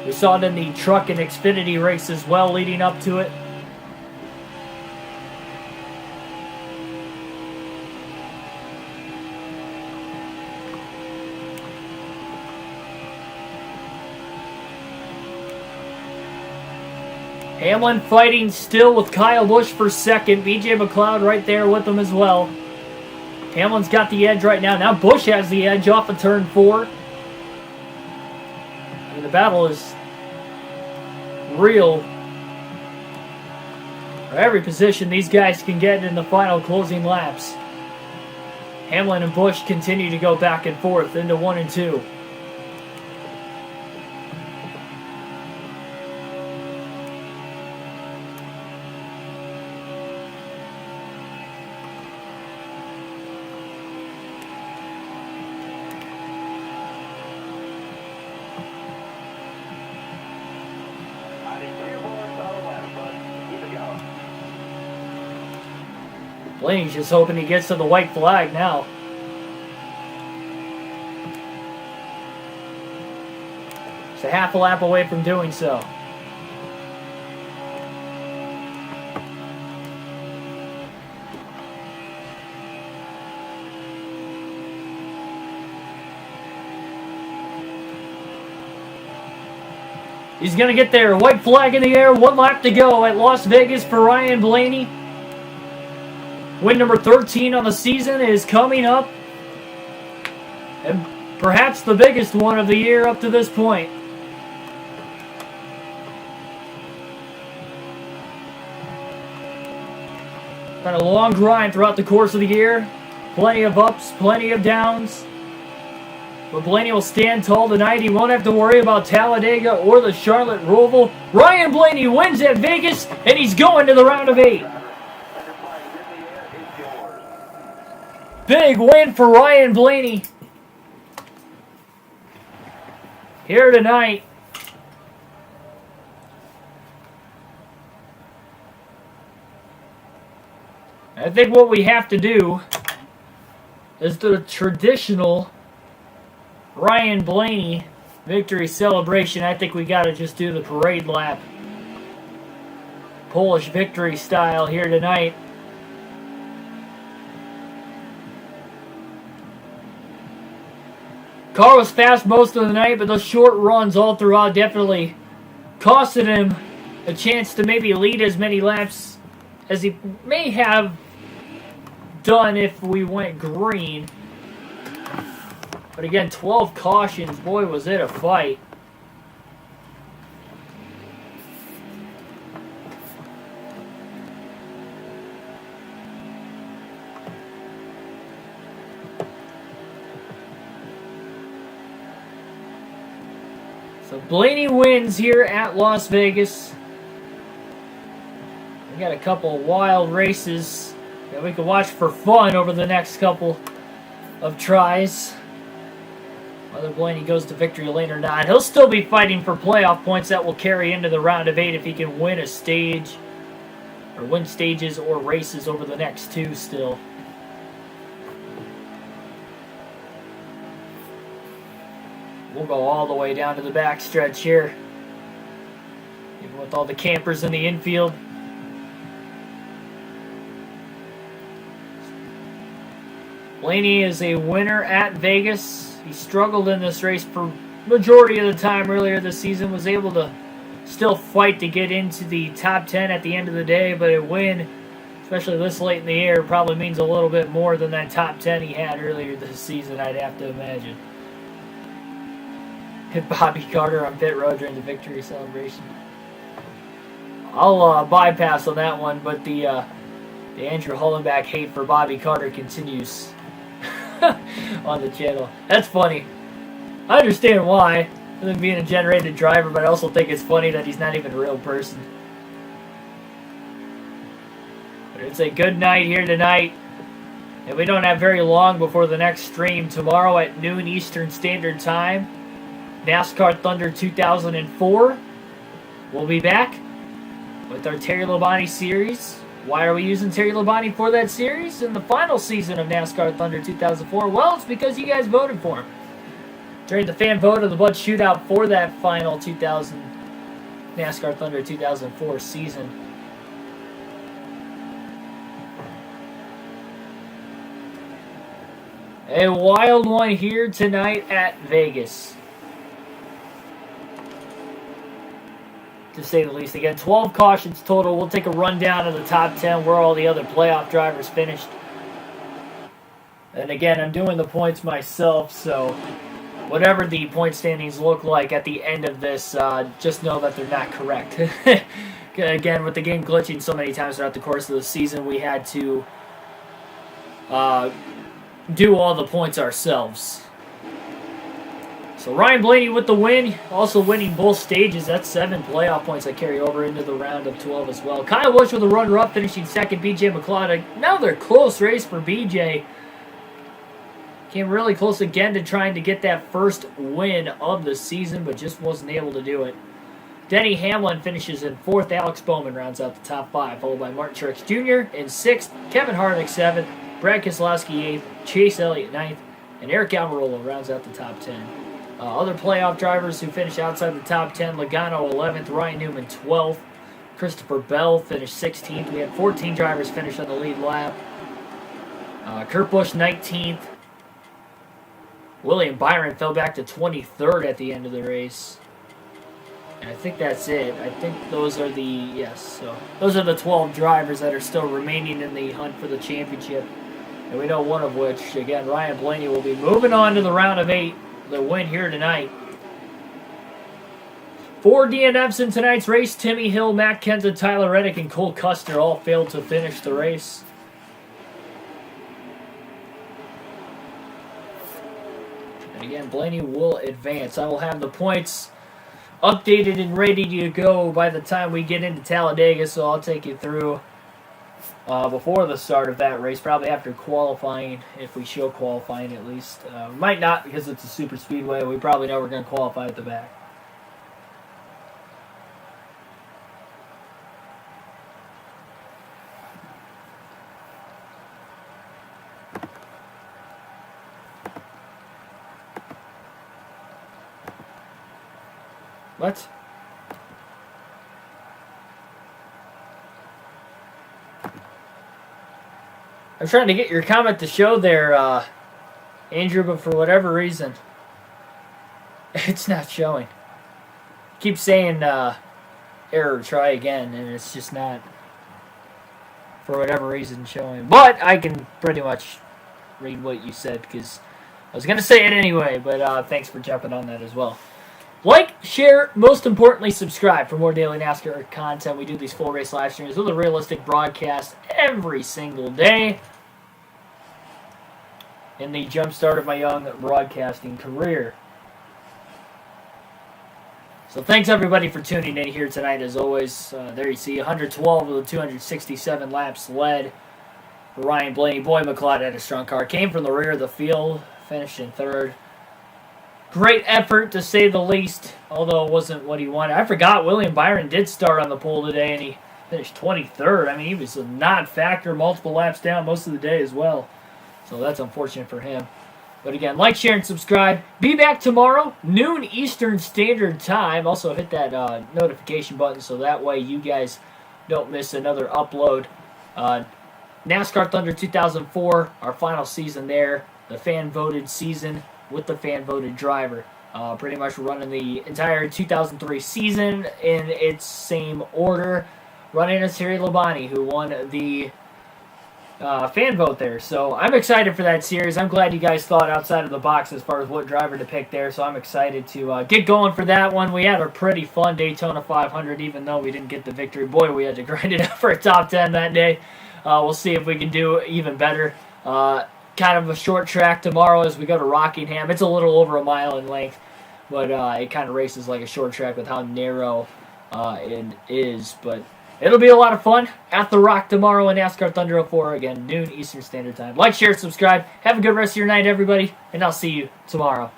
We saw it in the truck and Xfinity race as well leading up to it. Hamlin fighting still with Kyle Busch for second. BJ McLeod right there with him as well. Hamlin's got the edge right now. Now Busch has the edge off of turn 4. I mean, the battle is real. For every position these guys can get in the final closing laps. Hamlin and Busch continue to go back and forth into 1 and 2. I need 3 or 4 solid laps, bud. Keep it going. Blaney's just hoping he gets to the white flag now. It's a half a lap away from doing so. He's going to get there. White flag in the air. 1 lap to go at Las Vegas for Ryan Blaney. Win number 13 on the season is coming up. And perhaps the biggest one of the year up to this point. Been a long grind throughout the course of the year. Plenty of ups, plenty of downs. But Blaney will stand tall tonight. He won't have to worry about Talladega or the Charlotte Roval. Ryan Blaney wins at Vegas, and he's going to the round of 8. Big win for Ryan Blaney here tonight. I think what we have to do is the traditional Ryan Blaney victory celebration. I think we got to just do the parade lap. Polish victory style here tonight. Car was fast most of the night, but those short runs all throughout definitely costed him a chance to maybe lead as many laps as he may have done if we went green. But again, 12 cautions. Boy, was it a fight. So Blaney wins here at Las Vegas. We got a couple of wild races that we can watch for fun over the next couple of tries. Whether Blaney goes to victory lane or not, he'll still be fighting for playoff points that will carry into the round of 8 if he can win a stage or win stages or races over the next 2 still. We'll go all the way down to the backstretch here, even with all the campers in the infield. Blaney is a winner at Vegas. He struggled in this race for majority of the time earlier this season, was able to still fight to get into the top 10 at the end of the day, but a win, especially this late in the year, probably means a little bit more than that top 10 he had earlier this season, I'd have to imagine. Hit Bobby Carter on pit road during the victory celebration. I'll bypass on that one, but the The Andrew Hollenbach hate for Bobby Carter continues on the channel. That's funny. I understand why, him being a generated driver, but I also think it's funny that he's not even a real person. But it's a good night here tonight, and we don't have very long before the next stream. Tomorrow at noon Eastern Standard Time, NASCAR Thunder 2004. We'll be back with our Terry Labonte series. Why are we using Terry Labonte for that series in the final season of NASCAR Thunder 2004? Well, it's because you guys voted for him. During the fan vote of the Bud Shootout for that final NASCAR Thunder 2004 season. A wild one here tonight at Vegas, to say the least. Again, 12 cautions total. We'll take a rundown of the top 10, where all the other playoff drivers finished. And again, I'm doing the points myself, so whatever the point standings look like at the end of this, just know that they're not correct. Again, with the game glitching so many times throughout the course of the season, we had to do all the points ourselves. So Ryan Blaney with the win, also winning both stages. That's 7 playoff points that carry over into the round of 12 as well. Kyle Busch with a runner-up, finishing second. BJ McLeod, another close race for BJ. Came really close again to trying to get that first win of the season, but just wasn't able to do it. Denny Hamlin finishes in 4th. Alex Bowman rounds out the top 5, followed by Martin Truex Jr. in 6th. Kevin Harvick 7th. Brad Keselowski 8th. Chase Elliott 9th. And Eric Almirola rounds out the top 10. Other playoff drivers who finished outside the top 10, Logano 11th, Ryan Newman 12th, Christopher Bell finished 16th. We had 14 drivers finish on the lead lap. Kurt Busch 19th. William Byron fell back to 23rd at the end of the race. And I think that's it. I think those are those are the 12 drivers that are still remaining in the hunt for the championship. And we know one of which, again, Ryan Blaney, will be moving on to the round of 8. The win here tonight. 4 DNFs in tonight's race. Timmy Hill, Matt Kenseth, Tyler Reddick, and Cole Custer all failed to finish the race. And again, Blaney will advance. I will have the points updated and ready to go by the time we get into Talladega, so I'll take you through before the start of that race, probably after qualifying, if we show qualifying at least. Might not, because it's a super speedway. We probably know we're going to qualify at the back. What? I'm trying to get your comment to show there, Andrew, but for whatever reason, it's not showing. Keep saying error, try again, and it's just not, for whatever reason, showing. But I can pretty much read what you said, because I was going to say it anyway, but thanks for jumping on that as well. Like, share, most importantly, subscribe for more daily NASCAR content. We do these full race live streams with a realistic broadcast every single day in the jumpstart of my young broadcasting career. So thanks, everybody, for tuning in here tonight, as always. There you see 112 of the 267 laps led for Ryan Blaney. Boy, McLeod had a strong car. Came from the rear of the field, finished in 3rd. Great effort, to say the least, although it wasn't what he wanted. I forgot William Byron did start on the pole today, and he finished 23rd. I mean, he was a non-factor, multiple laps down most of the day as well. So that's unfortunate for him. But again, like, share, and subscribe. Be back tomorrow, noon Eastern Standard Time. Also hit that notification button so that way you guys don't miss another upload. NASCAR Thunder 2004, our final season there. The fan-voted season with the fan-voted driver. Pretty much running the entire 2003 season in its same order. Running as Terry Labonte, who won the fan vote there. So I'm excited for that series. I'm glad you guys thought outside of the box as far as what driver to pick there. So I'm excited to get going for that one. We had a pretty fun Daytona 500, even though we didn't get the victory. Boy, we had to grind it up for a top 10 that day. We'll see if we can do even better. Kind of a short track tomorrow as we go to Rockingham. It's a little over a mile in length, but it kind of races like a short track with how narrow it is. But it'll be a lot of fun at the Rock tomorrow in NASCAR Thunder 04, again, noon Eastern Standard Time. Like, share, subscribe. Have a good rest of your night, everybody, and I'll see you tomorrow.